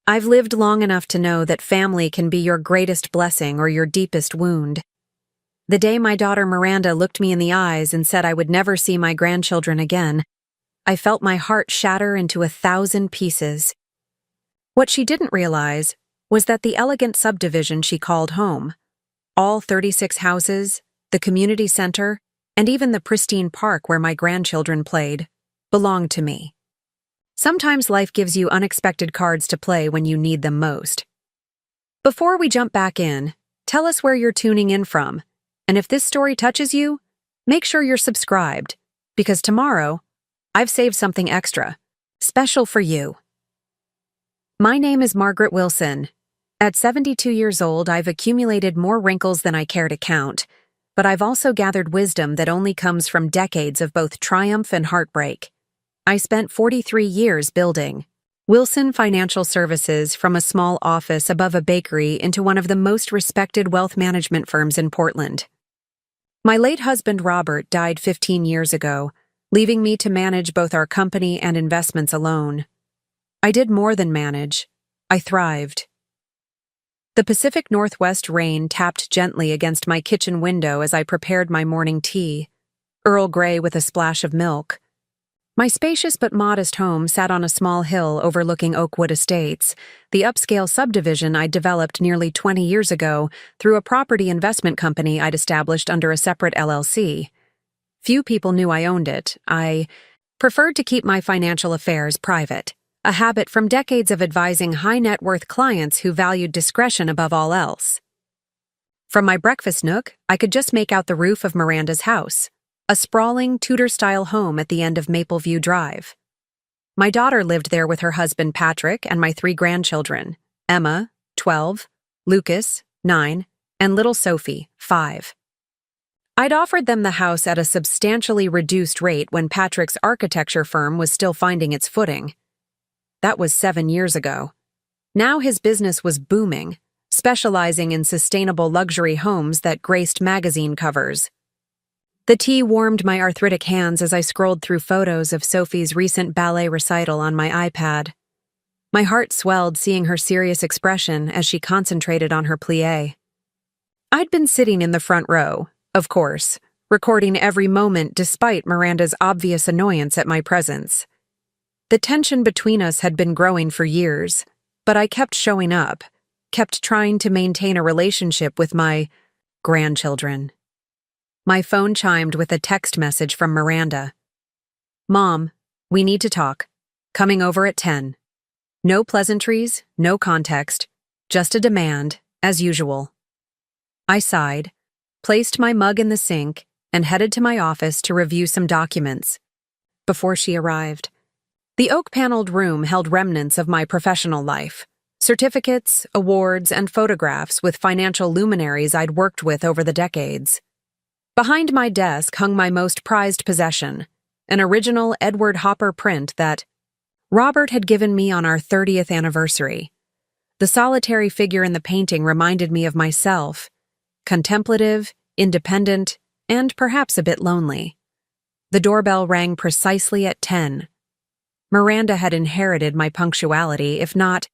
I've lived long enough to know that family can be your greatest blessing or your deepest wound. The day my daughter Miranda looked me in the eyes and said I would never see my grandchildren again, I felt my heart shatter into 1,000 pieces. What she didn't realize was that the elegant subdivision she called home, all 36 houses, the community center, and even the pristine park where my grandchildren played, belonged to me. Sometimes life gives you unexpected cards to play when you need them most. Before we jump back in, tell us where you're tuning in from, and if this story touches you, make sure you're subscribed, because tomorrow, I've saved something extra, special for you. My name is Margaret Wilson. At 72 years old, I've accumulated more wrinkles than I care to count, but I've also gathered wisdom that only comes from decades of both triumph and heartbreak. I spent 43 years building Wilson Financial Services from a small office above a bakery into one of the most respected wealth management firms in Portland. My late husband Robert died 15 years ago, leaving me to manage both our company and investments alone. I did more than manage. I thrived. The Pacific Northwest rain tapped gently against my kitchen window as I prepared my morning tea, Earl Grey with a splash of milk. My spacious but modest home sat on a small hill overlooking Oakwood Estates, the upscale subdivision I'd developed nearly 20 years ago through a property investment company I'd established under a separate LLC. Few people knew I owned it. I preferred to keep my financial affairs private, a habit from decades of advising high-net-worth clients who valued discretion above all else. From my breakfast nook, I could just make out the roof of Miranda's house, a sprawling Tudor-style home at the end of Mapleview Drive. My daughter lived there with her husband Patrick and my 3 grandchildren, Emma, 12, Lucas, 9, and little Sophie, 5. I'd offered them the house at a substantially reduced rate when Patrick's architecture firm was still finding its footing. That was 7 years ago. Now his business was booming, specializing in sustainable luxury homes that graced magazine covers. The tea warmed my arthritic hands as I scrolled through photos of Sophie's recent ballet recital on my iPad. My heart swelled seeing her serious expression as she concentrated on her plie. I'd been sitting in the front row, of course, recording every moment despite Miranda's obvious annoyance at my presence. The tension between us had been growing for years, but I kept showing up, kept trying to maintain a relationship with my grandchildren. My phone chimed with a text message from Miranda. "Mom, we need to talk. Coming over at 10. No pleasantries, no context, just a demand, as usual." I sighed, placed my mug in the sink, and headed to my office to review some documents. Before she arrived, the oak-paneled room held remnants of my professional life, certificates, awards, and photographs with financial luminaries I'd worked with over the decades. Behind my desk hung my most prized possession, an original Edward Hopper print that Robert had given me on our 30th anniversary. The solitary figure in the painting reminded me of myself, contemplative, independent, and perhaps a bit lonely. The doorbell rang precisely at 10. Miranda had inherited my punctuality, if not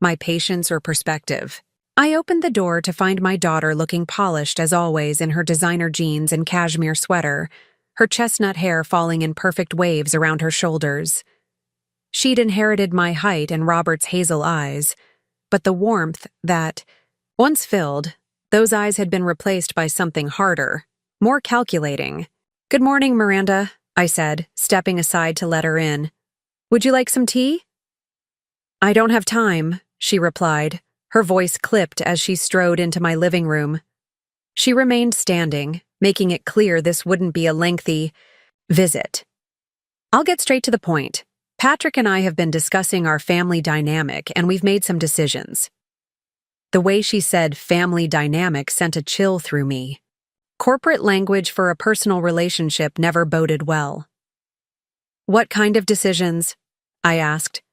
my patience or perspective. I opened the door to find my daughter looking polished as always in her designer jeans and cashmere sweater, her chestnut hair falling in perfect waves around her shoulders. She'd inherited my height and Robert's hazel eyes, but the warmth that, once filled, those eyes had been replaced by something harder, more calculating. "Good morning, Miranda," I said, stepping aside to let her in. "Would you like some tea?" "I don't have time," she replied, her voice clipped as she strode into my living room. She remained standing, making it clear this wouldn't be a lengthy visit. "I'll get straight to the point. Patrick and I have been discussing our family dynamic, and we've made some decisions." The way she said family dynamic sent a chill through me. Corporate language for a personal relationship never boded well. "What kind of decisions?" I asked,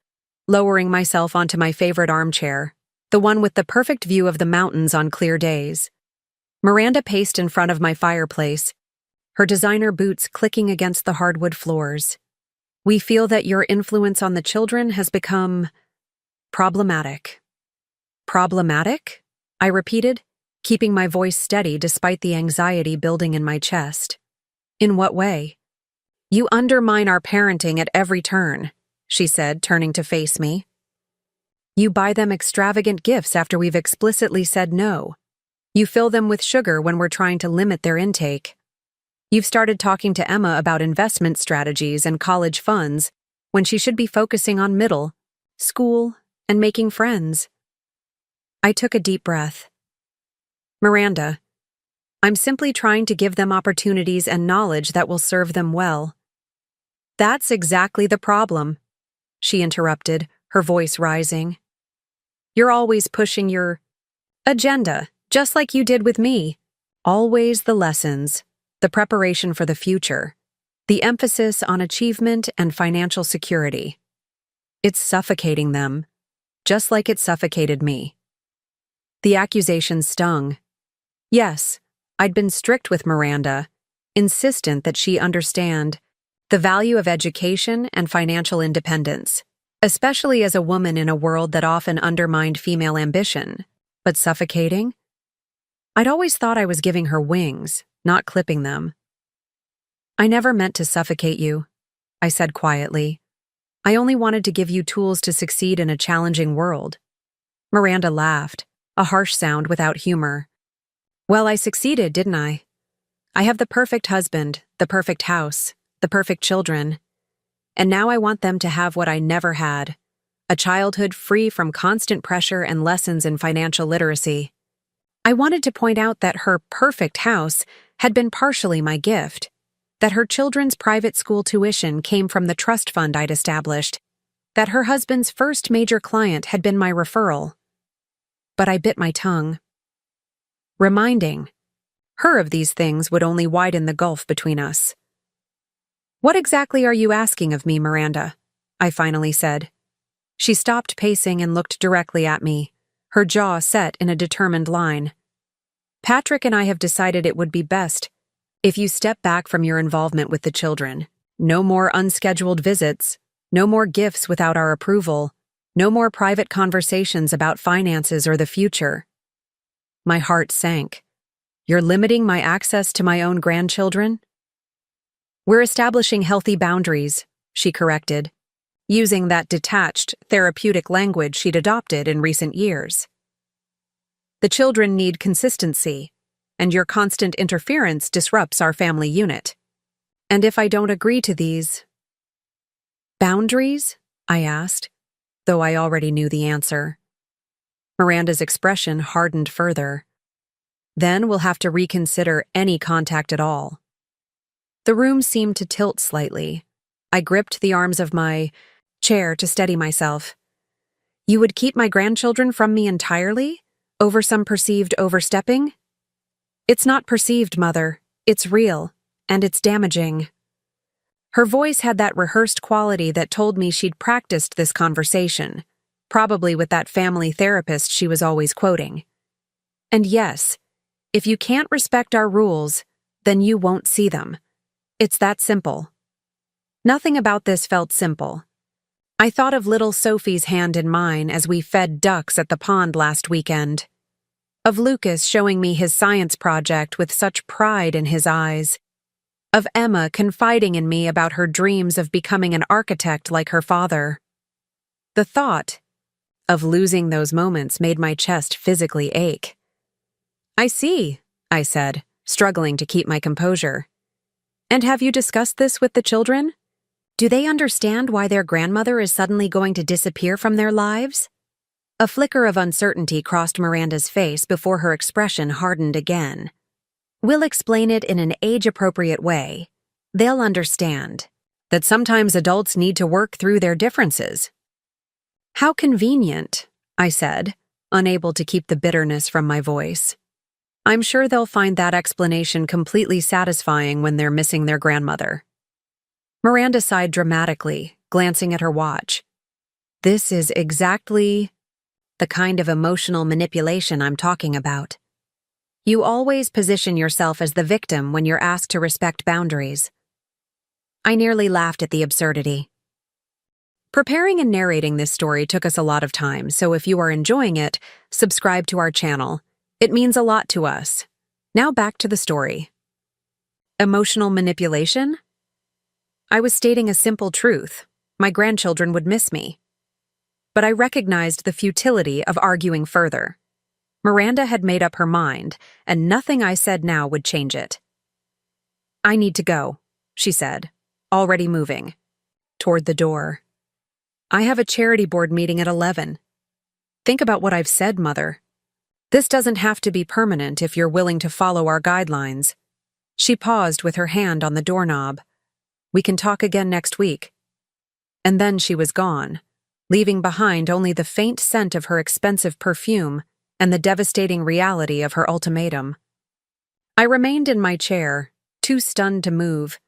lowering myself onto my favorite armchair, the one with the perfect view of the mountains on clear days. Miranda paced in front of my fireplace, her designer boots clicking against the hardwood floors. "We feel that your influence on the children has become Problematic. Problematic? I repeated, keeping my voice steady despite the anxiety building in my chest. In what way? You undermine our parenting at every turn, she said, turning to face me. You buy them extravagant gifts after we've explicitly said no. You fill them with sugar when we're trying to limit their intake. You've started talking to Emma about investment strategies and college funds when she should be focusing on middle, school, and making friends. I took a deep breath. Miranda, I'm simply trying to give them opportunities and knowledge that will serve them well. That's exactly the problem, she interrupted, her voice rising. You're always pushing your agenda, just like you did with me. Always the lessons, the preparation for the future, the emphasis on achievement and financial security. It's suffocating them, just like it suffocated me. The accusation stung. Yes, I'd been strict with Miranda, insistent that she understand the value of education and financial independence, especially as a woman in a world that often undermined female ambition. But suffocating? I'd always thought I was giving her wings, not clipping them. I never meant to suffocate you, I said quietly. I only wanted to give you tools to succeed in a challenging world. Miranda laughed, a harsh sound without humor. Well, I succeeded, didn't I? I have the perfect husband, the perfect house, the perfect children. And now I want them to have what I never had, a childhood free from constant pressure and lessons in financial literacy. I wanted to point out that her perfect house had been partially my gift, that her children's private school tuition came from the trust fund I'd established, that her husband's first major client had been my referral. But I bit my tongue. Reminding her of these things would only widen the gulf between us. What exactly are you asking of me, Miranda? I finally said. She stopped pacing and looked directly at me, her jaw set in a determined line. Patrick and I have decided it would be best if you step back from your involvement with the children. No more unscheduled visits, no more gifts without our approval, no more private conversations about finances or the future. My heart sank. You're limiting my access to my own grandchildren? We're establishing healthy boundaries, she corrected, using that detached, therapeutic language she'd adopted in recent years. The children need consistency, and your constant interference disrupts our family unit. And if I don't agree to these boundaries? I asked, though I already knew the answer. Miranda's expression hardened further. Then we'll have to reconsider any contact at all. The room seemed to tilt slightly. I gripped the arms of my chair to steady myself. You would keep my grandchildren from me entirely? Over some perceived overstepping? It's not perceived, Mother. It's real, and it's damaging. Her voice had that rehearsed quality that told me she'd practiced this conversation, probably with that family therapist she was always quoting. And yes, if you can't respect our rules, then you won't see them. It's that simple. Nothing about this felt simple. I thought of little Sophie's hand in mine as we fed ducks at the pond last weekend. Of Lucas showing me his science project with such pride in his eyes. Of Emma confiding in me about her dreams of becoming an architect like her father. The thought of losing those moments made my chest physically ache. I see, I said, struggling to keep my composure. And have you discussed this with the children? Do they understand why their grandmother is suddenly going to disappear from their lives? A flicker of uncertainty crossed Miranda's face before her expression hardened again. We'll explain it in an age-appropriate way. They'll understand that sometimes adults need to work through their differences. How convenient, I said, unable to keep the bitterness from my voice. I'm sure they'll find that explanation completely satisfying when they're missing their grandmother. Miranda sighed dramatically, glancing at her watch. This is exactly the kind of emotional manipulation I'm talking about. You always position yourself as the victim when you're asked to respect boundaries. I nearly laughed at the absurdity. Preparing and narrating this story took us a lot of time, so if you are enjoying it, subscribe to our channel. It means a lot to us. Now back to the story. Emotional manipulation? I was stating a simple truth. My grandchildren would miss me. But I recognized the futility of arguing further. Miranda had made up her mind, and nothing I said now would change it. "I need to go," she said, already moving toward the door. "I have a charity board meeting at 11. Think about what I've said, Mother. This doesn't have to be permanent if you're willing to follow our guidelines." She paused with her hand on the doorknob. "We can talk again next week." And then she was gone, leaving behind only the faint scent of her expensive perfume and the devastating reality of her ultimatum. I remained in my chair, too stunned to move.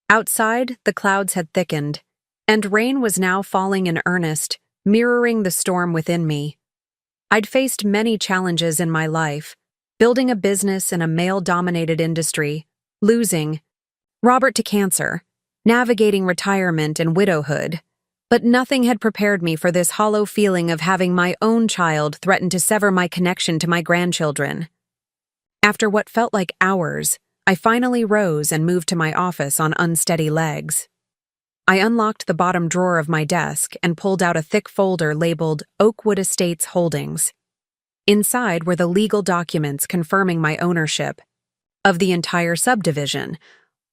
Outside, the clouds had thickened, and rain was now falling in earnest, mirroring the storm within me. I'd faced many challenges in my life, building a business in a male-dominated industry, losing Robert to cancer, navigating retirement and widowhood, but nothing had prepared me for this hollow feeling of having my own child threaten to sever my connection to my grandchildren. After what felt like hours, I finally rose and moved to my office on unsteady legs. I unlocked the bottom drawer of my desk and pulled out a thick folder labeled Oakwood Estates Holdings. Inside were the legal documents confirming my ownership of the entire subdivision,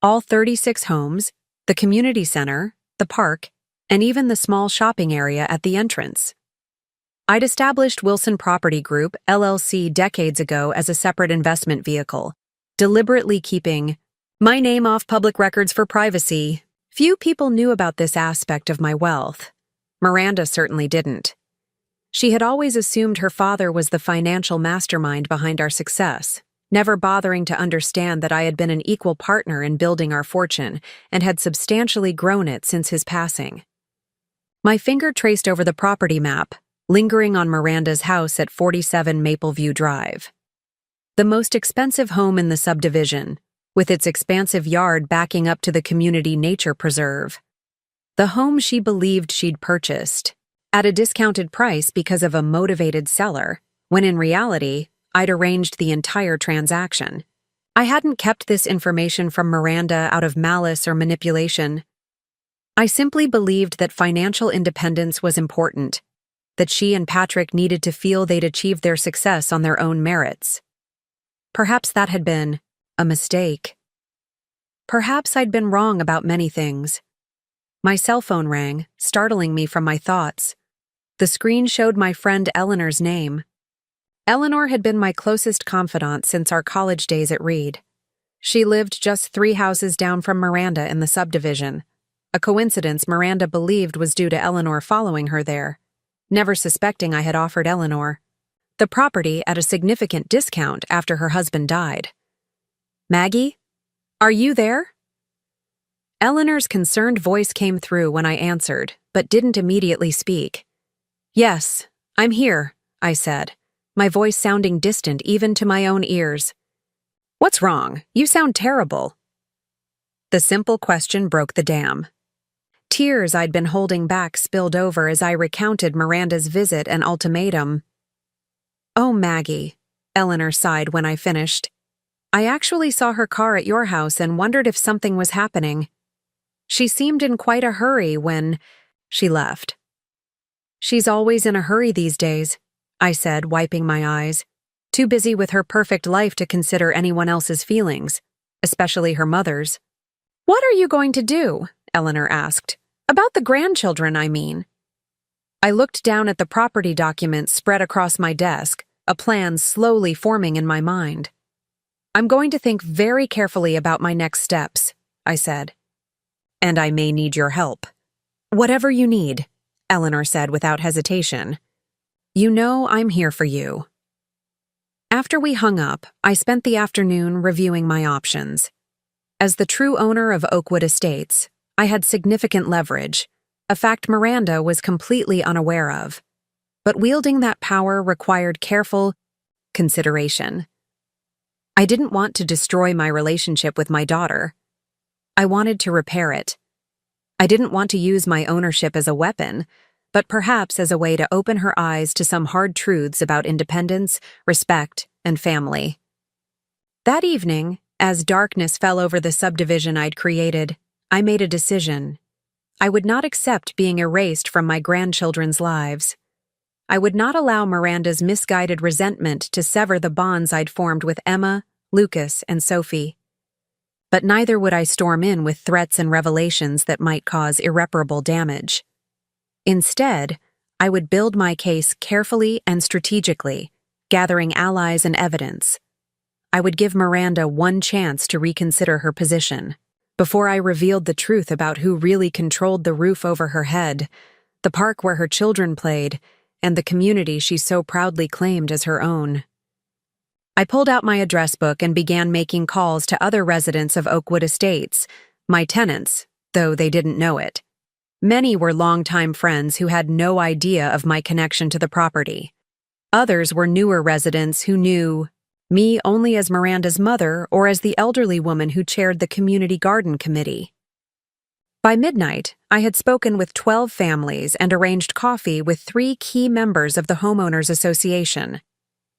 all 36 homes, the community center, the park, and even the small shopping area at the entrance. I'd established Wilson Property Group, LLC, decades ago as a separate investment vehicle, deliberately keeping my name off public records for privacy. Few people knew about this aspect of my wealth. Miranda certainly didn't. She had always assumed her father was the financial mastermind behind our success, never bothering to understand that I had been an equal partner in building our fortune and had substantially grown it since his passing. My finger traced over the property map, lingering on Miranda's house at 47 Mapleview Drive. The most expensive home in the subdivision, with its expansive yard backing up to the community nature preserve. The home she believed she'd purchased, at a discounted price because of a motivated seller, when in reality, I'd arranged the entire transaction. I hadn't kept this information from Miranda out of malice or manipulation. I simply believed that financial independence was important, that she and Patrick needed to feel they'd achieved their success on their own merits. Perhaps that had been a mistake. Perhaps I'd been wrong about many things. My cell phone rang, startling me from my thoughts. The screen showed my friend Eleanor's name. Eleanor had been my closest confidant since our college days at Reed. She lived just 3 houses down from Miranda in the subdivision, a coincidence Miranda believed was due to Eleanor following her there, never suspecting I had offered Eleanor the property at a significant discount after her husband died. "Maggie? Are you there?" Eleanor's concerned voice came through when I answered, but didn't immediately speak. "Yes, I'm here," I said, my voice sounding distant even to my own ears. "What's wrong? You sound terrible." The simple question broke the dam. Tears I'd been holding back spilled over as I recounted Miranda's visit and ultimatum. "Oh, Maggie," Eleanor sighed when I finished. "I actually saw her car at your house and wondered if something was happening. She seemed in quite a hurry when she left." "She's always in a hurry these days," I said, wiping my eyes, too busy with her perfect life to consider anyone else's feelings, especially her mother's. "What are you going to do?" Eleanor asked. "About the grandchildren, I mean." I looked down at the property documents spread across my desk, a plan slowly forming in my mind. "I'm going to think very carefully about my next steps," I said. "And I may need your help." "Whatever you need," Eleanor said without hesitation. "You know I'm here for you." After we hung up, I spent the afternoon reviewing my options. As the true owner of Oakwood Estates, I had significant leverage, a fact Miranda was completely unaware of. But wielding that power required careful consideration. I didn't want to destroy my relationship with my daughter. I wanted to repair it. I didn't want to use my ownership as a weapon, but perhaps as a way to open her eyes to some hard truths about independence, respect, and family. That evening, as darkness fell over the subdivision I'd created, I made a decision. I would not accept being erased from my grandchildren's lives. I would not allow Miranda's misguided resentment to sever the bonds I'd formed with Emma, Lucas, and Sophie. But neither would I storm in with threats and revelations that might cause irreparable damage. Instead, I would build my case carefully and strategically, gathering allies and evidence. I would give Miranda one chance to reconsider her position before I revealed the truth about who really controlled the roof over her head, the park where her children played, and the community she so proudly claimed as her own. I pulled out my address book and began making calls to other residents of Oakwood Estates, my tenants, though they didn't know it. Many were longtime friends who had no idea of my connection to the property. Others were newer residents who knew me only as Miranda's mother or as the elderly woman who chaired the community garden committee. By midnight, I had spoken with 12 families and arranged coffee with 3 key members of the Homeowners Association,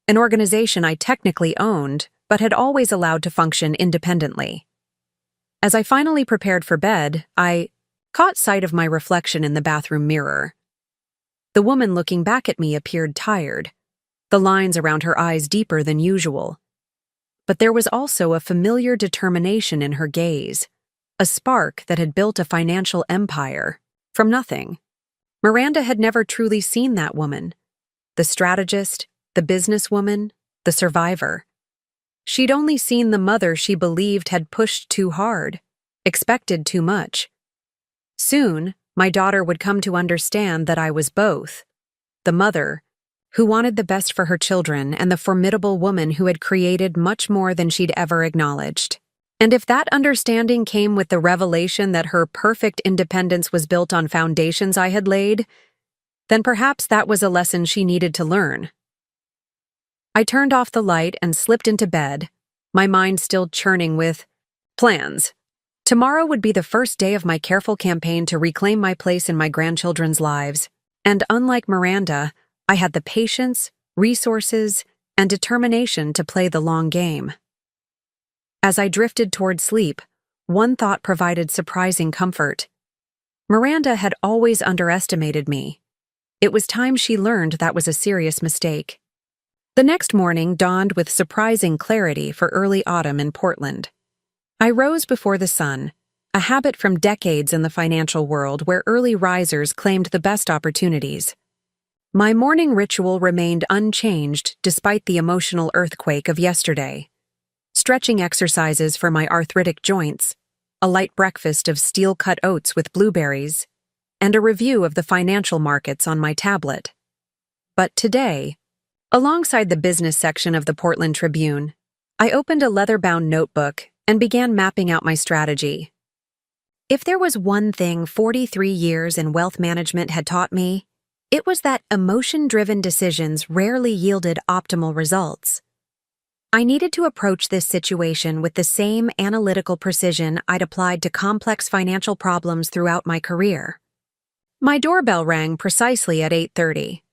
an organization I technically owned but had always allowed to function independently. As I finally prepared for bed, I caught sight of my reflection in the bathroom mirror. The woman looking back at me appeared tired, the lines around her eyes deeper than usual. But there was also a familiar determination in her gaze, a spark that had built a financial empire from nothing. Miranda had never truly seen that woman, the strategist, the businesswoman, the survivor. She'd only seen the mother she believed had pushed too hard, expected too much. Soon, my daughter would come to understand that I was both, the mother who wanted the best for her children and the formidable woman who had created much more than she'd ever acknowledged. And if that understanding came with the revelation that her perfect independence was built on foundations I had laid, then perhaps that was a lesson she needed to learn. I turned off the light and slipped into bed, my mind still churning with plans. Tomorrow would be the first day of my careful campaign to reclaim my place in my grandchildren's lives, and unlike Miranda, I had the patience, resources, and determination to play the long game. As I drifted toward sleep, one thought provided surprising comfort. Miranda had always underestimated me. It was time she learned that was a serious mistake. The next morning dawned with surprising clarity for early autumn in Portland. I rose before the sun, a habit from decades in the financial world where early risers claimed the best opportunities. My morning ritual remained unchanged despite the emotional earthquake of yesterday. Stretching exercises for my arthritic joints, a light breakfast of steel-cut oats with blueberries, and a review of the financial markets on my tablet. But today, alongside the business section of the Portland Tribune, I opened a leather-bound notebook and began mapping out my strategy. If there was one thing 43 years in wealth management had taught me, it was that emotion-driven decisions rarely yielded optimal results. I needed to approach this situation with the same analytical precision I'd applied to complex financial problems throughout my career. My doorbell rang precisely at 8:30.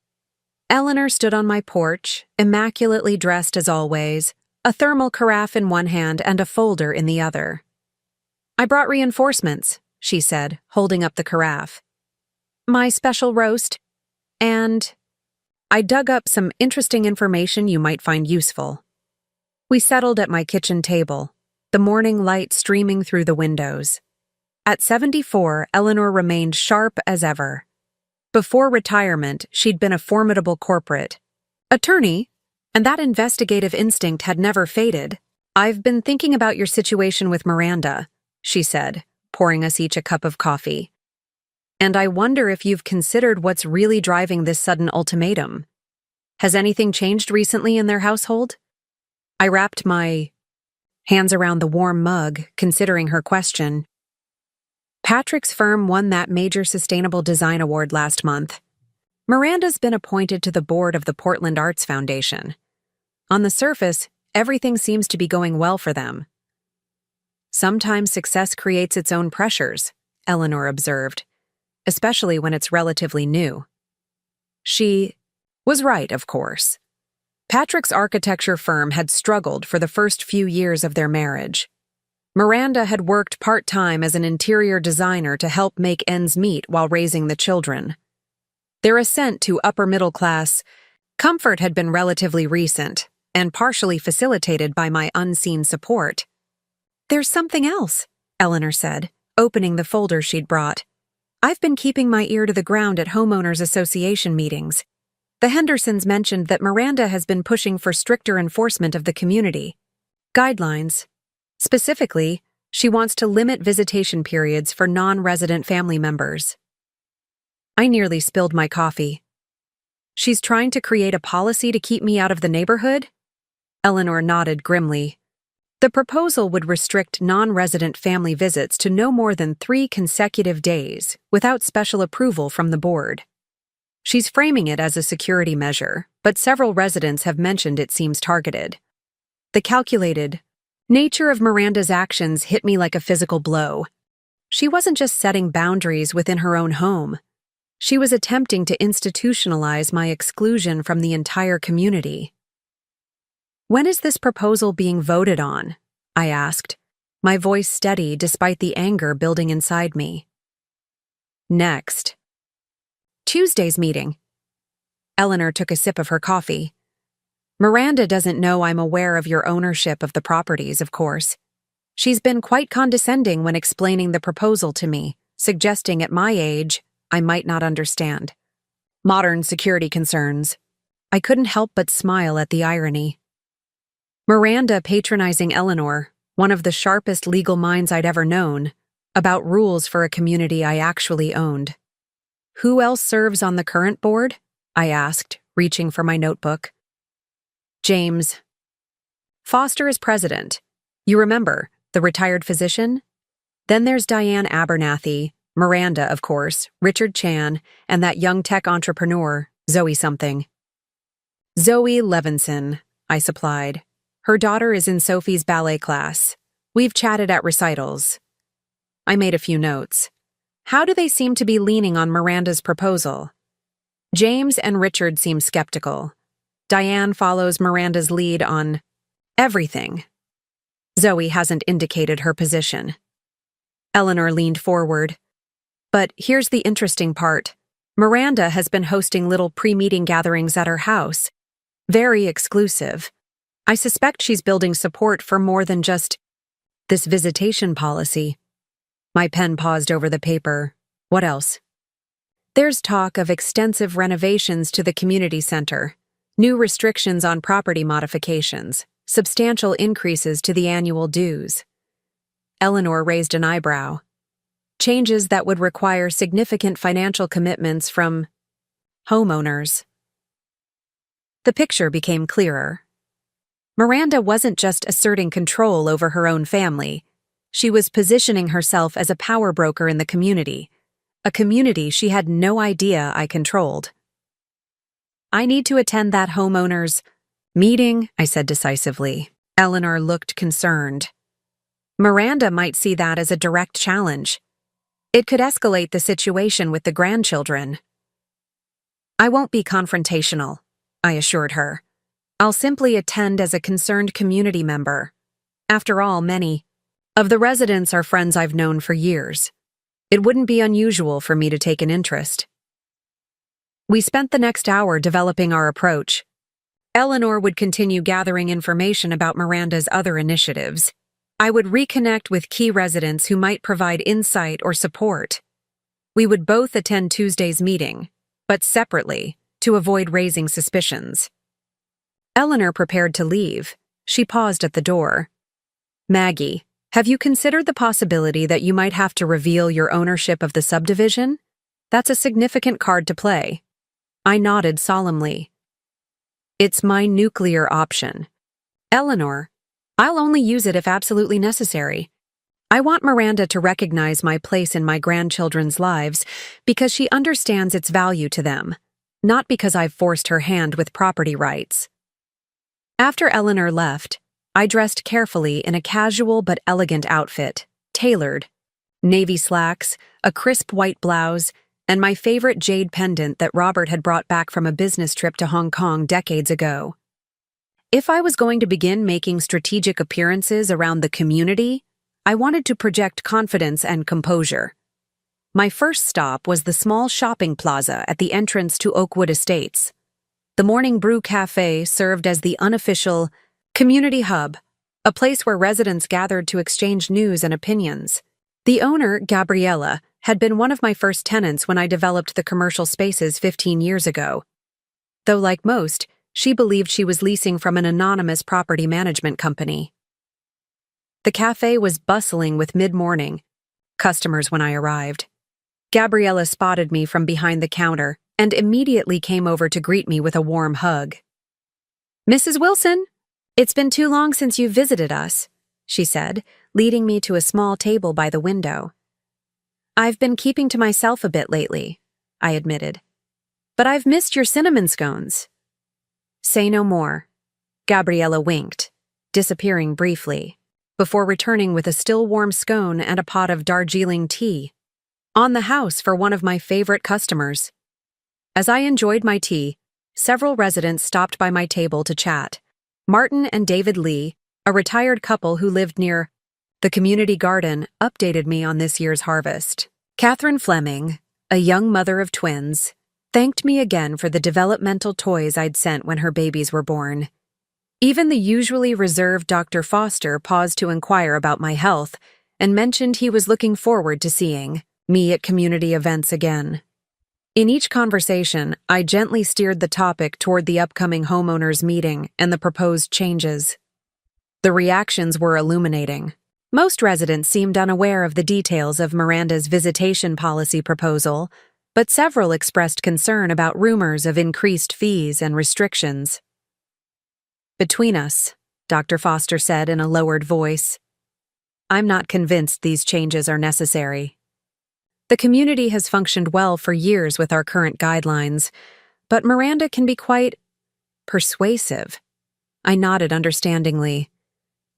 Eleanor stood on my porch, immaculately dressed as always, a thermal carafe in one hand and a folder in the other. "I brought reinforcements," she said, holding up the carafe. "My special roast, and I dug up some interesting information you might find useful." We settled at my kitchen table, the morning light streaming through the windows. At 74, Eleanor remained sharp as ever. Before retirement, she'd been a formidable corporate attorney, and that investigative instinct had never faded. "I've been thinking about your situation with Miranda," she said, pouring us each a cup of coffee. "And I wonder if you've considered what's really driving this sudden ultimatum. Has anything changed recently in their household?" I wrapped my hands around the warm mug, considering her question. "Patrick's firm won that major sustainable design award last month. Miranda's been appointed to the board of the Portland Arts Foundation. On the surface, everything seems to be going well for them. Sometimes success creates its own pressures," Eleanor observed, especially when it's relatively new. She was right, of course. Patrick's architecture firm had struggled for the first few years of their marriage. Miranda had worked part-time as an interior designer to help make ends meet while raising the children. Their ascent to upper-middle-class comfort had been relatively recent and partially facilitated by my unseen support. "There's something else," Eleanor said, opening the folder she'd brought. "I've been keeping my ear to the ground at homeowners association meetings. The Hendersons mentioned that Miranda has been pushing for stricter enforcement of the community guidelines. Specifically, she wants to limit visitation periods for non-resident family members." I nearly spilled my coffee. "She's trying to create a policy to keep me out of the neighborhood?" Eleanor nodded grimly. "The proposal would restrict non-resident family visits to no more than 3 consecutive days without special approval from the board. She's framing it as a security measure, but several residents have mentioned it seems targeted." The calculated nature of Miranda's actions hit me like a physical blow. She wasn't just setting boundaries within her own home. She was attempting to institutionalize my exclusion from the entire community. "When is this proposal being voted on?" I asked, my voice steady despite the anger building inside me. "Next. Tuesday's meeting." Eleanor took a sip of her coffee. "Miranda doesn't know I'm aware of your ownership of the properties, of course. She's been quite condescending when explaining the proposal to me, suggesting at my age I might not understand modern security concerns." I couldn't help but smile at the irony. Miranda patronizing Eleanor, one of the sharpest legal minds I'd ever known, about rules for a community I actually owned. "Who else serves on the current board?" I asked, reaching for my notebook. "James Foster is president. You remember, the retired physician? Then there's Diane Abernathy, Miranda, of course, Richard Chan, and that young tech entrepreneur, Zoe something." "Zoe Levinson," I supplied. "Her daughter is in Sophie's ballet class. We've chatted at recitals." I made a few notes. How do they seem to be leaning on Miranda's proposal? James and Richard seem skeptical. Diane follows Miranda's lead on everything. Zoe hasn't indicated her position. Eleanor leaned forward. "But here's the interesting part. Miranda has been hosting little pre-meeting gatherings at her house. Very exclusive. I suspect she's building support for more than just this visitation policy." My pen paused over the paper. "What else?" "There's talk of extensive renovations to the community center, new restrictions on property modifications, substantial increases to the annual dues." Eleanor raised an eyebrow. "Changes that would require significant financial commitments from homeowners." The picture became clearer. Miranda wasn't just asserting control over her own family. She was positioning herself as a power broker in the community, a community she had no idea I controlled. "I need to attend that homeowners meeting," I said decisively. Eleanor looked concerned. "Miranda might see that as a direct challenge. It could escalate the situation with the grandchildren." "I won't be confrontational," I assured her. "I'll simply attend as a concerned community member. After all, many of the residents are friends I've known for years. It wouldn't be unusual for me to take an interest." We spent the next hour developing our approach. Eleanor would continue gathering information about Miranda's other initiatives. I would reconnect with key residents who might provide insight or support. We would both attend Tuesday's meeting, but separately, to avoid raising suspicions. Eleanor prepared to leave. She paused at the door. "Maggie, have you considered the possibility that you might have to reveal your ownership of the subdivision? That's a significant card to play." I nodded solemnly. "It's my nuclear option. Eleanor, I'll only use it if absolutely necessary. I want Miranda to recognize my place in my grandchildren's lives because she understands its value to them, not because I've forced her hand with property rights." After Eleanor left, I dressed carefully in a casual but elegant outfit, tailored Navy slacks, a crisp white blouse, and my favorite jade pendant that Robert had brought back from a business trip to Hong Kong decades ago. If I was going to begin making strategic appearances around the community, I wanted to project confidence and composure. My first stop was the small shopping plaza at the entrance to Oakwood Estates. The Morning Brew Cafe served as the unofficial community hub, a place where residents gathered to exchange news and opinions. The owner, Gabriella, had been one of my first tenants when I developed the commercial spaces 15 years ago. Though like most, she believed she was leasing from an anonymous property management company. The cafe was bustling with mid-morning customers when I arrived. Gabriella spotted me from behind the counter and immediately came over to greet me with a warm hug. "Mrs. Wilson, it's been too long since you visited us," she said, leading me to a small table by the window. "I've been keeping to myself a bit lately," I admitted. "But I've missed your cinnamon scones." "Say no more." Gabriella winked, disappearing briefly, before returning with a still warm scone and a pot of Darjeeling tea. On the house for one of my favorite customers. As I enjoyed my tea, several residents stopped by my table to chat. Martin and David Lee, a retired couple who lived near the community garden, updated me on this year's harvest. Catherine Fleming, a young mother of twins, thanked me again for the developmental toys I'd sent when her babies were born. Even the usually reserved Dr. Foster paused to inquire about my health and mentioned he was looking forward to seeing me at community events again. In each conversation, I gently steered the topic toward the upcoming homeowners meeting and the proposed changes. The reactions were illuminating. Most residents seemed unaware of the details of Miranda's visitation policy proposal, but several expressed concern about rumors of increased fees and restrictions. "Between us," Dr. Foster said in a lowered voice, "I'm not convinced these changes are necessary. The community has functioned well for years with our current guidelines, but Miranda can be quite persuasive." I nodded understandingly.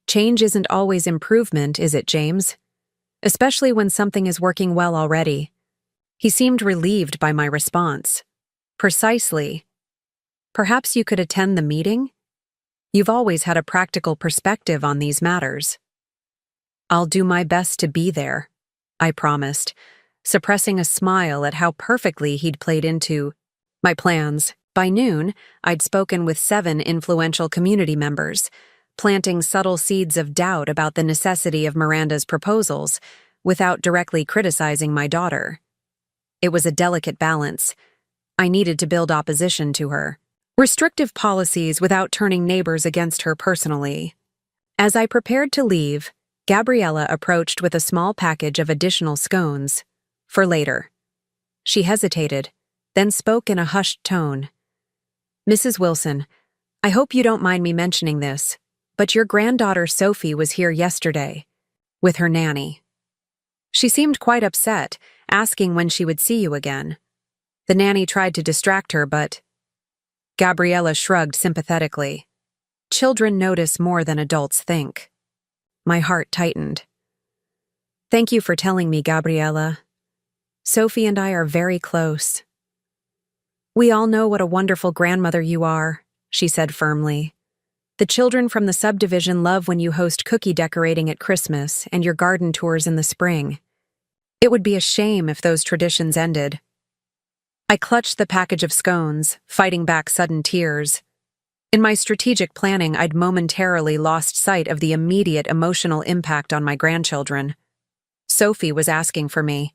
"Change isn't always improvement, is it, James? Especially when something is working well already." He seemed relieved by my response. "Precisely. Perhaps you could attend the meeting? You've always had a practical perspective on these matters." "I'll do my best to be there," I promised, suppressing a smile at how perfectly he'd played into my plans. By noon, I'd spoken with 7 influential community members, planting subtle seeds of doubt about the necessity of Miranda's proposals without directly criticizing my daughter. It was a delicate balance. I needed to build opposition to her restrictive policies without turning neighbors against her personally. As I prepared to leave, Gabriella approached with a small package of additional scones for later. She hesitated, then spoke in a hushed tone. "Mrs. Wilson, I hope you don't mind me mentioning this, but your granddaughter Sophie was here yesterday, with her nanny. She seemed quite upset, asking when she would see you again. The nanny tried to distract her, but—" Gabriella shrugged sympathetically. "Children notice more than adults think." My heart tightened. "Thank you for telling me, Gabriella. Sophie and I are very close." "We all know what a wonderful grandmother you are," she said firmly. "The children from the subdivision love when you host cookie decorating at Christmas and your garden tours in the spring. It would be a shame if those traditions ended." I clutched the package of scones, fighting back sudden tears. In my strategic planning, I'd momentarily lost sight of the immediate emotional impact on my grandchildren. Sophie was asking for me.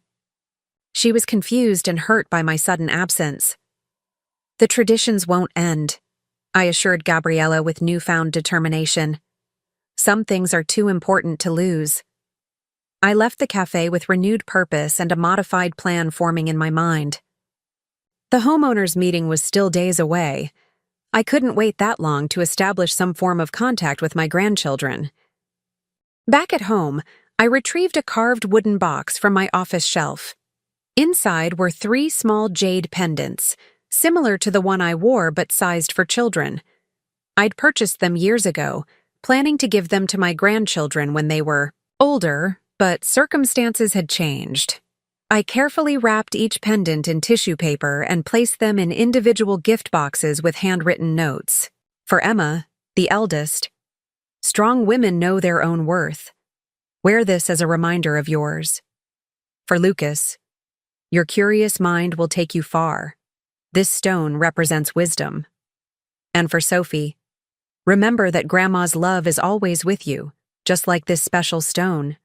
She was confused and hurt by my sudden absence. "The traditions won't end," I assured Gabriella with newfound determination. "Some things are too important to lose." I left the cafe with renewed purpose and a modified plan forming in my mind. The homeowners' meeting was still days away. I couldn't wait that long to establish some form of contact with my grandchildren. Back at home, I retrieved a carved wooden box from my office shelf. Inside were 3 small jade pendants, similar to the one I wore but sized for children. I'd purchased them years ago, planning to give them to my grandchildren when they were older But circumstances had changed. I carefully wrapped each pendant in tissue paper and placed them in individual gift boxes with handwritten notes. For Emma, the eldest, strong women know their own worth. Wear this as a reminder of yours. For Lucas, your curious mind will take you far. This stone represents wisdom. And for Sophie, remember that Grandma's love is always with you, just like this special stone.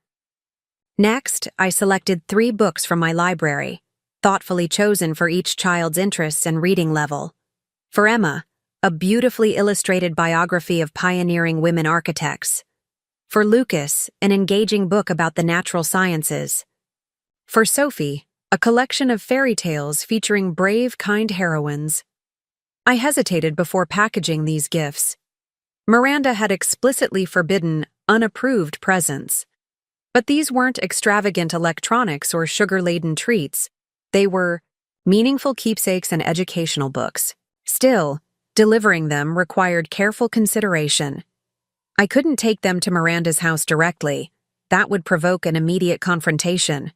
Next, I selected 3 books from my library, thoughtfully chosen for each child's interests and reading level. For Emma, a beautifully illustrated biography of pioneering women architects. For Lucas, an engaging book about the natural sciences. For Sophie, a collection of fairy tales featuring brave, kind heroines. I hesitated before packaging these gifts. Miranda had explicitly forbidden unapproved presents. But these weren't extravagant electronics or sugar-laden treats. They were meaningful keepsakes and educational books. Still, delivering them required careful consideration. I couldn't take them to Miranda's house directly. That would provoke an immediate confrontation.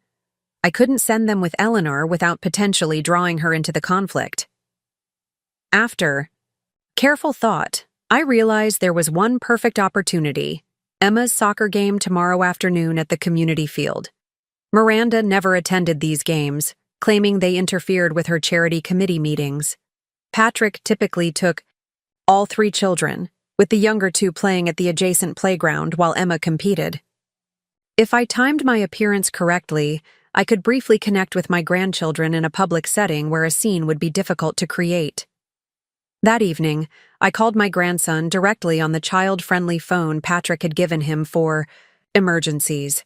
I couldn't send them with Eleanor without potentially drawing her into the conflict. After careful thought, I realized there was one perfect opportunity: Emma's soccer game tomorrow afternoon at the community field. Miranda never attended these games, claiming they interfered with her charity committee meetings. Patrick typically took all 3 children, with the younger 2 playing at the adjacent playground while Emma competed. If I timed my appearance correctly, I could briefly connect with my grandchildren in a public setting where a scene would be difficult to create. That evening, I called my grandson directly on the child-friendly phone Patrick had given him for emergencies.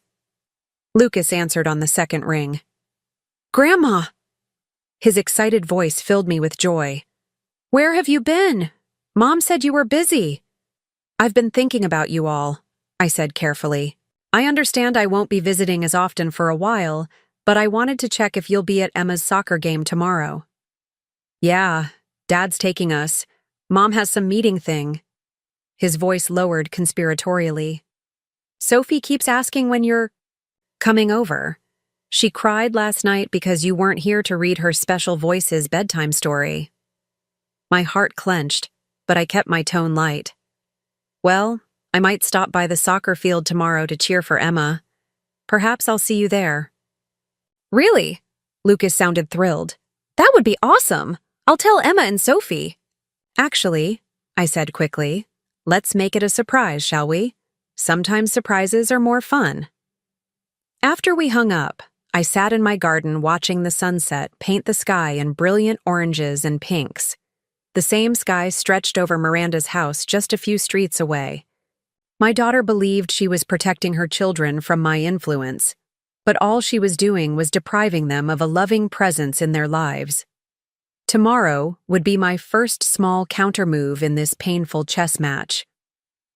Lucas answered on the second ring. "Grandma!" His excited voice filled me with joy. "Where have you been? Mom said you were busy." "I've been thinking about you all," I said carefully. "I understand I won't be visiting as often for a while, but I wanted to check if you'll be at Emma's soccer game tomorrow." "Yeah, Dad's taking us. Mom has some meeting thing." His voice lowered conspiratorially. "Sophie keeps asking when you're coming over. She cried last night because you weren't here to read her special voices bedtime story." My heart clenched, but I kept my tone light. "Well, I might stop by the soccer field tomorrow to cheer for Emma. Perhaps I'll see you there." "Really?" Lucas sounded thrilled. "That would be awesome. I'll tell Emma and Sophie." "Actually," I said quickly, "let's make it a surprise, shall we? Sometimes surprises are more fun." After we hung up, I sat in my garden watching the sunset paint the sky in brilliant oranges and pinks. The same sky stretched over Miranda's house just a few streets away. My daughter believed she was protecting her children from my influence, but all she was doing was depriving them of a loving presence in their lives. Tomorrow would be my first small countermove in this painful chess match.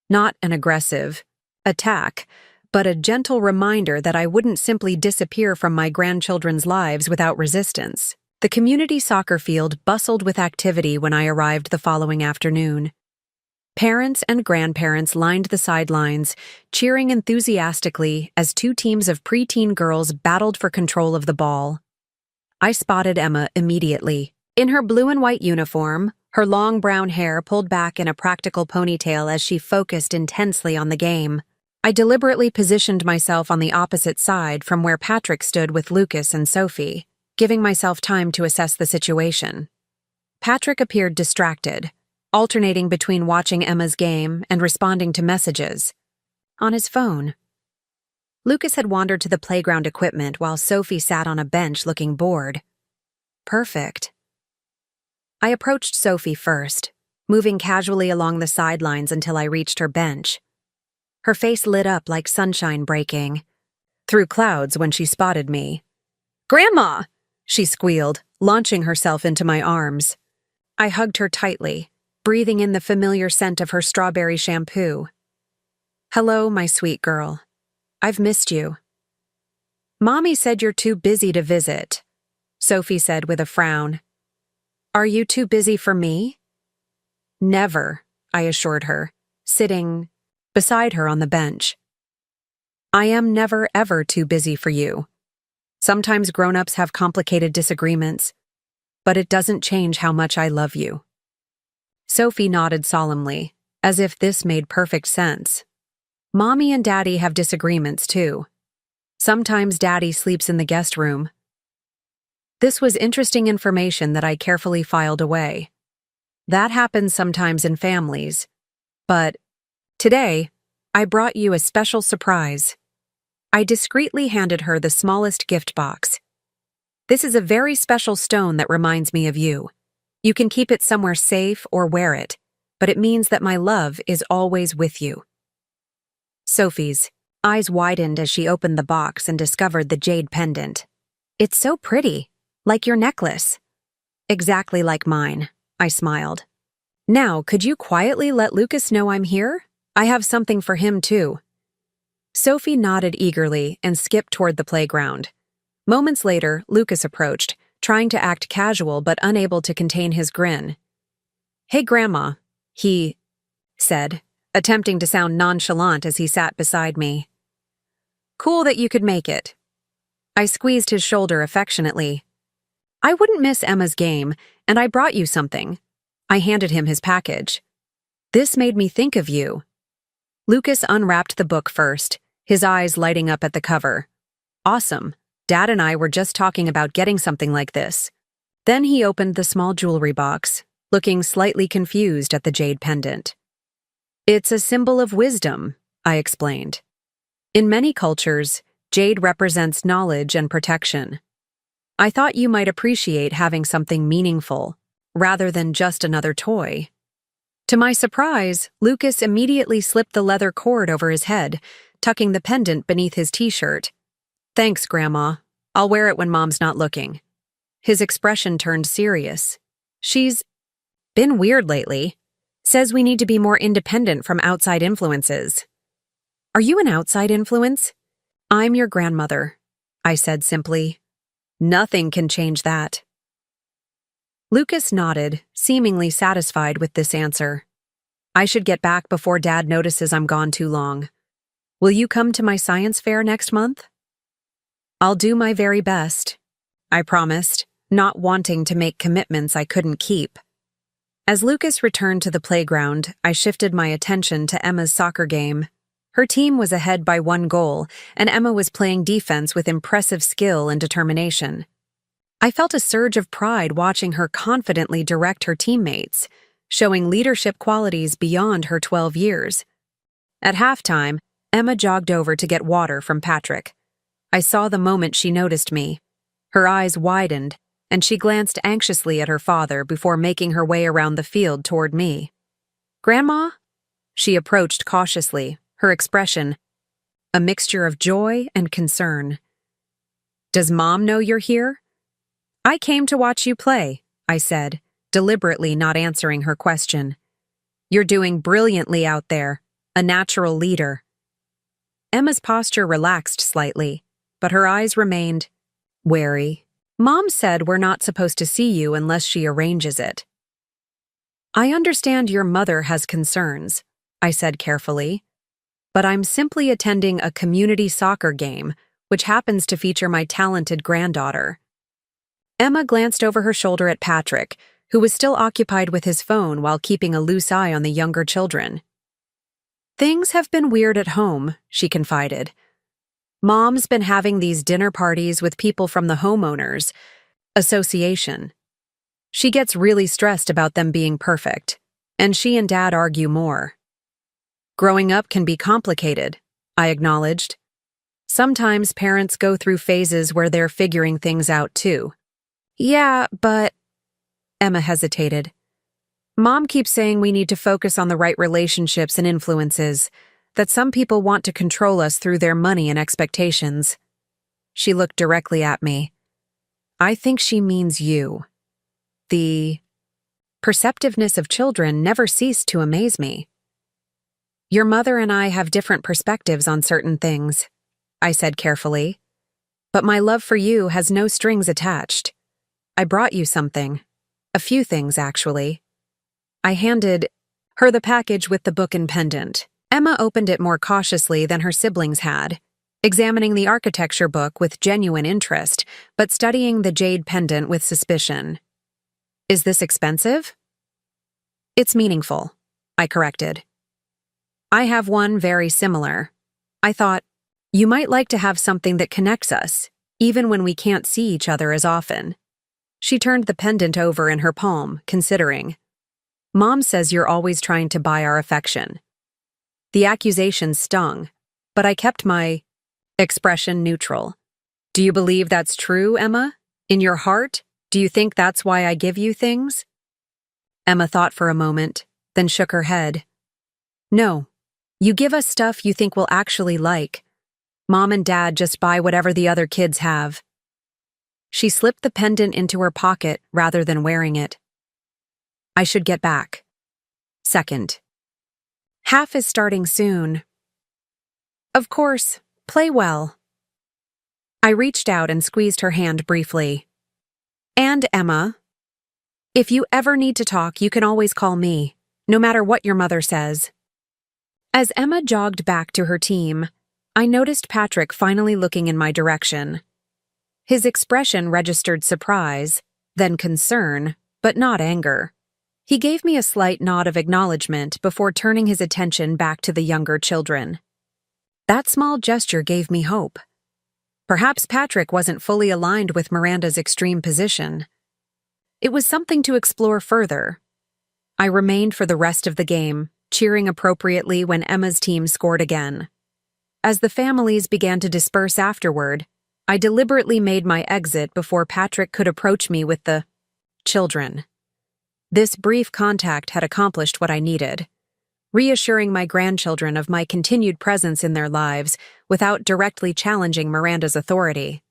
Not an aggressive attack, but a gentle reminder that I wouldn't simply disappear from my grandchildren's lives without resistance. The community soccer field bustled with activity when I arrived the following afternoon. Parents and grandparents lined the sidelines, cheering enthusiastically as 2 teams of preteen girls battled for control of the ball. I spotted Emma immediately. In her blue and white uniform, her long brown hair pulled back in a practical ponytail as she focused intensely on the game. I deliberately positioned myself on the opposite side from where Patrick stood with Lucas and Sophie, giving myself time to assess the situation. Patrick appeared distracted, alternating between watching Emma's game and responding to messages on his phone. Lucas had wandered to the playground equipment while Sophie sat on a bench looking bored. Perfect. I approached Sophie first, moving casually along the sidelines until I reached her bench. Her face lit up like sunshine breaking through clouds when she spotted me. "Grandma!" she squealed, launching herself into my arms. I hugged her tightly, breathing in the familiar scent of her strawberry shampoo. "Hello, my sweet girl. I've missed you." "Mommy said you're too busy to visit," Sophie said with a frown. "Are you too busy for me?" "Never," I assured her, sitting beside her on the bench. I am never ever too busy for you. Sometimes grown-ups have complicated disagreements, but it doesn't change how much I love you. Sophie nodded solemnly, as if this made perfect sense. Mommy and Daddy have disagreements too. Sometimes Daddy sleeps in the guest room. This was interesting information that I carefully filed away. That happens sometimes in families. But today, I brought you a special surprise. I discreetly handed her the smallest gift box. This is a very special stone that reminds me of you. You can keep it somewhere safe or wear it, but it means that my love is always with you. Sophie's eyes widened as she opened the box and discovered the jade pendant. It's so pretty, like your necklace. Exactly like mine, I smiled. Now, could you quietly let Lucas know I'm here? I have something for him too. Sophie nodded eagerly and skipped toward the playground. Moments later, Lucas approached, trying to act casual but unable to contain his grin. Hey, Grandma, he said, attempting to sound nonchalant as he sat beside me. Cool that you could make it. I squeezed his shoulder affectionately. I wouldn't miss Emma's game, and I brought you something. I handed him his package. This made me think of you. Lucas unwrapped the book first, his eyes lighting up at the cover. Awesome. Dad and I were just talking about getting something like this. Then he opened the small jewelry box, looking slightly confused at the jade pendant. It's a symbol of wisdom, I explained. In many cultures, jade represents knowledge and protection. I thought you might appreciate having something meaningful, rather than just another toy. To my surprise, Lucas immediately slipped the leather cord over his head, tucking the pendant beneath his t-shirt. Thanks, Grandma. I'll wear it when Mom's not looking. His expression turned serious. She's been weird lately. Says we need to be more independent from outside influences. Are you an outside influence? I'm your grandmother, I said simply. Nothing can change that. Lucas nodded, seemingly satisfied with this answer. I should get back before Dad notices I'm gone too long. Will you come to my science fair next month? I'll do my very best, I promised, not wanting to make commitments I couldn't keep. As Lucas returned to the playground, I shifted my attention to Emma's soccer game. Her team was ahead by 1 goal, and Emma was playing defense with impressive skill and determination. I felt a surge of pride watching her confidently direct her teammates, showing leadership qualities beyond her 12 years. At halftime, Emma jogged over to get water from Patrick. I saw the moment she noticed me. Her eyes widened, and she glanced anxiously at her father before making her way around the field toward me. Grandma? She approached cautiously, her expression a mixture of joy and concern. Does Mom know you're here? I came to watch you play, I said, deliberately not answering her question. You're doing brilliantly out there, a natural leader. Emma's posture relaxed slightly, but her eyes remained wary. Mom said we're not supposed to see you unless she arranges it. I understand your mother has concerns, I said carefully, but I'm simply attending a community soccer game, which happens to feature my talented granddaughter. Emma glanced over her shoulder at Patrick, who was still occupied with his phone while keeping a loose eye on the younger children. Things have been weird at home, she confided. Mom's been having these dinner parties with people from the homeowners association. She gets really stressed about them being perfect, and she and Dad argue more. Growing up can be complicated, I acknowledged. Sometimes parents go through phases where they're figuring things out too. Yeah, but... Emma hesitated. Mom keeps saying we need to focus on the right relationships and influences, that some people want to control us through their money and expectations. She looked directly at me. I think she means you. The perceptiveness of children never ceased to amaze me. Your mother and I have different perspectives on certain things, I said carefully. But my love for you has no strings attached. I brought you something. A few things, actually. I handed her the package with the book and pendant. Emma opened it more cautiously than her siblings had, examining the architecture book with genuine interest, but studying the jade pendant with suspicion. Is this expensive? It's meaningful, I corrected. I have one very similar. I thought, you might like to have something that connects us, even when we can't see each other as often. She turned the pendant over in her palm, considering. Mom says you're always trying to buy our affection. The accusation stung, but I kept my expression neutral. Do you believe that's true, Emma? In your heart, do you think that's why I give you things? Emma thought for a moment, then shook her head. No. You give us stuff you think we'll actually like. Mom and Dad just buy whatever the other kids have. She slipped the pendant into her pocket rather than wearing it. I should get back. Second. Half is starting soon. Of course, play well. I reached out and squeezed her hand briefly. And Emma, if you ever need to talk, you can always call me, no matter what your mother says. As Emma jogged back to her team, I noticed Patrick finally looking in my direction. His expression registered surprise, then concern, but not anger. He gave me a slight nod of acknowledgement before turning his attention back to the younger children. That small gesture gave me hope. Perhaps Patrick wasn't fully aligned with Miranda's extreme position. It was something to explore further. I remained for the rest of the game, cheering appropriately when Emma's team scored again. As the families began to disperse afterward, I deliberately made my exit before Patrick could approach me with the children. This brief contact had accomplished what I needed, reassuring my grandchildren of my continued presence in their lives without directly challenging Miranda's authority.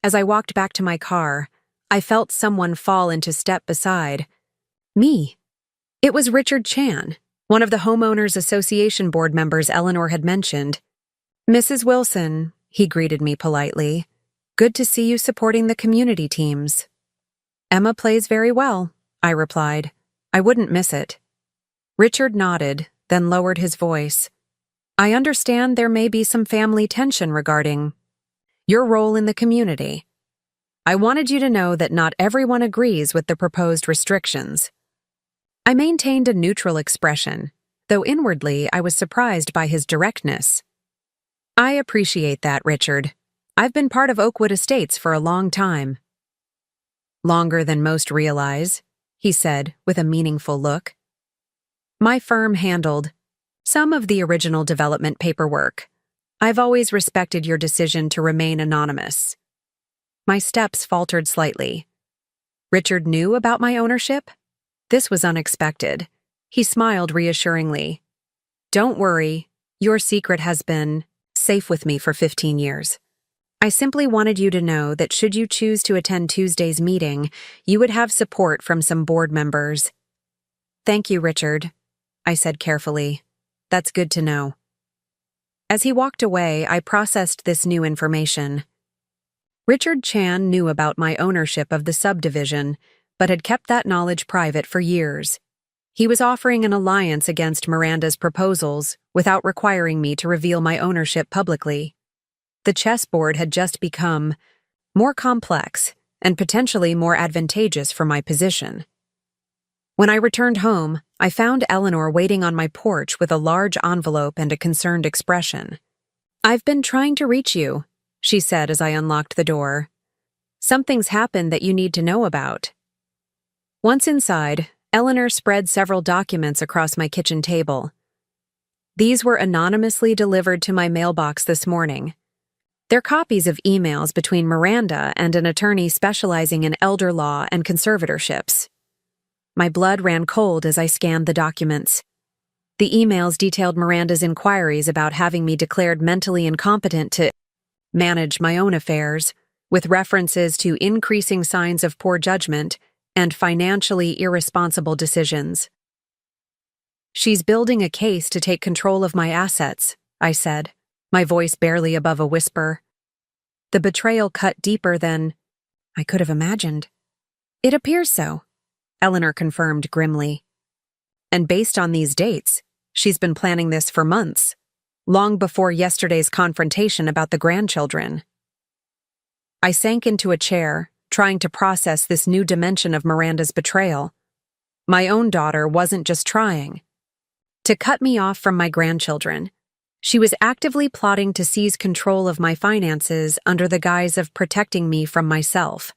As I walked back to my car, I felt someone fall into step beside me. It was Richard Chan, one of the Homeowners Association board members Eleanor had mentioned. Mrs. Wilson, he greeted me politely. Good to see you supporting the community teams. Emma plays very well, I replied. I wouldn't miss it. Richard nodded, then lowered his voice. I understand there may be some family tension regarding your role in the community. I wanted you to know that not everyone agrees with the proposed restrictions. I maintained a neutral expression, though inwardly I was surprised by his directness. I appreciate that, Richard. I've been part of Oakwood Estates for a long time. Longer than most realize, he said with a meaningful look. My firm handled some of the original development paperwork. I've always respected your decision to remain anonymous. My steps faltered slightly. Richard knew about my ownership? This was unexpected. He smiled reassuringly. Don't worry, your secret has been safe with me for 15 years. I simply wanted you to know that should you choose to attend Tuesday's meeting, you would have support from some board members. Thank you, Richard, I said carefully. That's good to know. As he walked away, I processed this new information. Richard Chan knew about my ownership of the subdivision, but had kept that knowledge private for years. He was offering an alliance against Miranda's proposals without requiring me to reveal my ownership publicly. The chessboard had just become more complex and potentially more advantageous for my position. When I returned home, I found Eleanor waiting on my porch with a large envelope and a concerned expression. I've been trying to reach you, she said as I unlocked the door. Something's happened that you need to know about. Once inside, Eleanor spread several documents across my kitchen table. These were anonymously delivered to my mailbox this morning. They're copies of emails between Miranda and an attorney specializing in elder law and conservatorships. My blood ran cold as I scanned the documents. The emails detailed Miranda's inquiries about having me declared mentally incompetent to manage my own affairs, with references to increasing signs of poor judgment and financially irresponsible decisions. She's building a case to take control of my assets, I said, my voice barely above a whisper. The betrayal cut deeper than I could have imagined. It appears so, Eleanor confirmed grimly. And based on these dates, she's been planning this for months. long before yesterday's confrontation about the grandchildren. I sank into a chair, trying to process this new dimension of Miranda's betrayal. My own daughter wasn't just trying to cut me off from my grandchildren. She was actively plotting to seize control of my finances under the guise of protecting me from myself.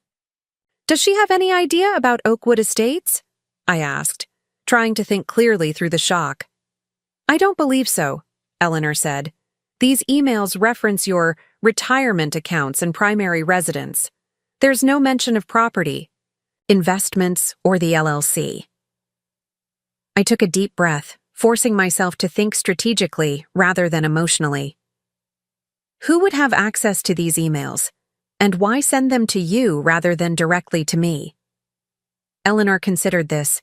"Does she have any idea about Oakwood Estates?" I asked, trying to think clearly through the shock. "I don't believe so," Eleanor said. "These emails reference your retirement accounts and primary residence. There's no mention of property, investments, or the LLC." I took a deep breath, forcing myself to think strategically rather than emotionally. Who would have access to these emails? And why send them to you rather than directly to me? Eleanor considered this.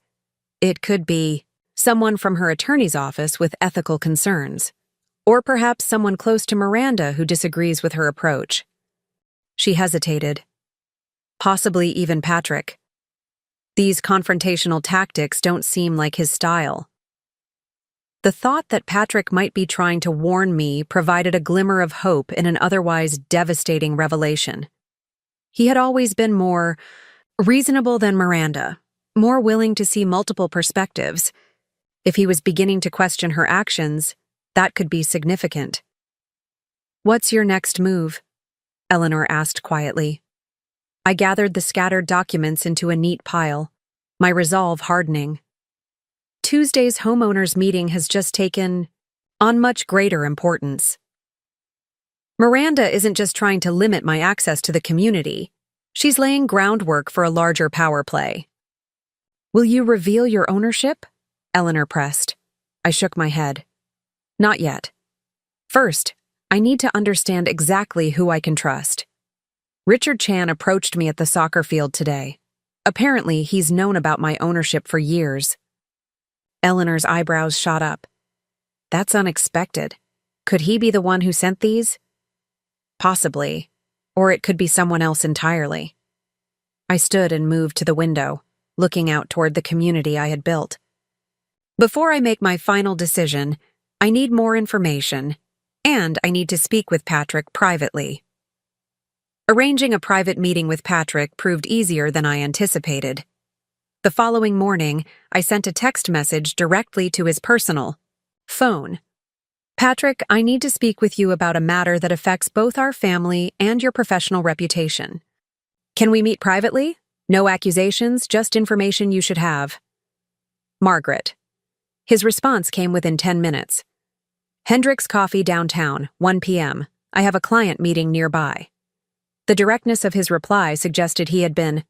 It could be someone from her attorney's office with ethical concerns, or perhaps someone close to Miranda who disagrees with her approach. She hesitated. Possibly even Patrick. These confrontational tactics don't seem like his style. The thought that Patrick might be trying to warn me provided a glimmer of hope in an otherwise devastating revelation. He had always been more reasonable than Miranda, more willing to see multiple perspectives. If he was beginning to question her actions, that could be significant. "What's your next move?" Eleanor asked quietly. I gathered the scattered documents into a neat pile, my resolve hardening. Tuesday's homeowners meeting has just taken on much greater importance. Miranda isn't just trying to limit my access to the community. She's laying groundwork for a larger power play. "Will you reveal your ownership?" Eleanor pressed. I shook my head. "Not yet. First, I need to understand exactly who I can trust." Richard Chan approached me at the soccer field today. Apparently, he's known about my ownership for years. Eleanor's eyebrows shot up. "That's unexpected. Could he be the one who sent these?" "Possibly. Or it could be someone else entirely." I stood and moved to the window, looking out toward the community I had built. Before I make my final decision, I need more information, and I need to speak with Patrick privately. Arranging a private meeting with Patrick proved easier than I anticipated. The following morning, I sent a text message directly to his personal phone. "Patrick, I need to speak with you about a matter that affects both our family and your professional reputation. Can we meet privately? No accusations, just information you should have. Margaret." His response came within 10 minutes. "Hendrick's Coffee downtown, 1 p.m. I have a client meeting nearby." The directness of his reply suggested he had been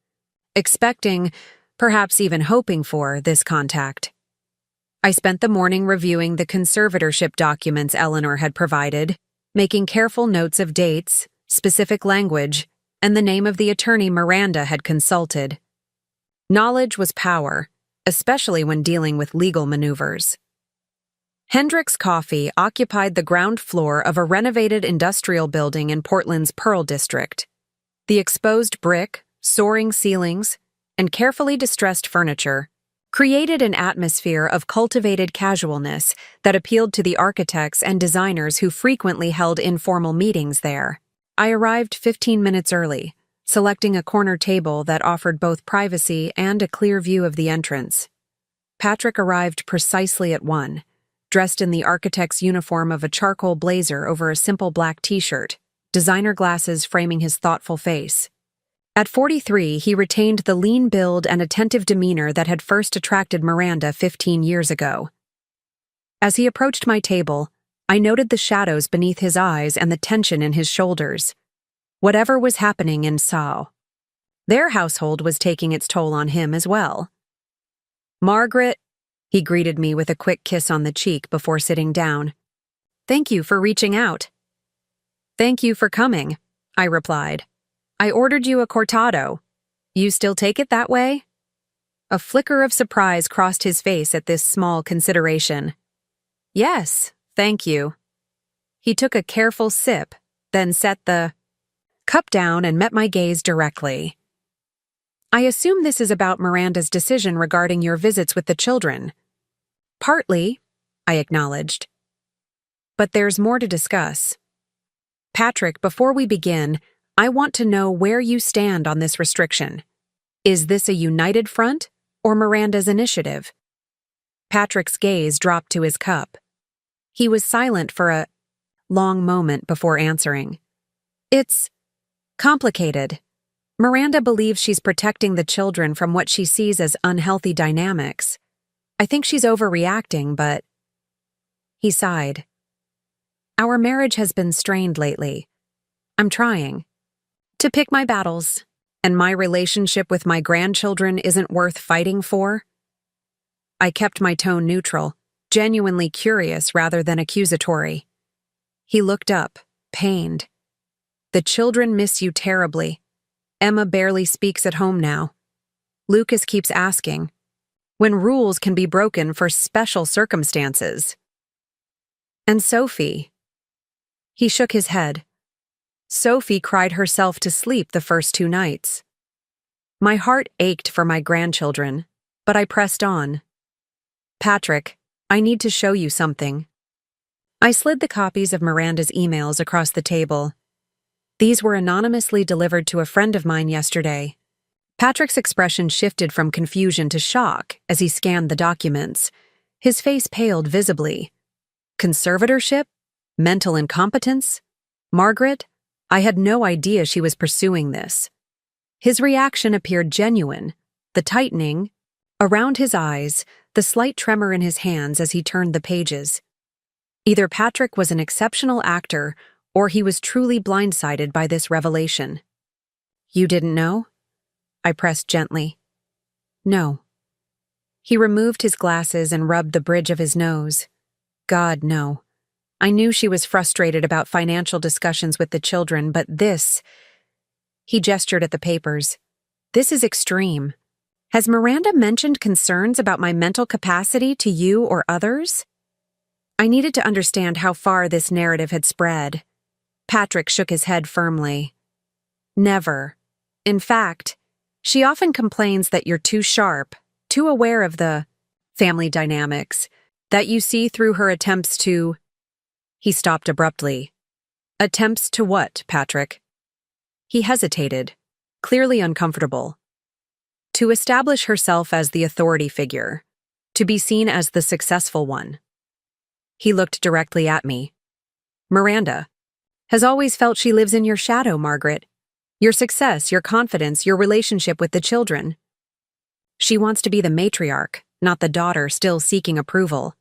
expecting, perhaps even hoping for, this contact. I spent the morning reviewing the conservatorship documents Eleanor had provided, making careful notes of dates, specific language, and the name of the attorney Miranda had consulted. Knowledge was power, especially when dealing with legal maneuvers. Hendrick's Coffee occupied the ground floor of a renovated industrial building in Portland's Pearl District. The exposed brick, soaring ceilings, and carefully distressed furniture created an atmosphere of cultivated casualness that appealed to the architects and designers who frequently held informal meetings there. I arrived 15 minutes early, selecting a corner table that offered both privacy and a clear view of the entrance. Patrick arrived precisely at 1, dressed in the architect's uniform of a charcoal blazer over a simple black t-shirt, designer glasses framing his thoughtful face. At 43, he retained the lean build and attentive demeanor that had first attracted Miranda 15 years ago. As he approached my table, I noted the shadows beneath his eyes and the tension in his shoulders. Whatever was happening in Sao, their household was taking its toll on him as well. "Margaret," he greeted me with a quick kiss on the cheek before sitting down. "Thank you for reaching out." "Thank you for coming," I replied. "I ordered you a cortado. You still take it that way?" A flicker of surprise crossed his face at this small consideration. "Yes, thank you." He took a careful sip, then set the cup down and met my gaze directly. "I assume this is about Miranda's decision regarding your visits with the children." "Partly," I acknowledged. But there's more to discuss. Patrick, before we begin, I want to know where you stand on this restriction. Is this a united front or Miranda's initiative? Patrick's gaze dropped to his cup. He was silent for a long moment before answering. It's complicated. Miranda believes she's protecting the children from what she sees as unhealthy dynamics. I think she's overreacting, but... He sighed. Our marriage has been strained lately. I'm trying to pick my battles, and my relationship with my grandchildren isn't worth fighting for. I kept my tone neutral, genuinely curious rather than accusatory. He looked up, pained. The children miss you terribly. Emma barely speaks at home now. Lucas keeps asking, when rules can be broken for special circumstances. And Sophie. He shook his head. Sophie cried herself to sleep the first 2 nights. My heart ached for my grandchildren, but I pressed on. Patrick, I need to show you something. I slid the copies of Miranda's emails across the table. These were anonymously delivered to a friend of mine yesterday. Patrick's expression shifted from confusion to shock as he scanned the documents. His face paled visibly. Conservatorship? Mental incompetence? Margaret? I had no idea she was pursuing this. His reaction appeared genuine, the tightening around his eyes, the slight tremor in his hands as he turned the pages. Either Patrick was an exceptional actor or he was truly blindsided by this revelation. You didn't know? I pressed gently. No. He removed his glasses and rubbed the bridge of his nose. God, no. I knew she was frustrated about financial discussions with the children, but this... He gestured at the papers. This is extreme. Has Miranda mentioned concerns about my mental capacity to you or others? I needed to understand how far this narrative had spread. Patrick shook his head firmly. Never. In fact, she often complains that you're too sharp, too aware of the family dynamics, that you see through her attempts to... He stopped abruptly. Attempts to what, Patrick? He hesitated, clearly uncomfortable. To establish herself as the authority figure, to be seen as the successful one. He looked directly at me. Miranda has always felt she lives in your shadow, Margaret. Your success, your confidence, your relationship with the children. She wants to be the matriarch, not the daughter still seeking approval.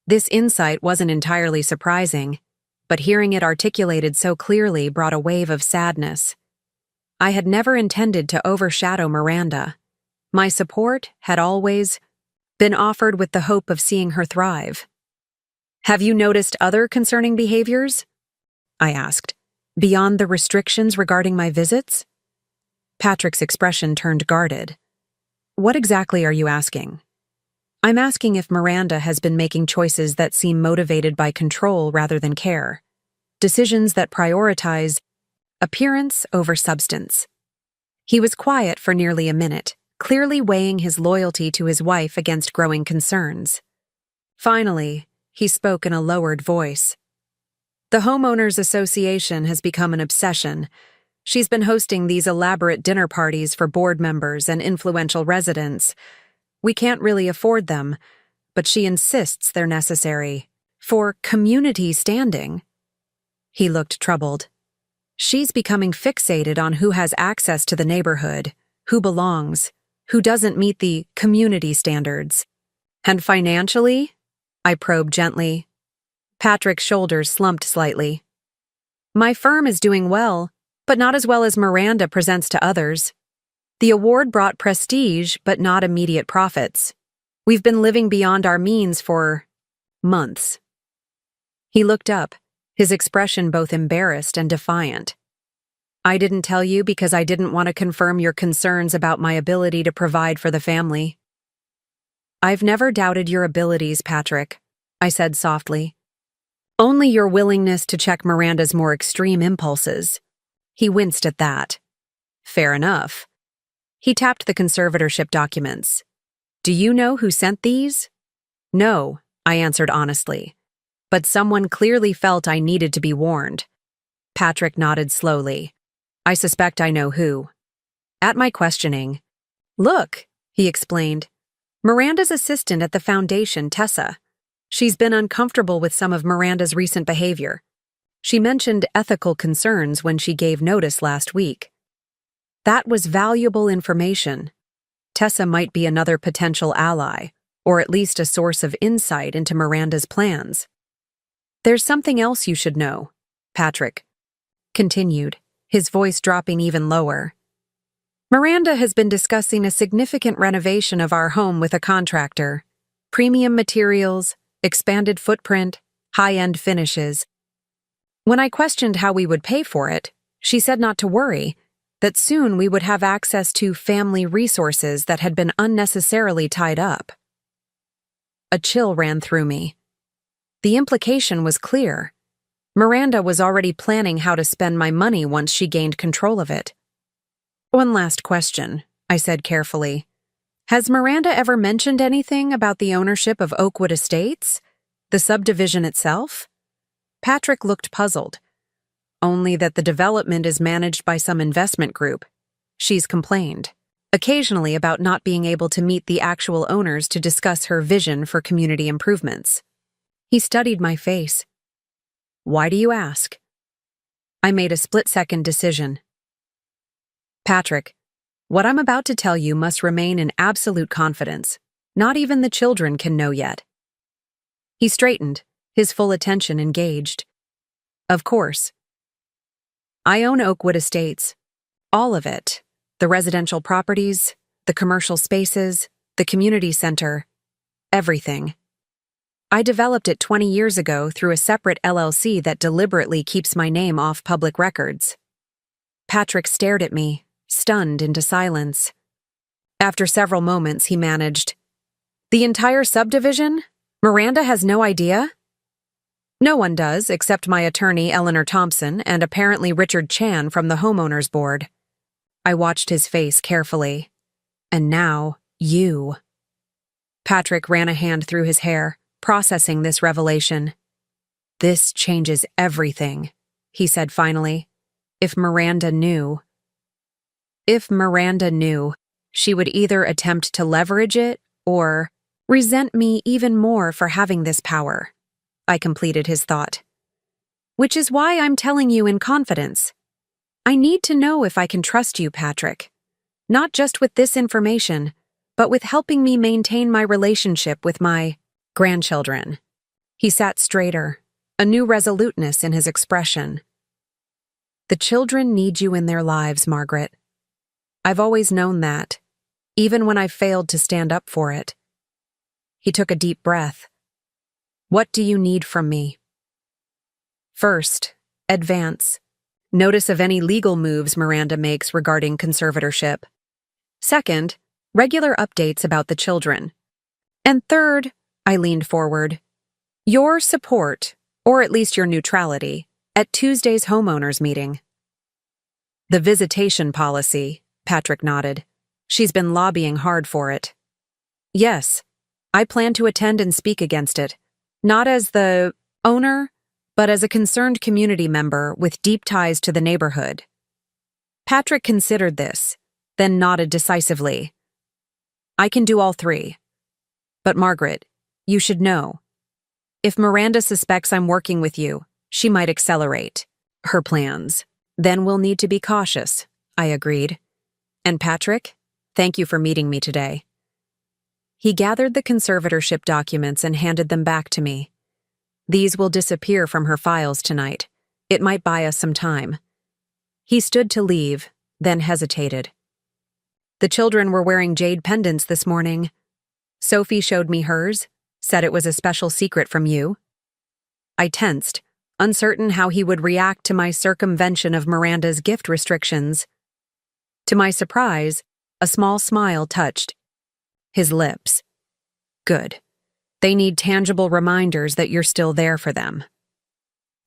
This insight wasn't entirely surprising, but hearing it articulated so clearly brought a wave of sadness. I had never intended to overshadow Miranda. My support had always been offered with the hope of seeing her thrive. Have you noticed other concerning behaviors? I asked, beyond the restrictions regarding my visits? Patrick's expression turned guarded. What exactly are you asking? I'm asking if Miranda has been making choices that seem motivated by control rather than care. Decisions that prioritize appearance over substance. He was quiet for nearly a minute, clearly weighing his loyalty to his wife against growing concerns. Finally, he spoke in a lowered voice. The Homeowners Association has become an obsession. She's been hosting these elaborate dinner parties for board members and influential residents. We can't really afford them, but she insists they're necessary for community standing. He looked troubled. She's becoming fixated on who has access to the neighborhood, who belongs, who doesn't meet the community standards. And financially? I probed gently. Patrick's shoulders slumped slightly. My firm is doing well, but not as well as Miranda presents to others. The award brought prestige, but not immediate profits. We've been living beyond our means for months. He looked up, his expression both embarrassed and defiant. I didn't tell you because I didn't want to confirm your concerns about my ability to provide for the family. I've never doubted your abilities, Patrick, I said softly. Only your willingness to check Miranda's more extreme impulses. He winced at that. Fair enough. He tapped the conservatorship documents. Do you know who sent these? No, I answered honestly. but someone clearly felt I needed to be warned. Patrick nodded slowly. I suspect I know who. At my questioning, "Look," he explained, "Miranda's assistant at the foundation, Tessa. She's been uncomfortable with some of Miranda's recent behavior. She mentioned ethical concerns when she gave notice last week." That was valuable information. Tessa might be another potential ally, or at least a source of insight into Miranda's plans. "There's something else you should know," Patrick continued, his voice dropping even lower. "Miranda has been discussing a significant renovation of our home with a contractor. Premium materials, expanded footprint, high-end finishes. When I questioned how we would pay for it, she said not to worry, that soon we would have access to family resources that had been unnecessarily tied up." A chill ran through me. The implication was clear. Miranda was already planning how to spend my money once she gained control of it. "One last question," I said carefully. "Has Miranda ever mentioned anything about the ownership of Oakwood Estates? The subdivision itself?" Patrick looked puzzled. "Only that the development is managed by some investment group. She's complained, occasionally, about not being able to meet the actual owners to discuss her vision for community improvements." He studied my face. "Why do you ask?" I made a split-second decision. "Patrick, what I'm about to tell you must remain in absolute confidence. Not even the children can know yet." He straightened, his full attention engaged. "Of course. I own Oakwood Estates. All of it. The residential properties, the commercial spaces, the community center. Everything. I developed it 20 years ago through a separate LLC that deliberately keeps my name off public records." Patrick stared at me, stunned into silence. After several moments, he managed, "The entire subdivision? Miranda has no idea?" "No one does, except my attorney, Eleanor Thompson, and apparently Richard Chan from the homeowners board." I watched his face carefully. "And now, you." Patrick ran a hand through his hair, processing this revelation. "This changes everything," he said finally. If Miranda knew, she would either attempt to leverage it or resent me even more for having this power." I completed his thought. "Which is why I'm telling you in confidence. I need to know if I can trust you, Patrick. Not just with this information, but with helping me maintain my relationship with my grandchildren." He sat straighter, a new resoluteness in his expression. "The children need you in their lives, Margaret. I've always known that, even when I've failed to stand up for it." He took a deep breath. "What do you need from me?" "First, advance. Notice of any legal moves Miranda makes regarding conservatorship. Second, regular updates about the children. And third," I leaned forward, "your support, or at least your neutrality, at Tuesday's homeowners meeting." "The visitation policy," Patrick nodded. "She's been lobbying hard for it." "Yes, I plan to attend and speak against it, not as the owner, but as a concerned community member with deep ties to the neighborhood." Patrick considered this, then nodded decisively. "I can do all three. But Margaret, you should know. If Miranda suspects I'm working with you, she might accelerate her plans. Then we'll need to be cautious," I agreed. "And Patrick, thank you for meeting me today." He gathered the conservatorship documents and handed them back to me. "These will disappear from her files tonight. It might buy us some time." He stood to leave, then hesitated. "The children were wearing jade pendants this morning. Sophie showed me hers, said it was a special secret from you." I tensed, uncertain how he would react to my circumvention of Miranda's gift restrictions. To my surprise, a small smile touched his lips. "Good. They need tangible reminders that you're still there for them."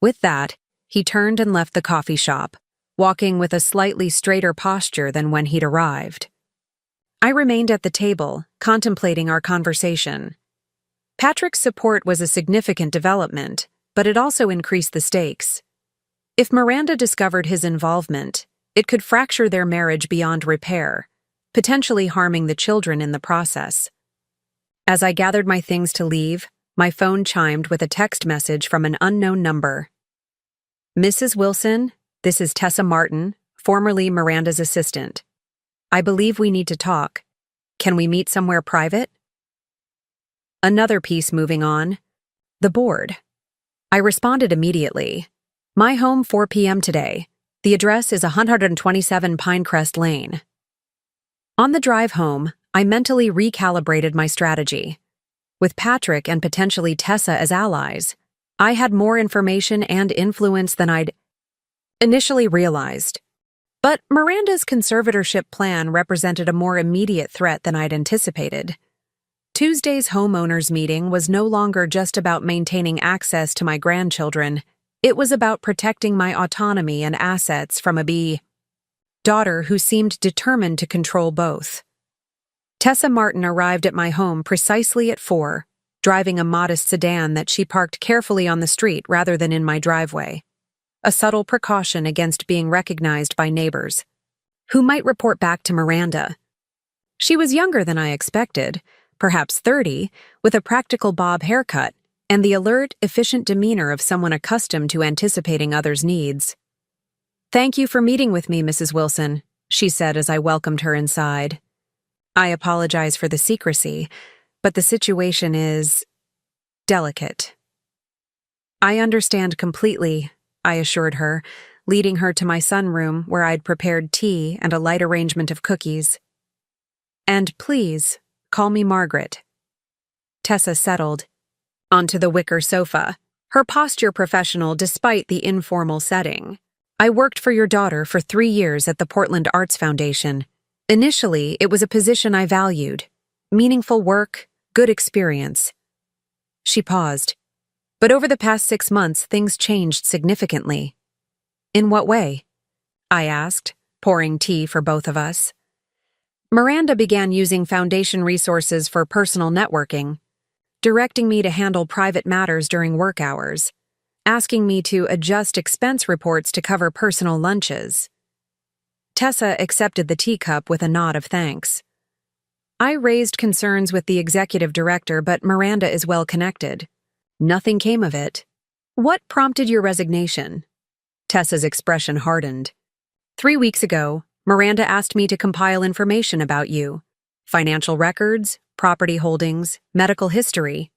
With that, he turned and left the coffee shop, walking with a slightly straighter posture than when he'd arrived. I remained at the table, contemplating our conversation. Patrick's support was a significant development, but it also increased the stakes. If Miranda discovered his involvement, it could fracture their marriage beyond repair, potentially harming the children in the process. As I gathered my things to leave, my phone chimed with a text message from an unknown number. "Mrs. Wilson, this is Tessa Martin, formerly Miranda's assistant. I believe we need to talk. Can we meet somewhere private?" Another piece moving on. The board. I responded immediately. "My home 4 p.m. today. The address is 127 Pinecrest Lane." On the drive home, I mentally recalibrated my strategy. With Patrick and potentially Tessa as allies, I had more information and influence than I'd initially realized. But Miranda's conservatorship plan represented a more immediate threat than I'd anticipated. Tuesday's homeowners meeting was no longer just about maintaining access to my grandchildren. It was about protecting my autonomy and assets from a daughter who seemed determined to control both. Tessa Martin arrived at my home precisely at 4, driving a modest sedan that she parked carefully on the street rather than in my driveway. A subtle precaution against being recognized by neighbors, who might report back to Miranda. She was younger than I expected, perhaps 30, with a practical bob haircut and the alert, efficient demeanor of someone accustomed to anticipating others' needs. "Thank you for meeting with me, Mrs. Wilson," she said as I welcomed her inside. "I apologize for the secrecy, but the situation is delicate." "I understand completely," I assured her, leading her to my sunroom where I'd prepared tea and a light arrangement of cookies. "And please, call me Margaret." Tessa settled onto the wicker sofa, her posture professional despite the informal setting. "I worked for your daughter for 3 years at the Portland Arts Foundation. Initially, it was a position I valued. Meaningful work, good experience." She paused. "But over the past 6 months, things changed significantly." "In what way?" I asked, pouring tea for both of us. "Miranda began using foundation resources for personal networking, directing me to handle private matters during work hours, asking me to adjust expense reports to cover personal lunches." Tessa accepted the teacup with a nod of thanks. "I raised concerns with the executive director, but Miranda is well connected. Nothing came of it." "What prompted your resignation?" Tessa's expression hardened. 3 weeks ago, Miranda asked me to compile information about you. Financial records, property holdings, medical history.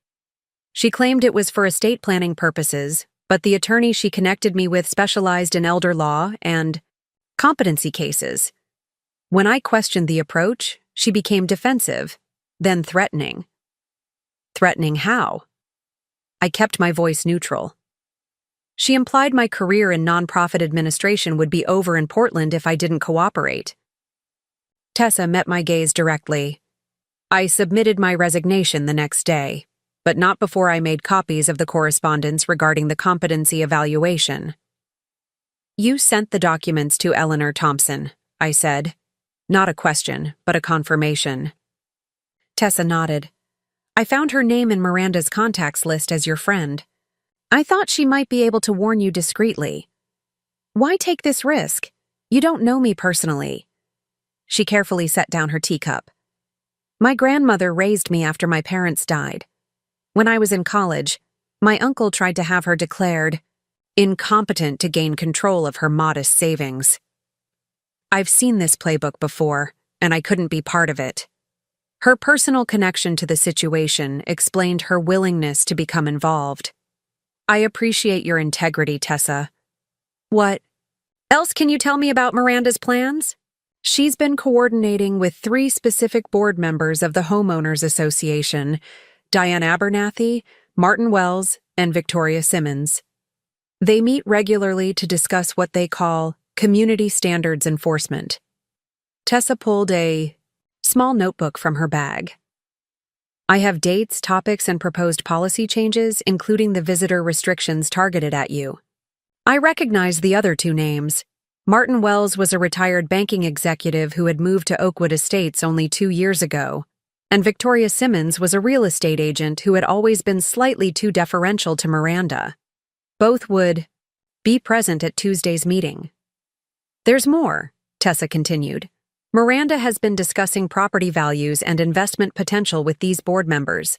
She claimed it was for estate planning purposes, but the attorney she connected me with specialized in elder law and competency cases. When I questioned the approach, she became defensive, then threatening. "Threatening how?" I kept my voice neutral. "She implied my career in nonprofit administration would be over in Portland if I didn't cooperate." Tessa met my gaze directly. "I submitted my resignation the next day, but not before I made copies of the correspondence regarding the competency evaluation." "You sent the documents to Eleanor Thompson," I said. Not a question, but a confirmation. Tessa nodded. "I found her name in Miranda's contacts list as your friend. I thought she might be able to warn you discreetly." "Why take this risk? You don't know me personally." She carefully set down her teacup. "My grandmother raised me after my parents died. When I was in college, my uncle tried to have her declared incompetent to gain control of her modest savings. I've seen this playbook before, and I couldn't be part of it." Her personal connection to the situation explained her willingness to become involved. "I appreciate your integrity, Tessa. What else can you tell me about Miranda's plans?" "She's been coordinating with 3 specific board members of the Homeowners Association, Diane Abernathy, Martin Wells, and Victoria Simmons. They meet regularly to discuss what they call community standards enforcement." Tessa pulled a small notebook from her bag. "I have dates, topics, and proposed policy changes, including the visitor restrictions targeted at you." I recognized the other 2 names. Martin Wells was a retired banking executive who had moved to Oakwood Estates only 2 years ago, and Victoria Simmons was a real estate agent who had always been slightly too deferential to Miranda. Both would be present at Tuesday's meeting. There's more, Tessa continued. Miranda has been discussing property values and investment potential with these board members.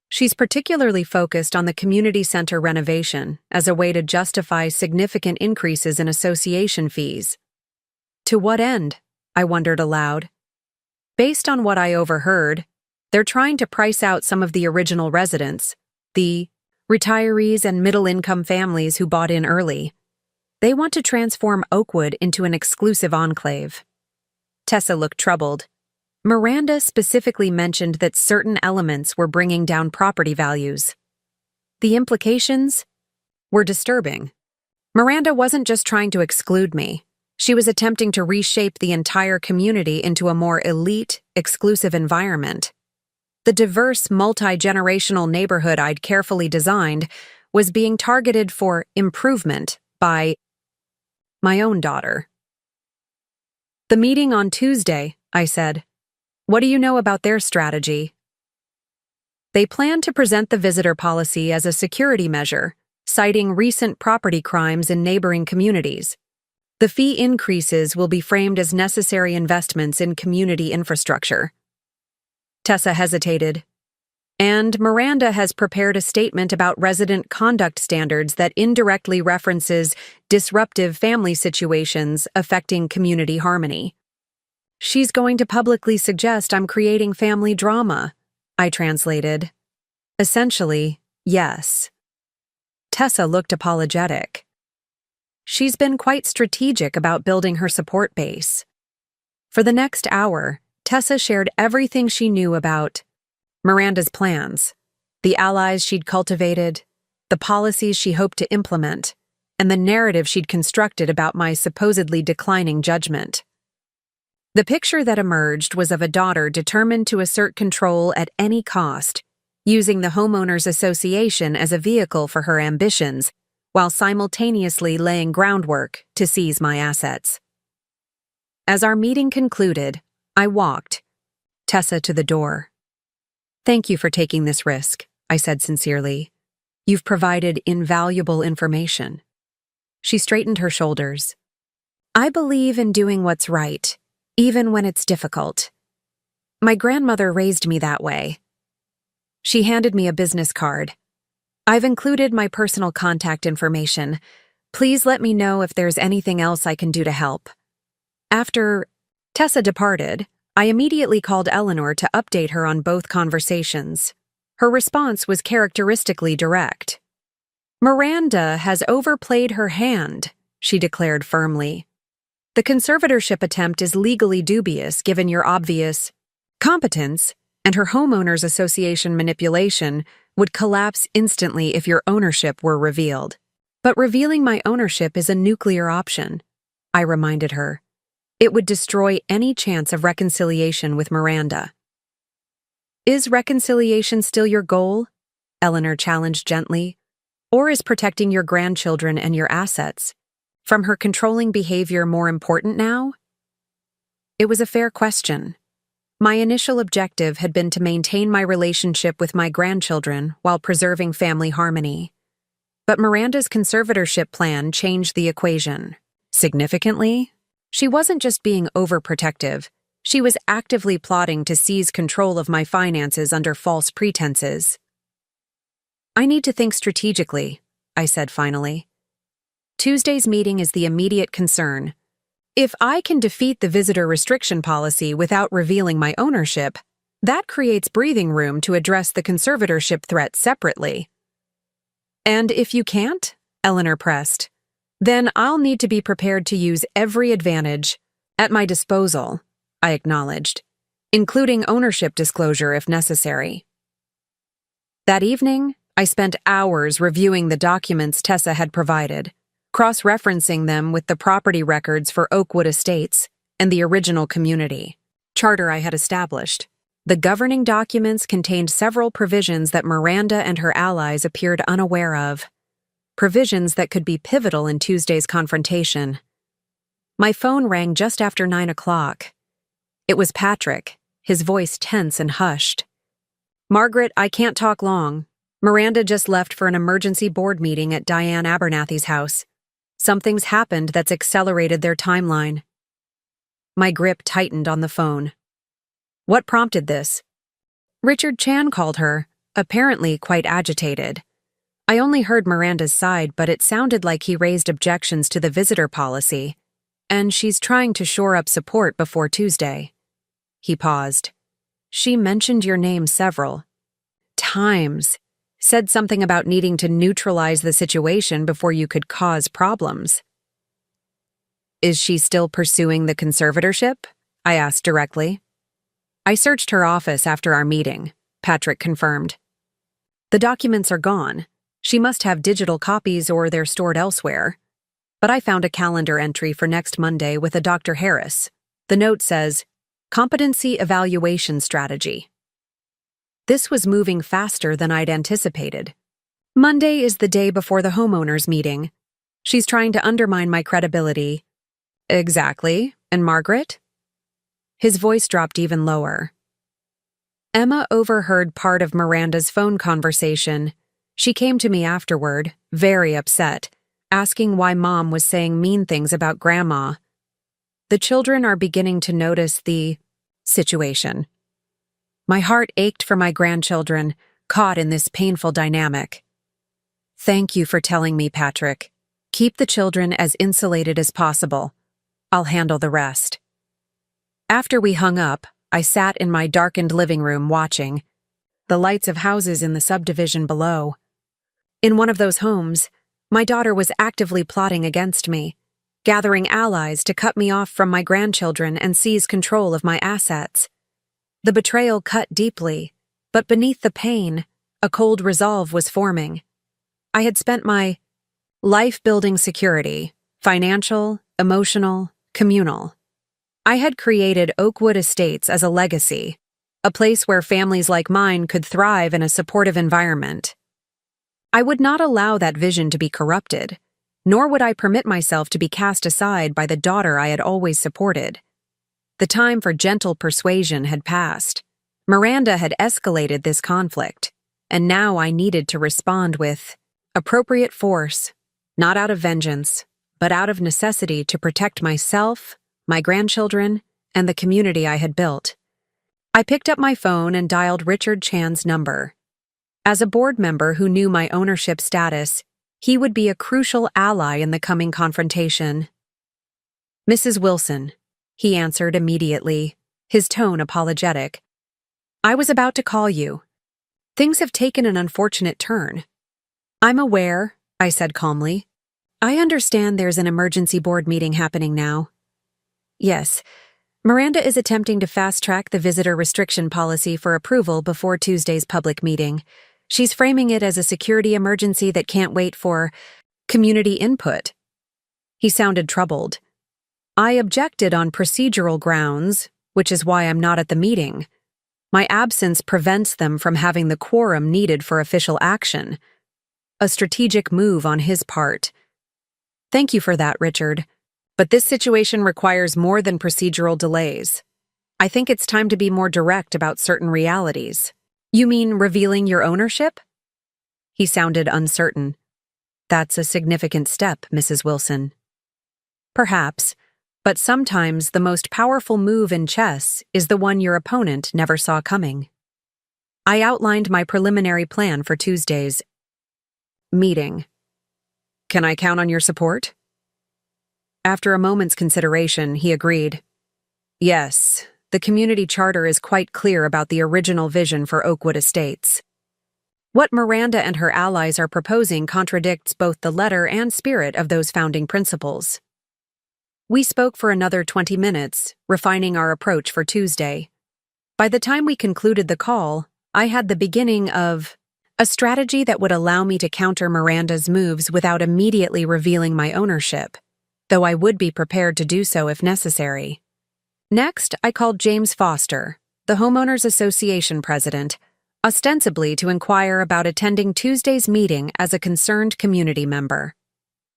She's particularly focused on the community center renovation as a way to justify significant increases in association fees. To what end? I wondered aloud. Based on what I overheard, they're trying to price out some of the original residents, the retirees and middle-income families who bought in early. They want to transform Oakwood into an exclusive enclave. Tessa looked troubled. Miranda specifically mentioned that certain elements were bringing down property values. The implications were disturbing. Miranda wasn't just trying to exclude me. She was attempting to reshape the entire community into a more elite, exclusive environment. The diverse, multi-generational neighborhood I'd carefully designed was being targeted for improvement by my own daughter. The meeting on Tuesday, I said. What do you know about their strategy? They plan to present the visitor policy as a security measure, citing recent property crimes in neighboring communities. The fee increases will be framed as necessary investments in community infrastructure. Tessa hesitated. And Miranda has prepared a statement about resident conduct standards that indirectly references disruptive family situations affecting community harmony. She's going to publicly suggest I'm creating family drama, I translated. Essentially, yes. Tessa looked apologetic. She's been quite strategic about building her support base. For the next hour, Tessa shared everything she knew about Miranda's plans, the allies she'd cultivated, the policies she hoped to implement, and the narrative she'd constructed about my supposedly declining judgment. The picture that emerged was of a daughter determined to assert control at any cost, using the Homeowners Association as a vehicle for her ambitions, while simultaneously laying groundwork to seize my assets. As our meeting concluded, I walked Tessa to the door. Thank you for taking this risk, I said sincerely. You've provided invaluable information. She straightened her shoulders. I believe in doing what's right, even when it's difficult. My grandmother raised me that way. She handed me a business card. I've included my personal contact information. Please let me know if there's anything else I can do to help. After Tessa departed, I immediately called Eleanor to update her on both conversations. Her response was characteristically direct. Miranda has overplayed her hand, she declared firmly. The conservatorship attempt is legally dubious given your obvious competence, and her homeowners association manipulation would collapse instantly if your ownership were revealed. But revealing my ownership is a nuclear option, I reminded her. It would destroy any chance of reconciliation with Miranda. Is reconciliation still your goal? Eleanor challenged gently. Or is protecting your grandchildren and your assets from her controlling behavior more important now? It was a fair question. My initial objective had been to maintain my relationship with my grandchildren while preserving family harmony. But Miranda's conservatorship plan changed the equation. Significantly, she wasn't just being overprotective, she was actively plotting to seize control of my finances under false pretenses. I need to think strategically, I said finally. Tuesday's meeting is the immediate concern. If I can defeat the visitor restriction policy without revealing my ownership, that creates breathing room to address the conservatorship threat separately. And if you can't, Eleanor pressed, then I'll need to be prepared to use every advantage at my disposal, I acknowledged, including ownership disclosure if necessary. That evening, I spent hours reviewing the documents Tessa had provided, cross-referencing them with the property records for Oakwood Estates and the original community charter I had established. The governing documents contained several provisions that Miranda and her allies appeared unaware of, provisions that could be pivotal in Tuesday's confrontation. My phone rang just after 9 o'clock. It was Patrick, his voice tense and hushed. "Margaret, I can't talk long. Miranda just left for an emergency board meeting at Diane Abernathy's house. Something's happened that's accelerated their timeline. My grip tightened on the phone. What prompted this? Richard Chan called her, apparently quite agitated. I only heard Miranda's side, but it sounded like he raised objections to the visitor policy, and she's trying to shore up support before Tuesday. He paused. She mentioned your name several times. Said something about needing to neutralize the situation before you could cause problems. Is she still pursuing the conservatorship? I asked directly. I searched her office after our meeting, Patrick confirmed. The documents are gone. She must have digital copies or they're stored elsewhere. But I found a calendar entry for next Monday with a Dr. Harris. The note says, Competency Evaluation Strategy. This was moving faster than I'd anticipated. Monday is the day before the homeowners meeting. She's trying to undermine my credibility. Exactly. And Margaret? His voice dropped even lower. Emma overheard part of Miranda's phone conversation. She came to me afterward, very upset, asking why Mom was saying mean things about Grandma. The children are beginning to notice the situation. My heart ached for my grandchildren, caught in this painful dynamic. Thank you for telling me, Patrick. Keep the children as insulated as possible. I'll handle the rest. After we hung up, I sat in my darkened living room watching the lights of houses in the subdivision below. In one of those homes, my daughter was actively plotting against me, gathering allies to cut me off from my grandchildren and seize control of my assets. The betrayal cut deeply, but beneath the pain, a cold resolve was forming. I had spent my life building security, financial, emotional, communal. I had created Oakwood Estates as a legacy, a place where families like mine could thrive in a supportive environment. I would not allow that vision to be corrupted, nor would I permit myself to be cast aside by the daughter I had always supported. The time for gentle persuasion had passed. Miranda had escalated this conflict, and now I needed to respond with appropriate force, not out of vengeance, but out of necessity to protect myself, my grandchildren, and the community I had built. I picked up my phone and dialed Richard Chan's number. As a board member who knew my ownership status, he would be a crucial ally in the coming confrontation. Mrs. Wilson, he answered immediately, his tone apologetic. I was about to call you. Things have taken an unfortunate turn. I'm aware, I said calmly. I understand there's an emergency board meeting happening now. Yes, Miranda is attempting to fast-track the visitor restriction policy for approval before Tuesday's public meeting. She's framing it as a security emergency that can't wait for community input. He sounded troubled. I objected on procedural grounds, which is why I'm not at the meeting. My absence prevents them from having the quorum needed for official action. A strategic move on his part. Thank you for that, Richard. But this situation requires more than procedural delays. I think it's time to be more direct about certain realities. You mean revealing your ownership? He sounded uncertain. That's a significant step, Mrs. Wilson. Perhaps. But sometimes the most powerful move in chess is the one your opponent never saw coming. I outlined my preliminary plan for Tuesday's meeting. Can I count on your support? After a moment's consideration, he agreed. Yes, the community charter is quite clear about the original vision for Oakwood Estates. What Miranda and her allies are proposing contradicts both the letter and spirit of those founding principles. We spoke for another 20 minutes, refining our approach for Tuesday. By the time we concluded the call, I had the beginning of a strategy that would allow me to counter Miranda's moves without immediately revealing my ownership, though I would be prepared to do so if necessary. Next, I called James Foster, the Homeowners Association president, ostensibly to inquire about attending Tuesday's meeting as a concerned community member.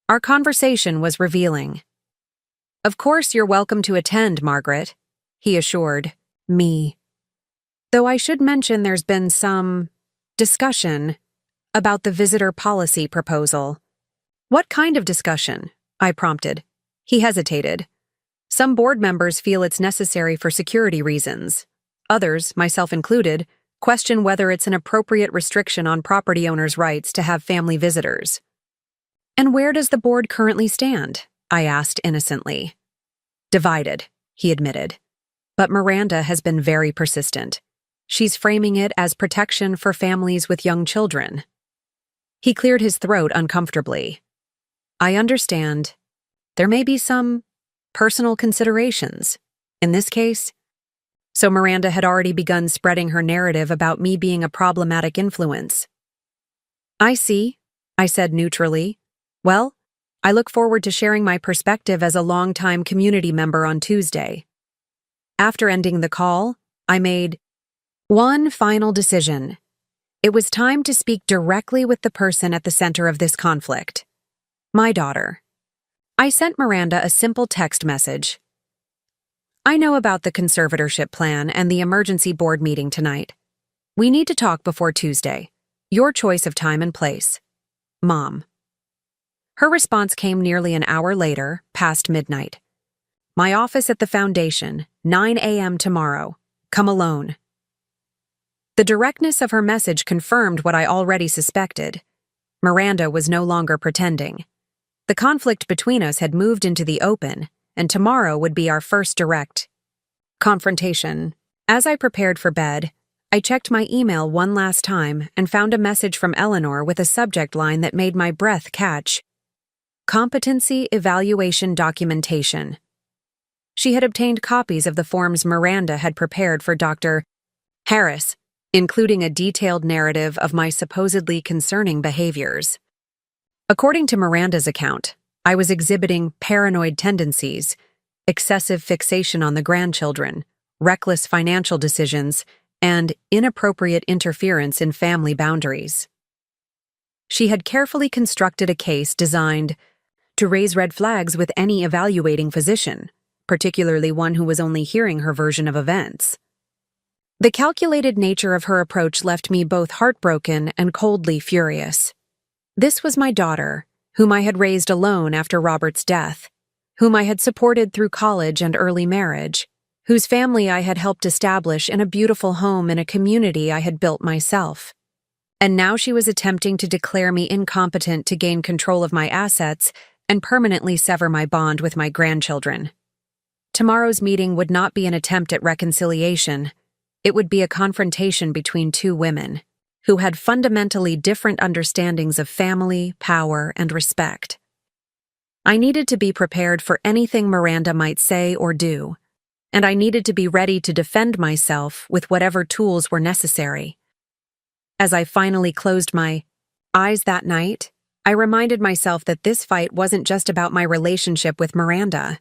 Our conversation was revealing. Of course you're welcome to attend, Margaret, he assured me. Though I should mention there's been some discussion About the visitor policy proposal. What kind of discussion? I prompted. He hesitated. Some board members feel it's necessary for security reasons. Others, myself included, question whether it's an appropriate restriction on property owners' rights to have family visitors. And where does the board currently stand? I asked innocently. Divided, he admitted. But Miranda has been very persistent. She's framing it as protection for families with young children. He cleared his throat uncomfortably. I understand. There may be some personal considerations. In this case, so Miranda had already begun spreading her narrative about me being a problematic influence. I see, I said neutrally. Well, I look forward to sharing my perspective as a longtime community member on Tuesday. After ending the call, I made one final decision. It was time to speak directly with the person at the center of this conflict. My daughter. I sent Miranda a simple text message. I know about the conservatorship plan and the emergency board meeting tonight. We need to talk before Tuesday. Your choice of time and place. Mom. Her response came nearly an hour later, past midnight. My office at the foundation, 9 a.m. tomorrow. Come alone. The directness of her message confirmed what I already suspected. Miranda was no longer pretending. The conflict between us had moved into the open, and tomorrow would be our first direct confrontation. As I prepared for bed, I checked my email one last time and found a message from Eleanor with a subject line that made my breath catch. Competency Evaluation Documentation. She had obtained copies of the forms Miranda had prepared for Dr. Harris, including a detailed narrative of my supposedly concerning behaviors. According to Miranda's account, I was exhibiting paranoid tendencies, excessive fixation on the grandchildren, reckless financial decisions, and inappropriate interference in family boundaries. She had carefully constructed a case designed to raise red flags with any evaluating physician, particularly one who was only hearing her version of events. The calculated nature of her approach left me both heartbroken and coldly furious. This was my daughter, whom I had raised alone after Robert's death, whom I had supported through college and early marriage, whose family I had helped establish in a beautiful home in a community I had built myself. And now she was attempting to declare me incompetent to gain control of my assets and permanently sever my bond with my grandchildren. Tomorrow's meeting would not be an attempt at reconciliation. It would be a confrontation between two women who had fundamentally different understandings of family, power, and respect. I needed to be prepared for anything Miranda might say or do, and I needed to be ready to defend myself with whatever tools were necessary. As I finally closed my eyes that night, I reminded myself that this fight wasn't just about my relationship with Miranda.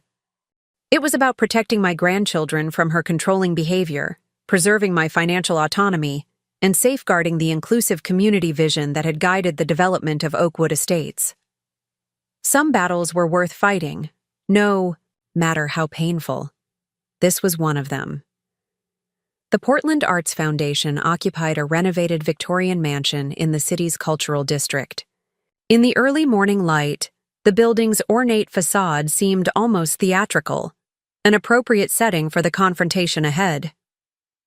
It was about protecting my grandchildren from her controlling behavior, preserving my financial autonomy, and safeguarding the inclusive community vision that had guided the development of Oakwood Estates. Some battles were worth fighting, no matter how painful. This was one of them. The Portland Arts Foundation occupied a renovated Victorian mansion in the city's cultural district. In the early morning light, the building's ornate facade seemed almost theatrical, an appropriate setting for the confrontation ahead.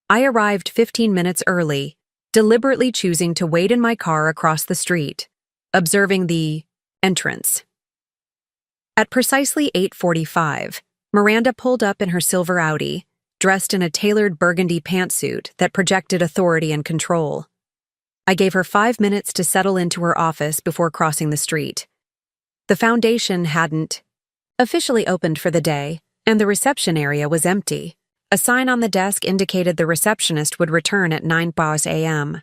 I arrived 15 minutes early, deliberately choosing to wait in my car across the street, observing the entrance. At precisely 8:45, Miranda pulled up in her silver Audi, dressed in a tailored burgundy pantsuit that projected authority and control. I gave her 5 minutes to settle into her office before crossing the street. The foundation hadn't officially opened for the day, and the reception area was empty. A sign on the desk indicated the receptionist would return at 9 a.m.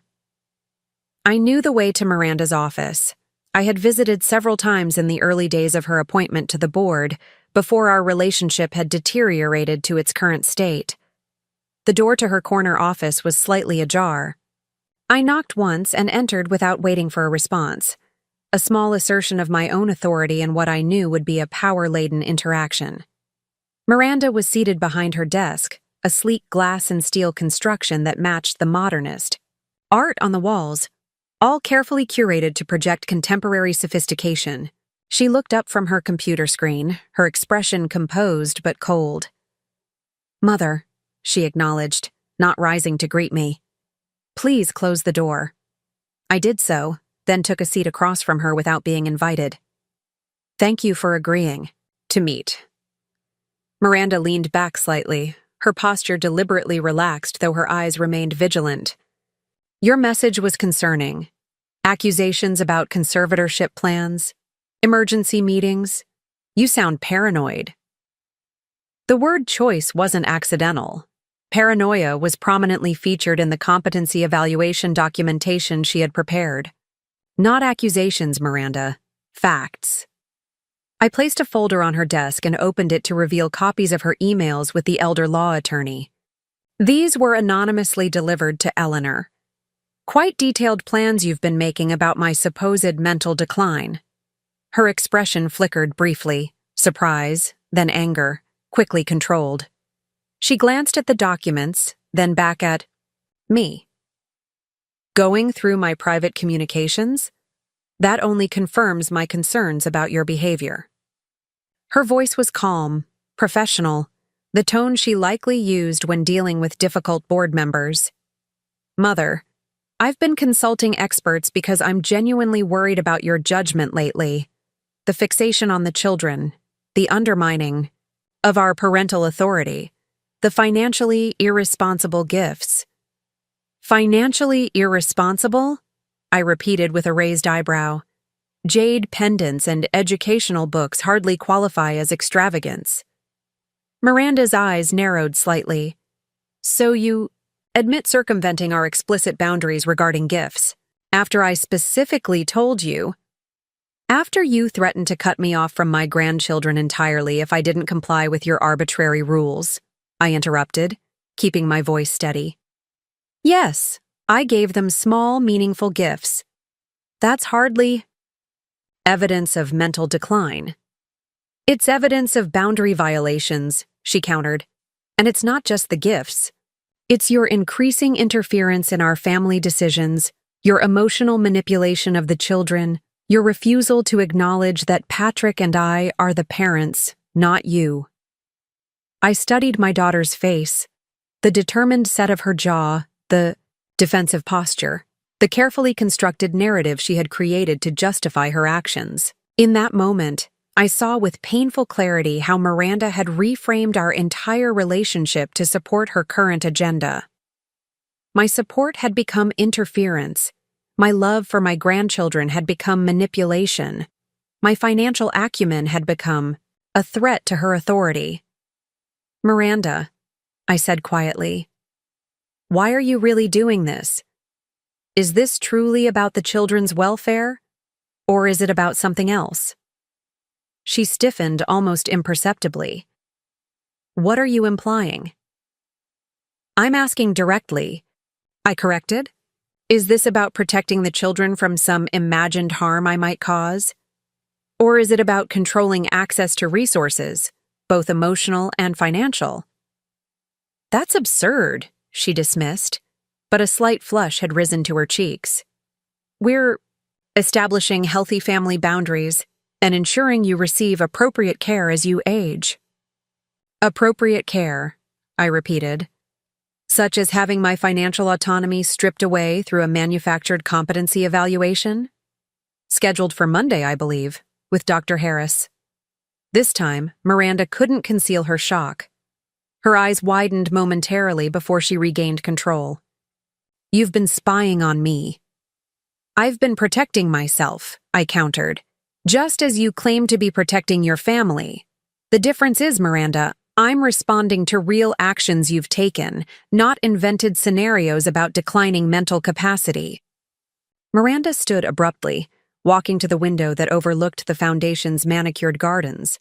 I knew the way to Miranda's office. I had visited several times in the early days of her appointment to the board, before our relationship had deteriorated to its current state. The door to her corner office was slightly ajar. I knocked once and entered without waiting for a response, a small assertion of my own authority in what I knew would be a power-laden interaction. Miranda was seated behind her desk, a sleek glass and steel construction that matched the modernist art on the walls, all carefully curated to project contemporary sophistication. She looked up from her computer screen, her expression composed but cold. "Mother," she acknowledged, not rising to greet me. "Please close the door." I did so, then took a seat across from her without being invited. "Thank you for agreeing to meet." Miranda leaned back slightly, her posture deliberately relaxed though her eyes remained vigilant. "Your message was concerning. Accusations about conservatorship plans, emergency meetings. You sound paranoid." The word choice wasn't accidental. Paranoia was prominently featured in the competency evaluation documentation she had prepared. "Not accusations, Miranda. Facts." I placed a folder on her desk and opened it to reveal copies of her emails with the elder law attorney. These were anonymously delivered to Eleanor. "Quite detailed plans you've been making about my supposed mental decline." Her expression flickered briefly, surprise, then anger, quickly controlled. She glanced at the documents, then back at me. "Going through my private communications? That only confirms my concerns about your behavior." Her voice was calm, professional, the tone she likely used when dealing with difficult board members. "Mother, I've been consulting experts because I'm genuinely worried about your judgment lately. The fixation on the children, the undermining of our parental authority, the financially irresponsible gifts." "Financially irresponsible?" I repeated with a raised eyebrow. "Jade pendants and educational books hardly qualify as extravagance." Miranda's eyes narrowed slightly. "So you admit circumventing our explicit boundaries regarding gifts, after I specifically told you—" "After you threatened to cut me off from my grandchildren entirely if I didn't comply with your arbitrary rules," I interrupted, keeping my voice steady. "Yes, I gave them small, meaningful gifts. That's hardly evidence of mental decline." "It's evidence of boundary violations," she countered. "And it's not just the gifts. It's your increasing interference in our family decisions, your emotional manipulation of the children, your refusal to acknowledge that Patrick and I are the parents, not you." I studied my daughter's face, the determined set of her jaw, the defensive posture, the carefully constructed narrative she had created to justify her actions. In that moment, I saw with painful clarity how Miranda had reframed our entire relationship to support her current agenda. My support had become interference. My love for my grandchildren had become manipulation. My financial acumen had become a threat to her authority. "Miranda," I said quietly, "why are you really doing this? Is this truly about the children's welfare, or is it about something else?" She stiffened almost imperceptibly. "What are you implying?" "I'm asking directly," I corrected. "Is this about protecting the children from some imagined harm I might cause? Or is it about controlling access to resources, both emotional and financial?" "That's absurd," she dismissed, but a slight flush had risen to her cheeks. "We're establishing healthy family boundaries and ensuring you receive appropriate care as you age." "Appropriate care," I repeated. "Such as having my financial autonomy stripped away through a manufactured competency evaluation? Scheduled for Monday, I believe, with Dr. Harris." This time, Miranda couldn't conceal her shock. Her eyes widened momentarily before she regained control. "You've been spying on me." "I've been protecting myself," I countered, "just as you claim to be protecting your family. The difference is, Miranda, I'm responding to real actions you've taken, not invented scenarios about declining mental capacity." Miranda stood abruptly, walking to the window that overlooked the foundation's manicured gardens.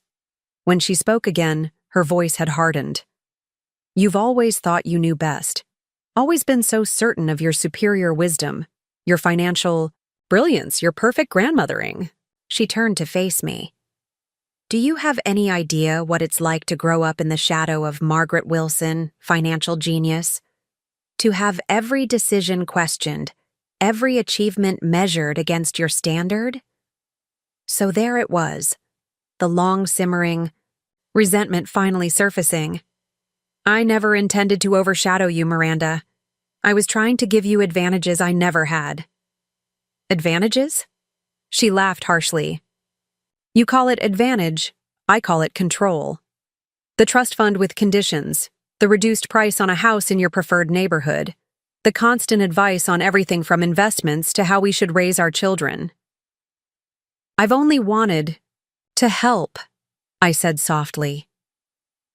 When she spoke again, her voice had hardened. "You've always thought you knew best. Always been so certain of your superior wisdom, your financial brilliance, your perfect grandmothering." She turned to face me. "Do you have any idea what it's like to grow up in the shadow of Margaret Wilson, financial genius? To have every decision questioned, every achievement measured against your standard? So there it was, the long simmering, resentment finally surfacing. I never intended to overshadow you, Miranda. I was trying to give you advantages I never had. Advantages? She laughed harshly. You call it advantage, I call it control. The trust fund with conditions, the reduced price on a house in your preferred neighborhood, the constant advice on everything from investments to how we should raise our children. I've only wanted to help, I said softly.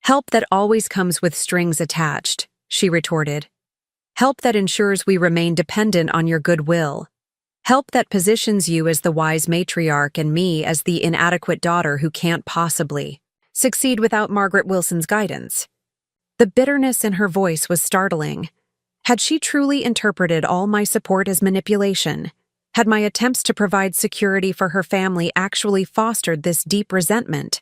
Help that always comes with strings attached, she retorted. Help that ensures we remain dependent on your goodwill. Help that positions you as the wise matriarch and me as the inadequate daughter who can't possibly succeed without Margaret Wilson's guidance. The bitterness in her voice was startling. Had she truly interpreted all my support as manipulation? Had my attempts to provide security for her family actually fostered this deep resentment?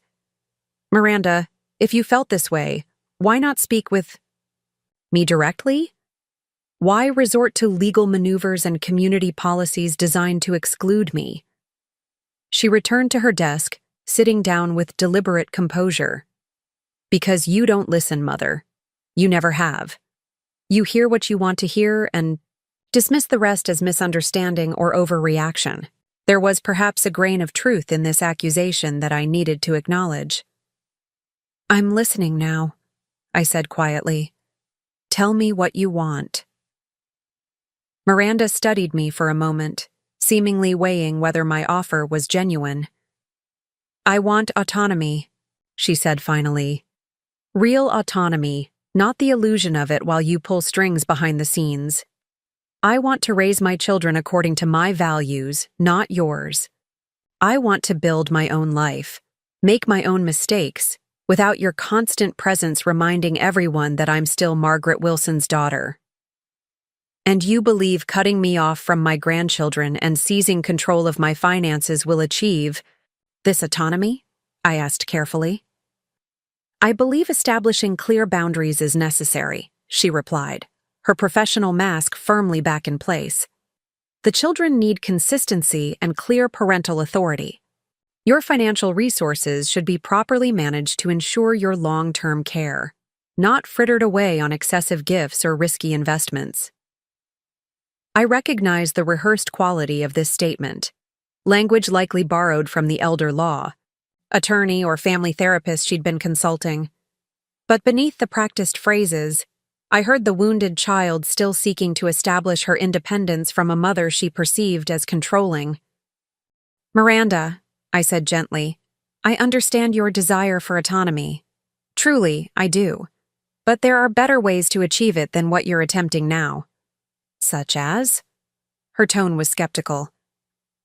Miranda, if you felt this way, why not speak with me directly? Why resort to legal maneuvers and community policies designed to exclude me? She returned to her desk, sitting down with deliberate composure. Because you don't listen, Mother. You never have. You hear what you want to hear and dismiss the rest as misunderstanding or overreaction. There was perhaps a grain of truth in this accusation that I needed to acknowledge. I'm listening now, I said quietly. Tell me what you want. Miranda studied me for a moment, seemingly weighing whether my offer was genuine. I want autonomy, she said finally. Real autonomy, not the illusion of it while you pull strings behind the scenes. I want to raise my children according to my values, not yours. I want to build my own life, make my own mistakes, without your constant presence reminding everyone that I'm still Margaret Wilson's daughter. And you believe cutting me off from my grandchildren and seizing control of my finances will achieve this autonomy? I asked carefully. I believe establishing clear boundaries is necessary, she replied, her professional mask firmly back in place. The children need consistency and clear parental authority. Your financial resources should be properly managed to ensure your long-term care, not frittered away on excessive gifts or risky investments. I recognize the rehearsed quality of this statement, language likely borrowed from the elder law, attorney or family therapist she'd been consulting. But beneath the practiced phrases, I heard the wounded child still seeking to establish her independence from a mother she perceived as controlling. Miranda, I said gently, I understand your desire for autonomy. Truly, I do. But there are better ways to achieve it than what you're attempting now. Such as? Her tone was skeptical.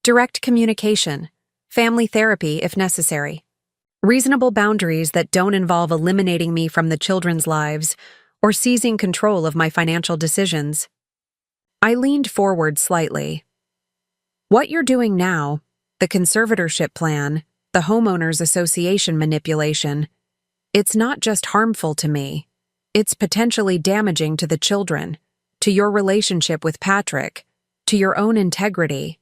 Direct communication, family therapy if necessary, reasonable boundaries that don't involve eliminating me from the children's lives or seizing control of my financial decisions. I leaned forward slightly. What you're doing now, the conservatorship plan, the homeowners association manipulation, it's not just harmful to me, it's potentially damaging to the children, to your relationship with Patrick, to your own integrity.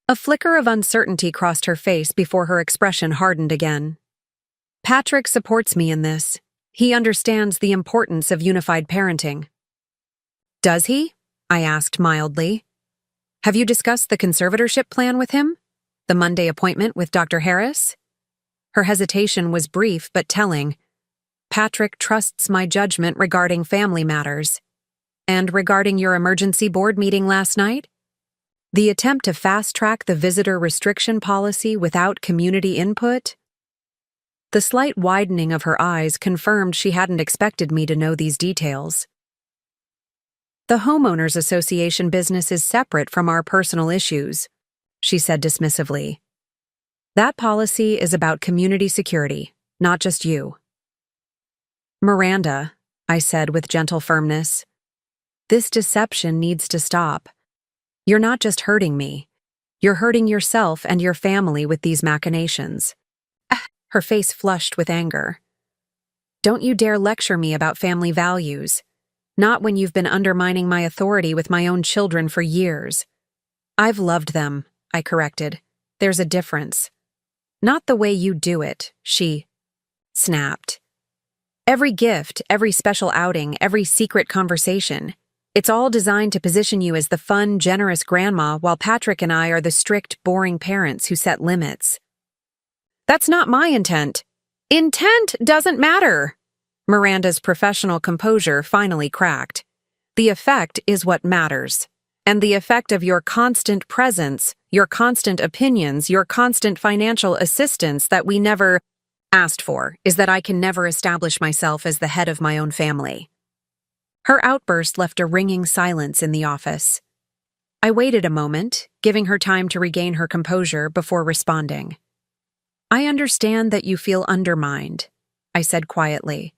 A flicker of uncertainty crossed her face before her expression hardened again. Patrick supports me in this. He understands the importance of unified parenting. Does he? I asked mildly. Have you discussed the conservatorship plan with him? The Monday appointment with Dr. Harris? Her hesitation was brief but telling. Patrick trusts my judgment regarding family matters. And regarding your emergency board meeting last night? The attempt to fast-track the visitor restriction policy without community input? The slight widening of her eyes confirmed she hadn't expected me to know these details. The homeowners association business is separate from our personal issues, she said dismissively. That policy is about community security, not just you. Miranda, I said with gentle firmness, this deception needs to stop. You're not just hurting me. You're hurting yourself and your family with these machinations. Her face flushed with anger. Don't you dare lecture me about family values. Not when you've been undermining my authority with my own children for years. I've loved them, I corrected. There's a difference. Not the way you do it, she snapped. Every gift, every special outing, every secret conversation. It's all designed to position you as the fun, generous grandma while Patrick and I are the strict, boring parents who set limits. That's not my intent. Intent doesn't matter. Miranda's professional composure finally cracked. The effect is what matters. And the effect of your constant presence, your constant opinions, your constant financial assistance that we never asked for is that I can never establish myself as the head of my own family. Her outburst left a ringing silence in the office. I waited a moment, giving her time to regain her composure before responding. I understand that you feel undermined, I said quietly.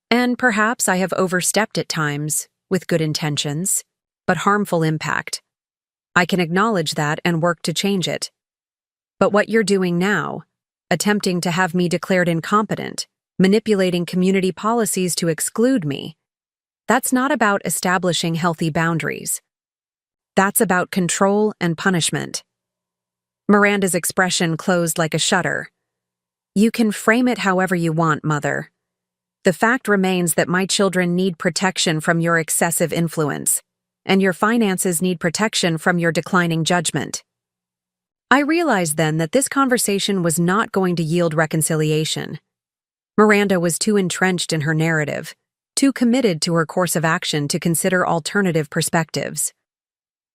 And perhaps I have overstepped at times, with good intentions, but harmful impact. I can acknowledge that and work to change it. But what you're doing now, attempting to have me declared incompetent, manipulating community policies to exclude me, that's not about establishing healthy boundaries. That's about control and punishment. Miranda's expression closed like a shutter. You can frame it however you want, Mother. The fact remains that my children need protection from your excessive influence, and your finances need protection from your declining judgment. I realized then that this conversation was not going to yield reconciliation. Miranda was too entrenched in her narrative, too committed to her course of action to consider alternative perspectives.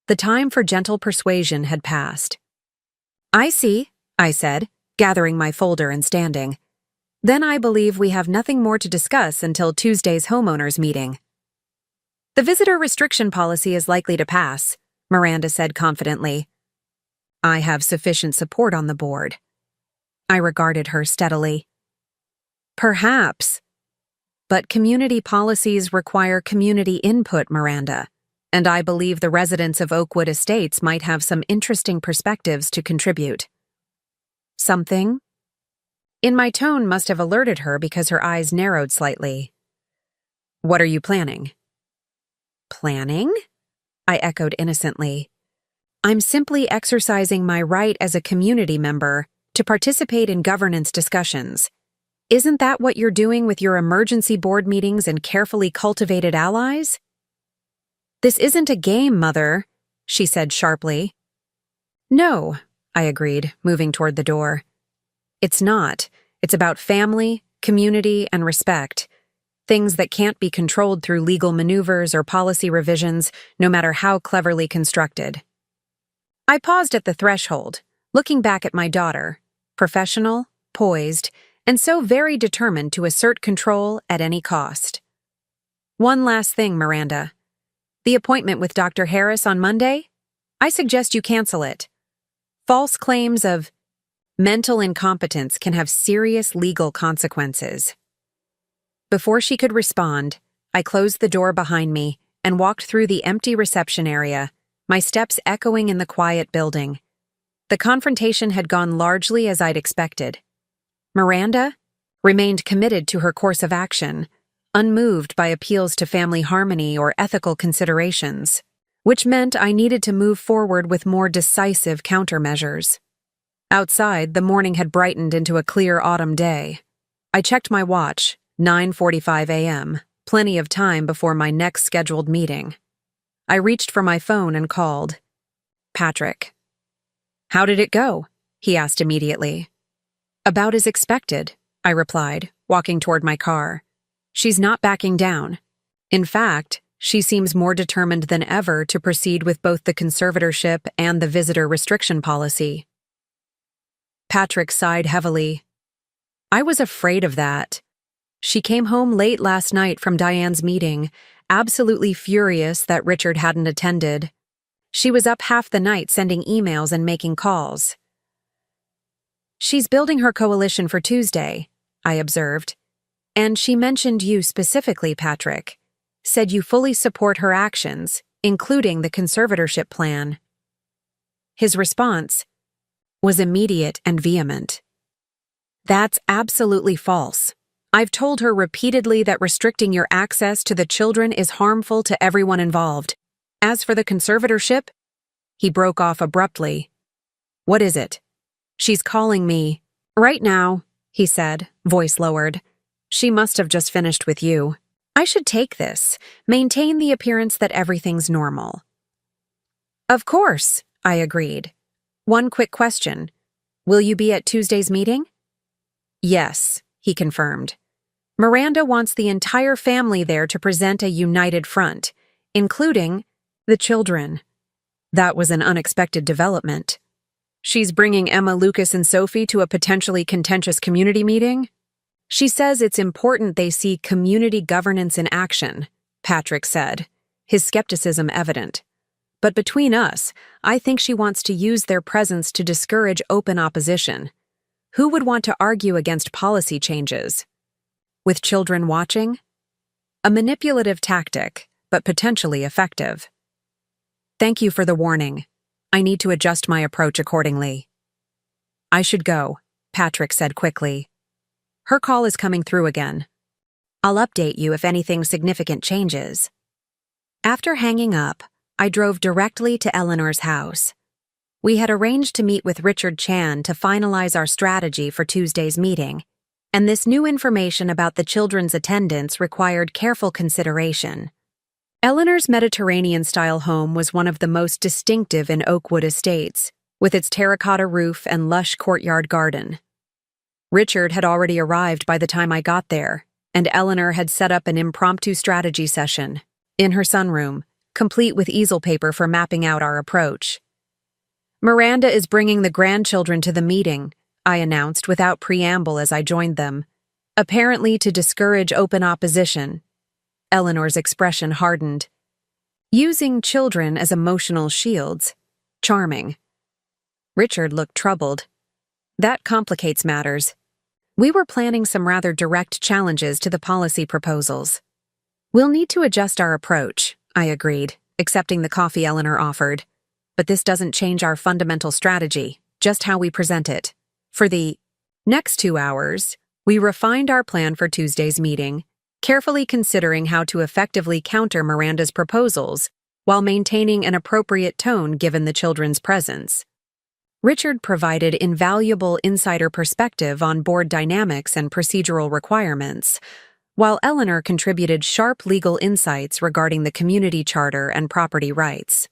The time for gentle persuasion had passed. I see, I said, gathering my folder and standing. Then I believe we have nothing more to discuss until Tuesday's homeowners meeting. The visitor restriction policy is likely to pass, Miranda said confidently. I have sufficient support on the board. I regarded her steadily. Perhaps. But community policies require community input, Miranda, and I believe the residents of Oakwood Estates might have some interesting perspectives to contribute. Something? In my tone must have alerted her because her eyes narrowed slightly. What are you planning? Planning? I echoed innocently. I'm simply exercising my right as a community member to participate in governance discussions. Isn't that what you're doing with your emergency board meetings and carefully cultivated allies? This isn't a game, Mother, she said sharply. No, I agreed, moving toward the door. It's not. It's about family, community, and respect. Things that can't be controlled through legal maneuvers or policy revisions, no matter how cleverly constructed. I paused at the threshold, looking back at my daughter, professional, poised, and so very determined to assert control at any cost. One last thing, Miranda. The appointment with Dr. Harris on Monday? I suggest you cancel it. False claims of mental incompetence can have serious legal consequences. Before she could respond, I closed the door behind me and walked through the empty reception area, my steps echoing in the quiet building. The confrontation had gone largely as I'd expected. Miranda remained committed to her course of action, unmoved by appeals to family harmony or ethical considerations, which meant I needed to move forward with more decisive countermeasures. Outside, the morning had brightened into a clear autumn day. I checked my watch, 9:45 a.m., plenty of time before my next scheduled meeting. I reached for my phone and called. Patrick. How did it go? He asked immediately. About as expected, I replied, walking toward my car. She's not backing down. In fact, she seems more determined than ever to proceed with both the conservatorship and the visitor restriction policy. Patrick sighed heavily. I was afraid of that. She came home late last night from Diane's meeting, absolutely furious that Richard hadn't attended. She was up half the night sending emails and making calls. She's building her coalition for Tuesday, I observed. And she mentioned you specifically, Patrick. Said you fully support her actions, including the conservatorship plan. His response was immediate and vehement. That's absolutely false. I've told her repeatedly that restricting your access to the children is harmful to everyone involved. As for the conservatorship, He broke off abruptly. "What is it?" "She's calling me." "Right now," he said, voice lowered. "She must have just finished with you. I should take this, maintain the appearance that everything's normal." "Of course," I agreed. "One quick question. Will you be at Tuesday's meeting?" "Yes," he confirmed. "Miranda wants the entire family there to present a united front, including the children." That was an unexpected development. "She's bringing Emma, Lucas, and Sophie to a potentially contentious community meeting?" "She says it's important they see community governance in action," Patrick said, his skepticism evident. "But between us, I think she wants to use their presence to discourage open opposition. Who would want to argue against policy changes? With children watching? A manipulative tactic, but potentially effective." "Thank you for the warning. I need to adjust my approach accordingly." "I should go," Patrick said quickly. "Her call is coming through again. I'll update you if anything significant changes." After hanging up, I drove directly to Eleanor's house. We had arranged to meet with Richard Chan to finalize our strategy for Tuesday's meeting, and this new information about the children's attendance required careful consideration. Eleanor's Mediterranean-style home was one of the most distinctive in Oakwood Estates, with its terracotta roof and lush courtyard garden. Richard had already arrived by the time I got there, and Eleanor had set up an impromptu strategy session in her sunroom, complete with easel paper for mapping out our approach. "Miranda is bringing the grandchildren to the meeting," I announced without preamble as I joined them, "apparently to discourage open opposition." Eleanor's expression hardened. "Using children as emotional shields. Charming." Richard looked troubled. "That complicates matters. We were planning some rather direct challenges to the policy proposals." "We'll need to adjust our approach," I agreed, accepting the coffee Eleanor offered. "But this doesn't change our fundamental strategy, just how we present it." For the next 2 hours, we refined our plan for Tuesday's meeting, carefully considering how to effectively counter Miranda's proposals while maintaining an appropriate tone given the children's presence. Richard provided invaluable insider perspective on board dynamics and procedural requirements, while Eleanor contributed sharp legal insights regarding the community charter and property rights.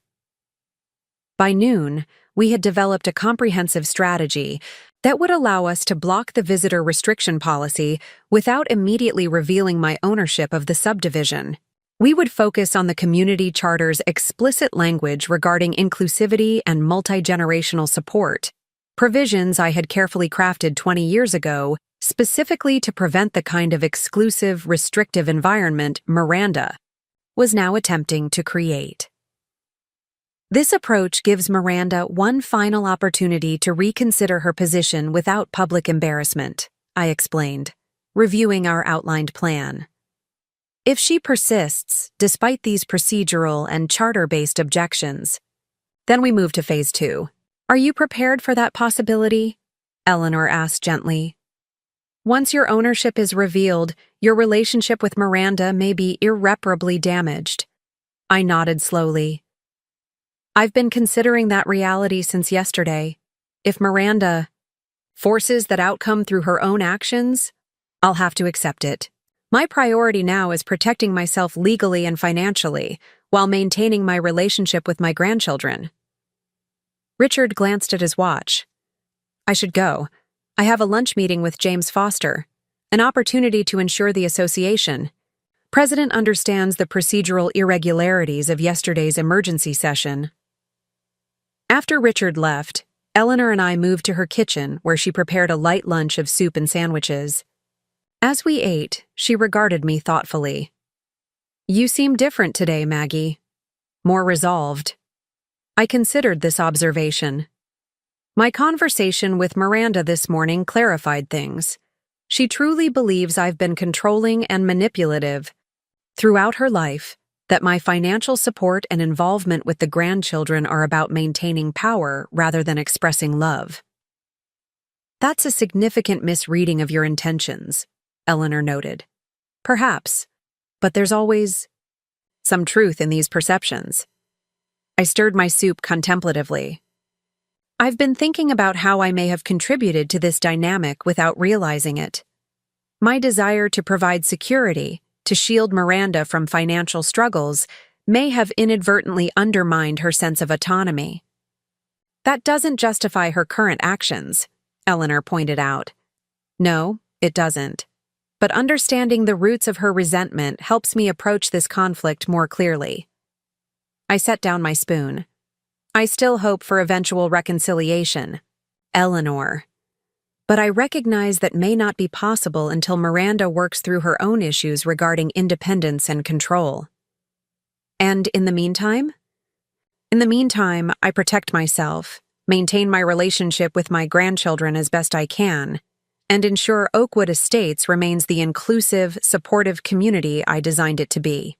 By noon, we had developed a comprehensive strategy that would allow us to block the visitor restriction policy without immediately revealing my ownership of the subdivision. We would focus on the community charter's explicit language regarding inclusivity and multi-generational support, provisions I had carefully crafted 20 years ago specifically to prevent the kind of exclusive, restrictive environment Miranda was now attempting to create. This approach gives Miranda one final opportunity to reconsider her position without public embarrassment, I explained, reviewing our outlined plan. If she persists, despite these procedural and charter-based objections, then we move to phase 2. "Are you prepared for that possibility?" Eleanor asked gently. "Once your ownership is revealed, your relationship with Miranda may be irreparably damaged." I nodded slowly. "I've been considering that reality since yesterday. If Miranda forces that outcome through her own actions, I'll have to accept it. My priority now is protecting myself legally and financially, while maintaining my relationship with my grandchildren." Richard glanced at his watch. "I should go. I have a lunch meeting with James Foster, an opportunity to ensure the association. President understands the procedural irregularities of yesterday's emergency session." After Richard left, Eleanor and I moved to her kitchen where she prepared a light lunch of soup and sandwiches. As we ate, she regarded me thoughtfully. "You seem different today, Maggie. More resolved." I considered this observation. My conversation with Miranda this morning clarified things. She truly believes I've been controlling and manipulative throughout her life, that my financial support and involvement with the grandchildren are about maintaining power rather than expressing love. "That's a significant misreading of your intentions," Eleanor noted. "Perhaps, but there's always some truth in these perceptions." I stirred my soup contemplatively. I've been thinking about how I may have contributed to this dynamic without realizing it. My desire to provide security, to shield Miranda from financial struggles, may have inadvertently undermined her sense of autonomy. That doesn't justify her current actions, Eleanor pointed out. No, it doesn't. But understanding the roots of her resentment helps me approach this conflict more clearly. I set down my spoon. I still hope for eventual reconciliation, Eleanor. But I recognize that may not be possible until Miranda works through her own issues regarding independence and control. And in the meantime? In the meantime, I protect myself, maintain my relationship with my grandchildren as best I can, and ensure Oakwood Estates remains the inclusive, supportive community I designed it to be.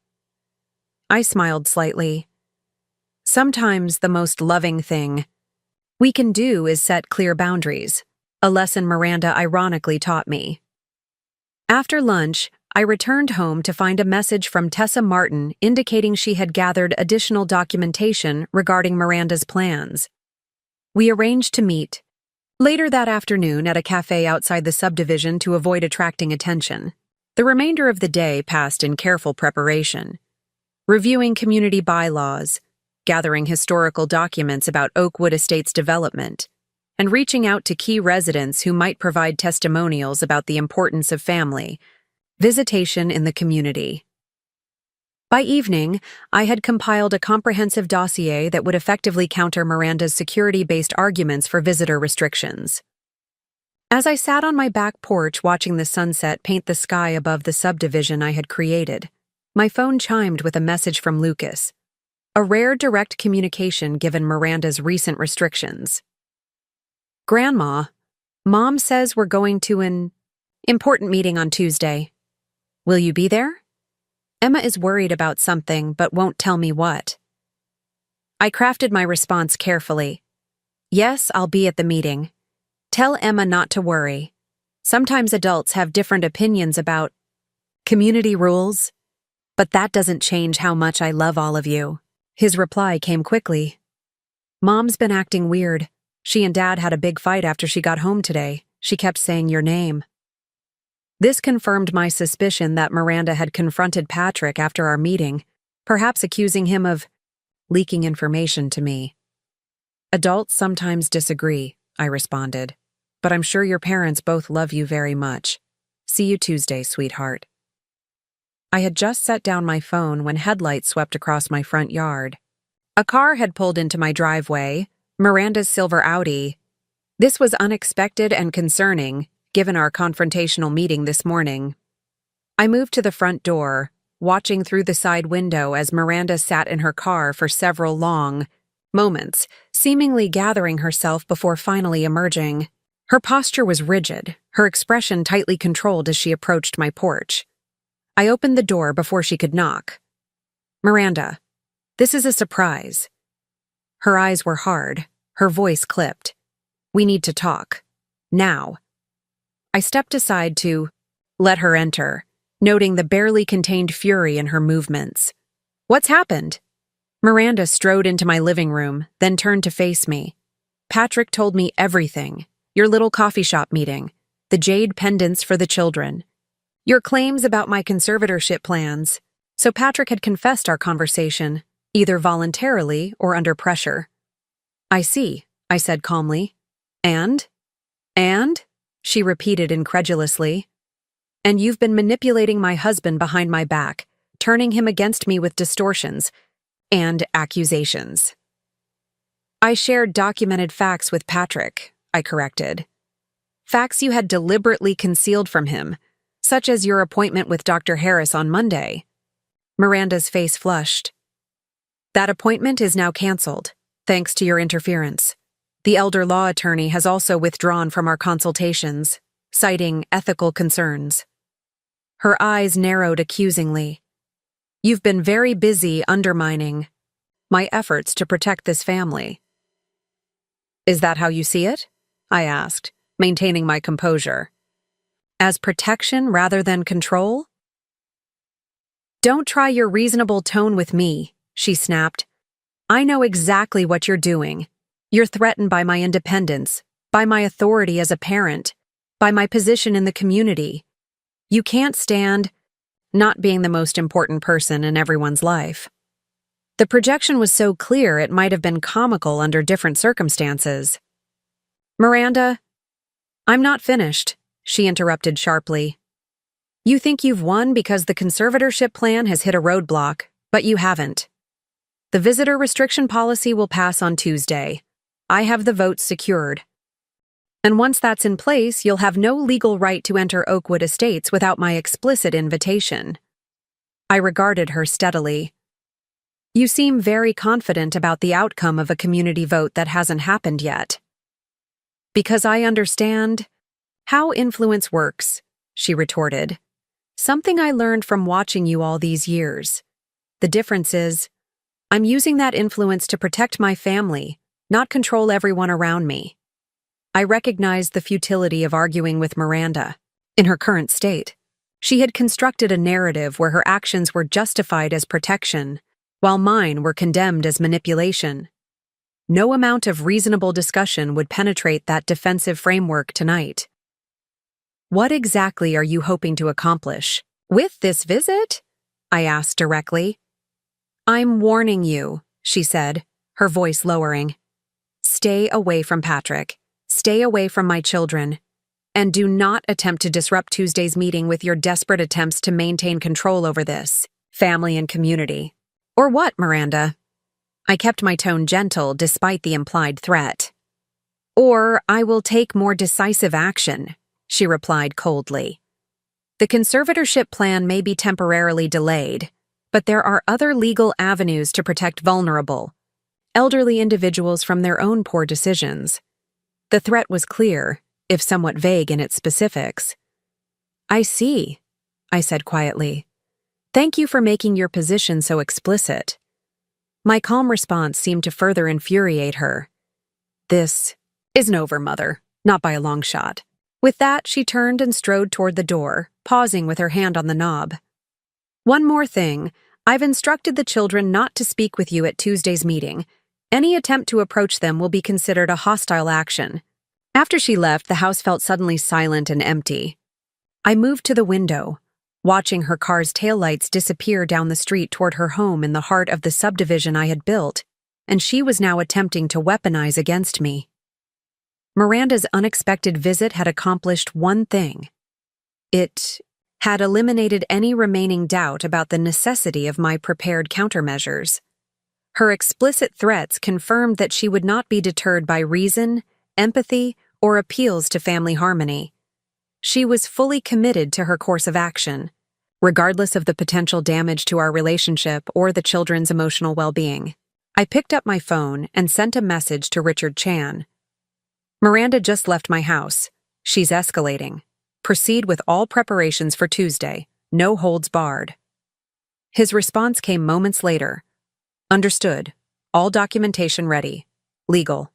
I smiled slightly. Sometimes the most loving thing we can do is set clear boundaries, a lesson Miranda ironically taught me. After lunch, I returned home to find a message from Tessa Martin indicating she had gathered additional documentation regarding Miranda's plans. We arranged to meet later that afternoon at a cafe outside the subdivision to avoid attracting attention. The remainder of the day passed in careful preparation, reviewing community bylaws, gathering historical documents about Oakwood Estates development, and reaching out to key residents who might provide testimonials about the importance of family visitation in the community. By evening, I had compiled a comprehensive dossier that would effectively counter Miranda's security-based arguments for visitor restrictions. As I sat on my back porch watching the sunset paint the sky above the subdivision I had created, my phone chimed with a message from Lucas, a rare direct communication given Miranda's recent restrictions. Grandma, Mom says we're going to an important meeting on Tuesday. Will you be there? Emma is worried about something but won't tell me what. I crafted my response carefully. Yes, I'll be at the meeting. Tell Emma not to worry. Sometimes adults have different opinions about community rules, but that doesn't change how much I love all of you. His reply came quickly. Mom's been acting weird. She and Dad had a big fight after she got home today. She kept saying your name. This confirmed my suspicion that Miranda had confronted Patrick after our meeting, perhaps accusing him of leaking information to me. Adults sometimes disagree, I responded, but I'm sure your parents both love you very much. See you Tuesday, sweetheart. I had just set down my phone when headlights swept across my front yard. A car had pulled into my driveway, Miranda's silver Audi. This was unexpected and concerning, given our confrontational meeting this morning. I moved to the front door, watching through the side window as Miranda sat in her car for several long moments, seemingly gathering herself before finally emerging. Her posture was rigid, her expression tightly controlled as she approached my porch. I opened the door before she could knock. Miranda, this is a surprise. Her eyes were hard, her voice clipped. We need to talk. Now. I stepped aside to let her enter, noting the barely contained fury in her movements. What's happened? Miranda strode into my living room, then turned to face me. Patrick told me everything. Your little coffee shop meeting, the jade pendants for the children, your claims about my conservatorship plans. So Patrick had confessed our conversation, either voluntarily or under pressure. I see, I said calmly. And? She repeated incredulously. And you've been manipulating my husband behind my back, turning him against me with distortions and accusations. I shared documented facts with Patrick, I corrected. Facts you had deliberately concealed from him, such as your appointment with Dr. Harris on Monday. Miranda's face flushed. That appointment is now canceled, thanks to your interference. The elder law attorney has also withdrawn from our consultations, citing ethical concerns. Her eyes narrowed accusingly. You've been very busy undermining my efforts to protect this family. Is that how you see it? I asked, maintaining my composure. As protection rather than control? Don't try your reasonable tone with me, she snapped. I know exactly what you're doing. You're threatened by my independence, by my authority as a parent, by my position in the community. You can't stand not being the most important person in everyone's life. The projection was so clear it might have been comical under different circumstances. Miranda, I'm not finished, she interrupted sharply. You think you've won because the conservatorship plan has hit a roadblock, but you haven't. The visitor restriction policy will pass on Tuesday. I have the votes secured. And once that's in place, you'll have no legal right to enter Oakwood Estates without my explicit invitation. I regarded her steadily. You seem very confident about the outcome of a community vote that hasn't happened yet. Because I understand how influence works, she retorted. Something I learned from watching you all these years. The difference is, I'm using that influence to protect my family, not control everyone around me. I recognized the futility of arguing with Miranda. In her current state, she had constructed a narrative where her actions were justified as protection, while mine were condemned as manipulation. No amount of reasonable discussion would penetrate that defensive framework tonight. What exactly are you hoping to accomplish with this visit? I asked directly. I'm warning you, she said, her voice lowering. Stay away from Patrick. Stay away from my children. And do not attempt to disrupt Tuesday's meeting with your desperate attempts to maintain control over this family and community. Or what, Miranda? I kept my tone gentle despite the implied threat. Or I will take more decisive action, she replied coldly. The conservatorship plan may be temporarily delayed, but there are other legal avenues to protect vulnerable, elderly individuals from their own poor decisions. The threat was clear, if somewhat vague in its specifics. I see, I said quietly. Thank you for making your position so explicit. My calm response seemed to further infuriate her. This isn't over, Mother, not by a long shot. With that, she turned and strode toward the door, pausing with her hand on the knob. One more thing, I've instructed the children not to speak with you at Tuesday's meeting. Any attempt to approach them will be considered a hostile action. After she left, the house felt suddenly silent and empty. I moved to the window, watching her car's taillights disappear down the street toward her home in the heart of the subdivision I had built, and she was now attempting to weaponize against me. Miranda's unexpected visit had accomplished one thing. It had eliminated any remaining doubt about the necessity of my prepared countermeasures. Her explicit threats confirmed that she would not be deterred by reason, empathy, or appeals to family harmony. She was fully committed to her course of action, regardless of the potential damage to our relationship or the children's emotional well-being. I picked up my phone and sent a message to Richard Chan. Miranda just left my house. She's escalating. Proceed with all preparations for Tuesday. No holds barred. His response came moments later. Understood. All documentation ready. Legal.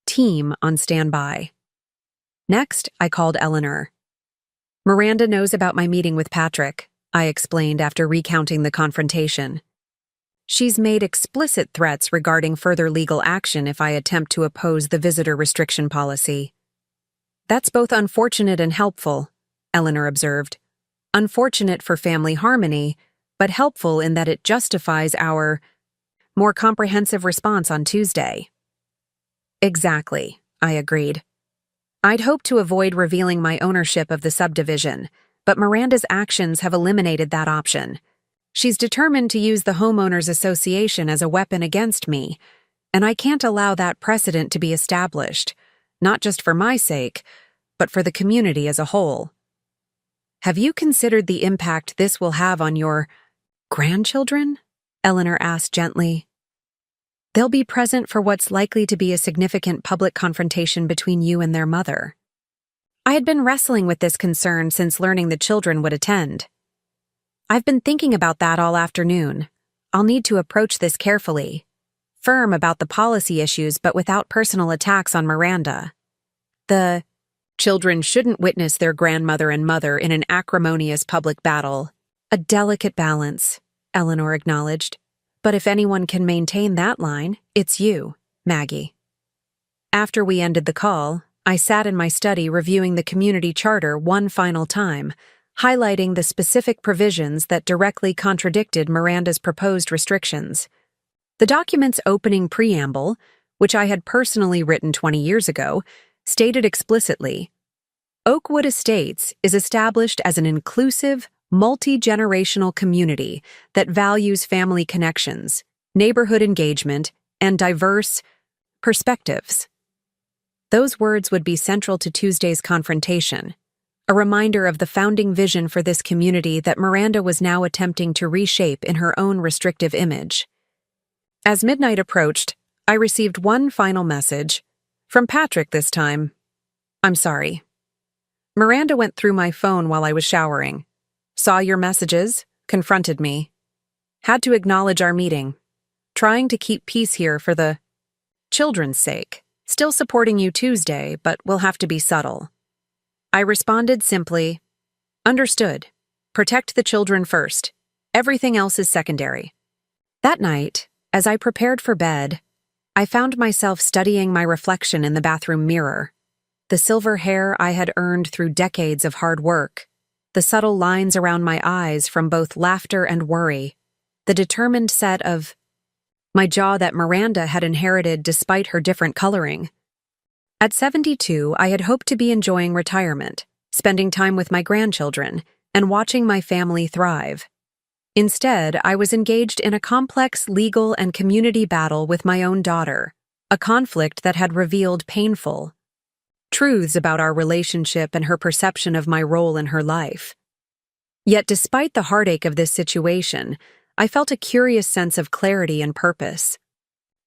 Team on standby. Next, I called Eleanor. Miranda knows about my meeting with Patrick, I explained after recounting the confrontation. She's made explicit threats regarding further legal action if I attempt to oppose the visitor restriction policy. That's both unfortunate and helpful, Eleanor observed. Unfortunate for family harmony, but helpful in that it justifies our more comprehensive response on Tuesday. Exactly, I agreed. I'd hoped to avoid revealing my ownership of the subdivision, but Miranda's actions have eliminated that option. She's determined to use the homeowners association as a weapon against me, and I can't allow that precedent to be established, not just for my sake, but for the community as a whole. Have you considered the impact this will have on your grandchildren? Eleanor asked gently. They'll be present for what's likely to be a significant public confrontation between you and their mother. I had been wrestling with this concern since learning the children would attend. I've been thinking about that all afternoon. I'll need to approach this carefully, firm about the policy issues but without personal attacks on Miranda. The children shouldn't witness their grandmother and mother in an acrimonious public battle. A delicate balance, Eleanor acknowledged. But if anyone can maintain that line, it's you, Maggie. After we ended the call, I sat in my study reviewing the community charter one final time, highlighting the specific provisions that directly contradicted Miranda's proposed restrictions. The document's opening preamble, which I had personally written 20 years ago, stated explicitly, Oakwood Estates is established as an inclusive, multi-generational community that values family connections, neighborhood engagement, and diverse perspectives. Those words would be central to Tuesday's confrontation, a reminder of the founding vision for this community that Miranda was now attempting to reshape in her own restrictive image. As midnight approached, I received one final message, from Patrick this time. I'm sorry. Miranda went through my phone while I was showering, saw your messages, confronted me. Had to acknowledge our meeting. Trying to keep peace here for the children's sake. Still supporting you Tuesday, but will have to be subtle. I responded simply, understood. Protect the children first. Everything else is secondary. That night, as I prepared for bed, I found myself studying my reflection in the bathroom mirror. The silver hair I had earned through decades of hard work, the subtle lines around my eyes from both laughter and worry, the determined set of my jaw that Miranda had inherited despite her different coloring. At 72, I had hoped to be enjoying retirement, spending time with my grandchildren, and watching my family thrive. Instead, I was engaged in a complex legal and community battle with my own daughter, a conflict that had revealed painful truths about our relationship and her perception of my role in her life. Yet despite the heartache of this situation, I felt a curious sense of clarity and purpose.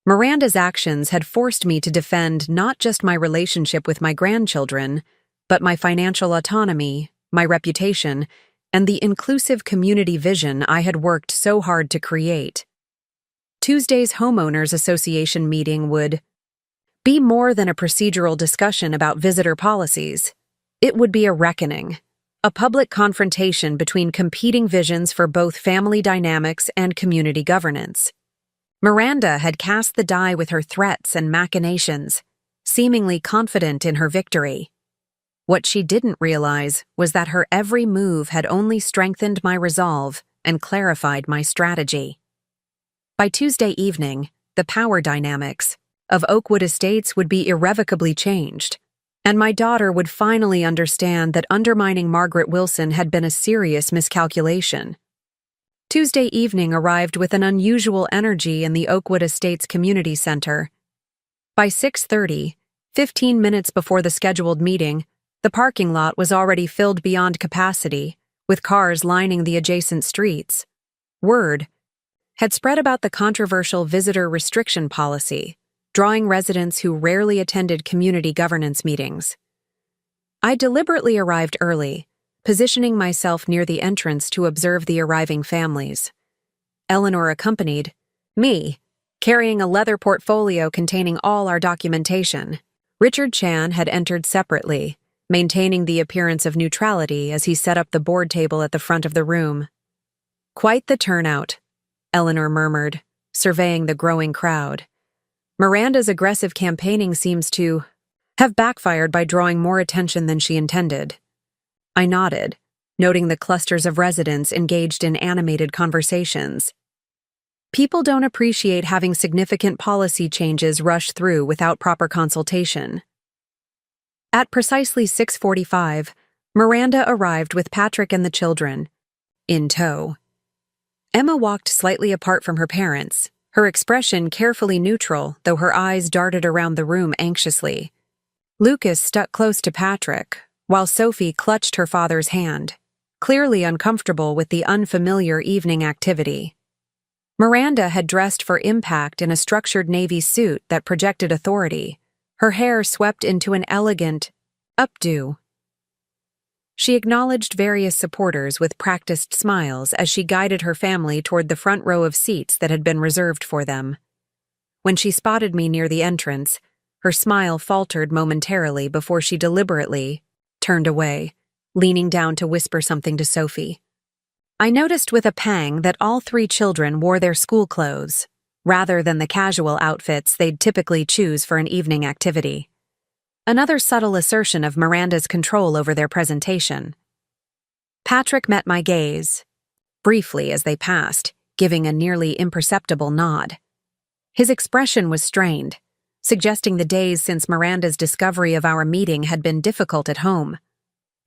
Miranda's actions had forced me to defend not just my relationship with my grandchildren, but my financial autonomy, my reputation, and the inclusive community vision I had worked so hard to create. Tuesday's Homeowners Association meeting would be more than a procedural discussion about visitor policies. It would be a reckoning, a public confrontation between competing visions for both family dynamics and community governance. Miranda had cast the die with her threats and machinations, seemingly confident in her victory. What she didn't realize was that her every move had only strengthened my resolve and clarified my strategy. By Tuesday evening, the power dynamics of Oakwood Estates would be irrevocably changed, and my daughter would finally understand that undermining Margaret Wilson had been a serious miscalculation. Tuesday evening arrived with an unusual energy in the Oakwood Estates Community Center. By 6:30, 15 minutes before the scheduled meeting, the parking lot was already filled beyond capacity, with cars lining the adjacent streets. Word had spread about the controversial visitor restriction policy, drawing residents who rarely attended community governance meetings. I deliberately arrived early, positioning myself near the entrance to observe the arriving families. Eleanor accompanied me, carrying a leather portfolio containing all our documentation. Richard Chan had entered separately, maintaining the appearance of neutrality as he set up the board table at the front of the room. Quite the turnout, Eleanor murmured, surveying the growing crowd. Miranda's aggressive campaigning seems to have backfired by drawing more attention than she intended. I nodded, noting the clusters of residents engaged in animated conversations. People don't appreciate having significant policy changes rush through without proper consultation. At precisely 6:45, Miranda arrived with Patrick and the children, in tow. Emma walked slightly apart from her parents, her expression carefully neutral, though her eyes darted around the room anxiously. Lucas stuck close to Patrick, while Sophie clutched her father's hand, clearly uncomfortable with the unfamiliar evening activity. Miranda had dressed for impact in a structured navy suit that projected authority, her hair swept into an elegant updo. She acknowledged various supporters with practiced smiles as she guided her family toward the front row of seats that had been reserved for them. When she spotted me near the entrance, her smile faltered momentarily before she deliberately turned away, leaning down to whisper something to Sophie. I noticed with a pang that all three children wore their school clothes, rather than the casual outfits they'd typically choose for an evening activity. Another subtle assertion of Miranda's control over their presentation. Patrick met my gaze, briefly as they passed, giving a nearly imperceptible nod. His expression was strained, suggesting the days since Miranda's discovery of our meeting had been difficult at home.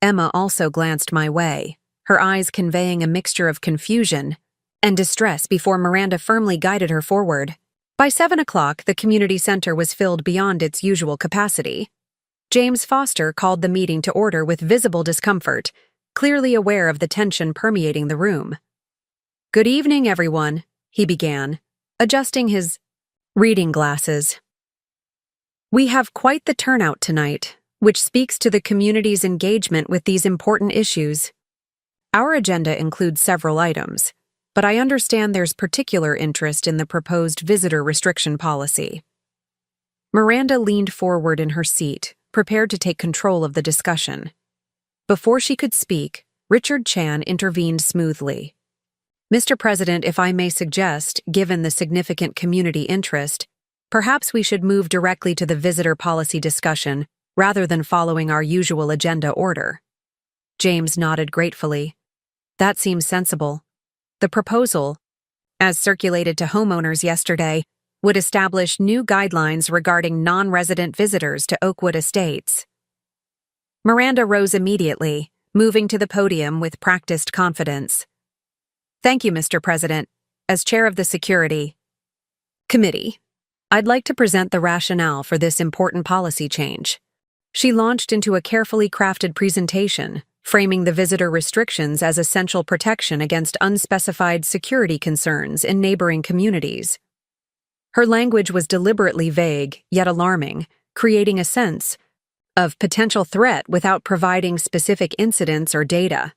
Emma also glanced my way, her eyes conveying a mixture of confusion and distress before Miranda firmly guided her forward. By 7 o'clock, the community center was filled beyond its usual capacity. James Foster called the meeting to order with visible discomfort, clearly aware of the tension permeating the room. "Good evening, everyone," he began, adjusting his reading glasses. "We have quite the turnout tonight, which speaks to the community's engagement with these important issues. Our agenda includes several items, but I understand there's particular interest in the proposed visitor restriction policy." Miranda leaned forward in her seat, prepared to take control of the discussion. Before she could speak, Richard Chan intervened smoothly. "Mr. President, if I may suggest, given the significant community interest, perhaps we should move directly to the visitor policy discussion rather than following our usual agenda order." James nodded gratefully. "That seems sensible. The proposal, as circulated to homeowners yesterday, would establish new guidelines regarding non-resident visitors to Oakwood Estates." Miranda rose immediately, moving to the podium with practiced confidence. "Thank you, Mr. President. As chair of the Security Committee, I'd like to present the rationale for this important policy change." She launched into a carefully crafted presentation, framing the visitor restrictions as essential protection against unspecified security concerns in neighboring communities. Her language was deliberately vague, yet alarming, creating a sense of potential threat without providing specific incidents or data.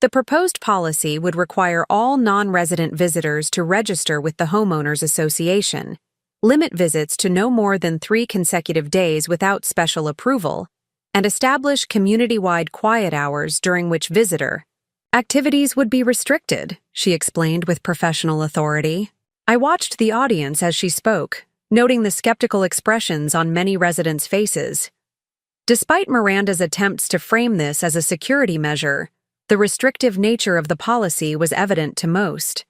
The proposed policy would require all non-resident visitors to register with the Homeowners Association, limit visits to no more than 3 consecutive days without special approval, and establish community-wide quiet hours during which visitor activities would be restricted, she explained with professional authority. I watched the audience as she spoke, noting the skeptical expressions on many residents' faces. Despite Miranda's attempts to frame this as a security measure, the restrictive nature of the policy was evident to most.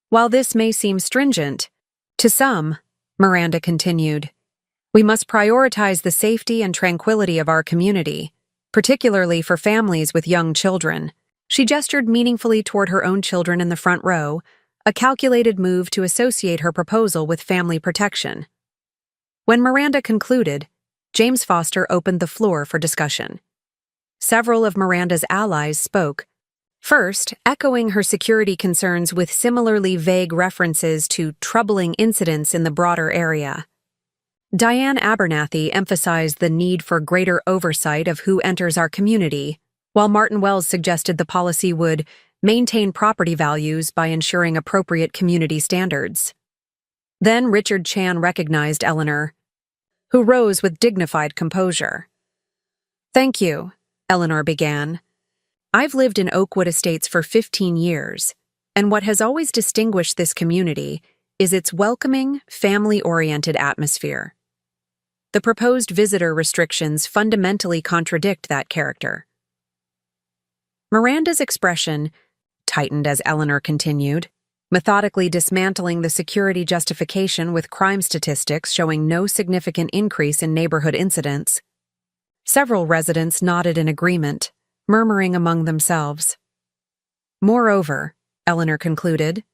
While this may seem stringent, to some, Miranda continued, we must prioritize the safety and tranquility of our community, particularly for families with young children. She gestured meaningfully toward her own children in the front row, a calculated move to associate her proposal with family protection. When Miranda concluded, James Foster opened the floor for discussion. Several of Miranda's allies spoke, first echoing her security concerns with similarly vague references to troubling incidents in the broader area. Diane Abernathy emphasized the need for greater oversight of who enters our community, while Martin Wells suggested the policy would maintain property values by ensuring appropriate community standards. Then Richard Chan recognized Eleanor, who rose with dignified composure. "Thank you," Eleanor began. "I've lived in Oakwood Estates for 15 years, and what has always distinguished this community is its welcoming, family-oriented atmosphere. The proposed visitor restrictions fundamentally contradict that character." Miranda's expression tightened as Eleanor continued, methodically dismantling the security justification with crime statistics showing no significant increase in neighborhood incidents. Several residents nodded in agreement, murmuring among themselves. Moreover, Eleanor concluded,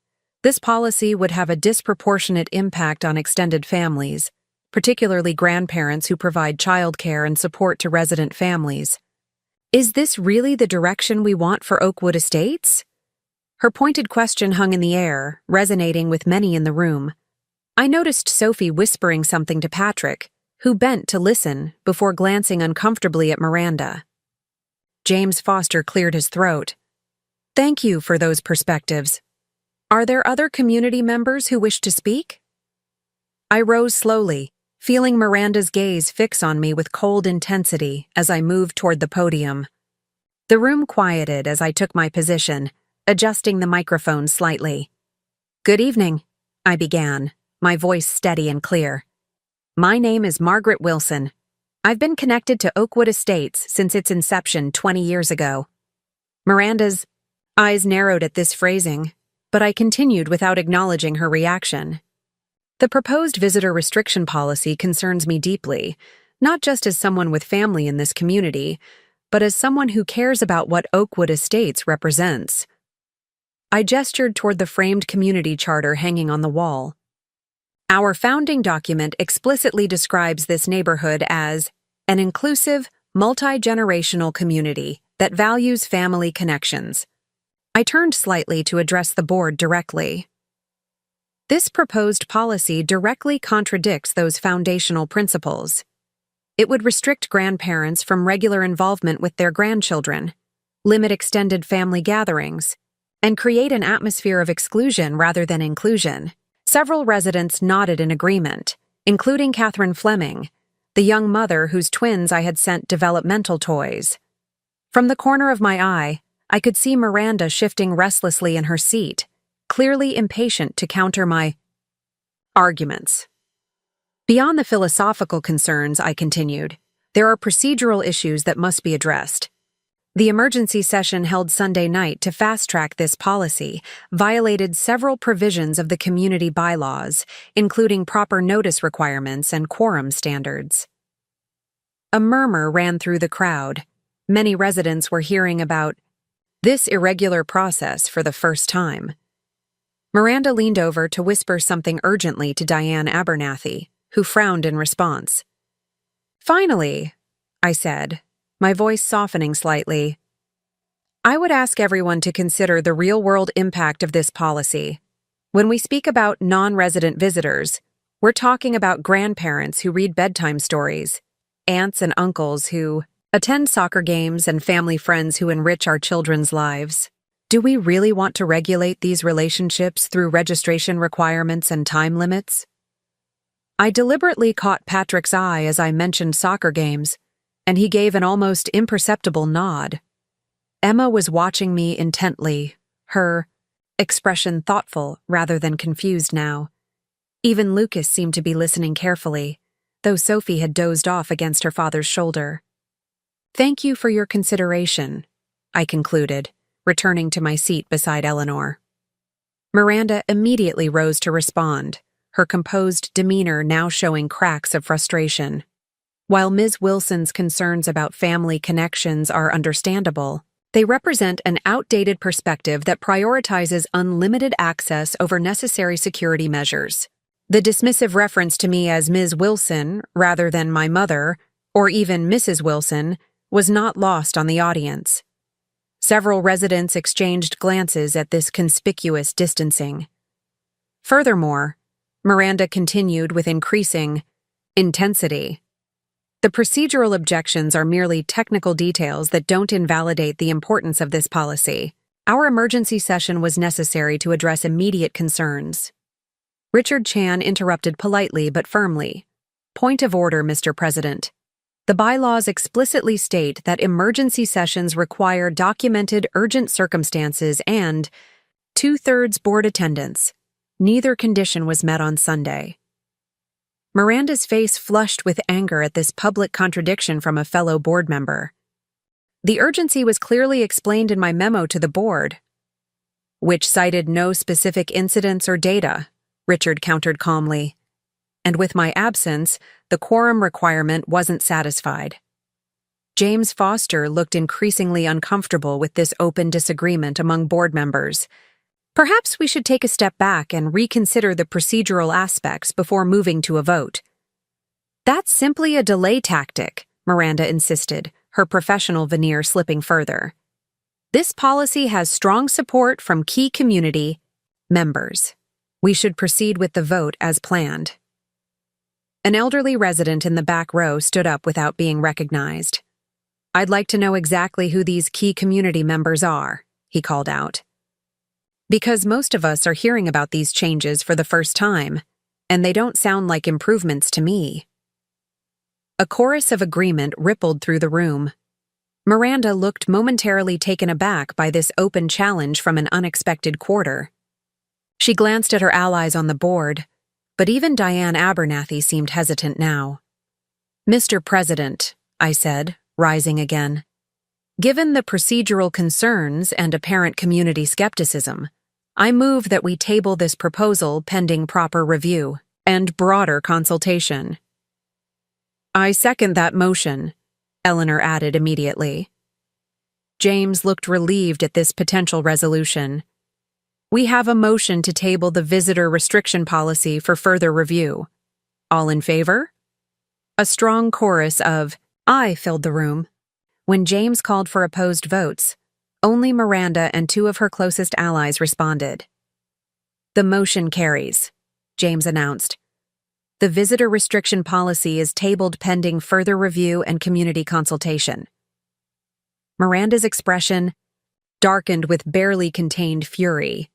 this policy would have a disproportionate impact on extended families, particularly grandparents who provide childcare and support to resident families. Is this really the direction we want for Oakwood Estates? Her pointed question hung in the air, resonating with many in the room. I noticed Sophie whispering something to Patrick, who bent to listen before glancing uncomfortably at Miranda. James Foster cleared his throat. "Thank you for those perspectives. Are there other community members who wish to speak?" I rose slowly, feeling Miranda's gaze fix on me with cold intensity as I moved toward the podium. The room quieted as I took my position, adjusting the microphone slightly. "Good evening," I began, my voice steady and clear. "My name is Margaret Wilson. I've been connected to Oakwood Estates since its inception 20 years ago." Miranda's eyes narrowed at this phrasing, but I continued without acknowledging her reaction. "The proposed visitor restriction policy concerns me deeply, not just as someone with family in this community, but as someone who cares about what Oakwood Estates represents." I gestured toward the framed community charter hanging on the wall. "Our founding document explicitly describes this neighborhood as an inclusive, multi-generational community that values family connections." I turned slightly to address the board directly. "This proposed policy directly contradicts those foundational principles. It would restrict grandparents from regular involvement with their grandchildren, limit extended family gatherings, and create an atmosphere of exclusion rather than inclusion." Several residents nodded in agreement, including Catherine Fleming, the young mother whose twins I had sent developmental toys. From the corner of my eye, I could see Miranda shifting restlessly in her seat, clearly impatient to counter my arguments. "Beyond the philosophical concerns," I continued, "there are procedural issues that must be addressed. The emergency session held Sunday night to fast-track this policy violated several provisions of the community bylaws, including proper notice requirements and quorum standards." A murmur ran through the crowd. Many residents were hearing about this irregular process for the first time. Miranda leaned over to whisper something urgently to Diane Abernathy, who frowned in response. "Finally," I said, my voice softening slightly, "I would ask everyone to consider the real-world impact of this policy. When we speak about non-resident visitors, we're talking about grandparents who read bedtime stories, aunts and uncles who attend soccer games, and family friends who enrich our children's lives. Do we really want to regulate these relationships through registration requirements and time limits?" I deliberately caught Patrick's eye as I mentioned soccer games, and he gave an almost imperceptible nod. Emma was watching me intently, her expression thoughtful rather than confused now. Even Lucas seemed to be listening carefully, though Sophie had dozed off against her father's shoulder. "Thank you for your consideration," I concluded, returning to my seat beside Eleanor. Miranda immediately rose to respond, her composed demeanor now showing cracks of frustration. While Ms. Wilson's concerns about family connections are understandable, they represent an outdated perspective that prioritizes unlimited access over necessary security measures. The dismissive reference to me as Ms. Wilson, rather than my mother, or even Mrs. Wilson, was not lost on the audience. Several residents exchanged glances at this conspicuous distancing. Furthermore, Miranda continued with increasing intensity. "The procedural objections are merely technical details that don't invalidate the importance of this policy. Our emergency session was necessary to address immediate concerns." Richard Chan interrupted politely but firmly. "Point of order, Mr. President. The bylaws explicitly state that emergency sessions require documented urgent circumstances and two-thirds board attendance. Neither condition was met on Sunday." Miranda's face flushed with anger at this public contradiction from a fellow board member. "The urgency was clearly explained in my memo to the board, which cited no specific incidents or data," Richard countered calmly. "And with my absence, the quorum requirement wasn't satisfied." James Foster looked increasingly uncomfortable with this open disagreement among board members. "Perhaps we should take a step back and reconsider the procedural aspects before moving to a vote." "That's simply a delay tactic," Miranda insisted, her professional veneer slipping further. "This policy has strong support from key community members. We should proceed with the vote as planned." An elderly resident in the back row stood up without being recognized. "I'd like to know exactly who these key community members are," he called out. "Because most of us are hearing about these changes for the first time, and they don't sound like improvements to me." A chorus of agreement rippled through the room. Miranda looked momentarily taken aback by this open challenge from an unexpected quarter. She glanced at her allies on the board, but even Diane Abernathy seemed hesitant now. "Mr. President," I said, rising again, "given the procedural concerns and apparent community skepticism, I move that we table this proposal pending proper review and broader consultation." "I second that motion," Eleanor added immediately. James looked relieved at this potential resolution. "We have a motion to table the visitor restriction policy for further review. All in favor?" A strong chorus of "aye" filled the room. When James called for opposed votes, only Miranda and two of her closest allies responded. "The motion carries," James announced. "The visitor restriction policy is tabled pending further review and community consultation." Miranda's expression darkened with barely contained fury.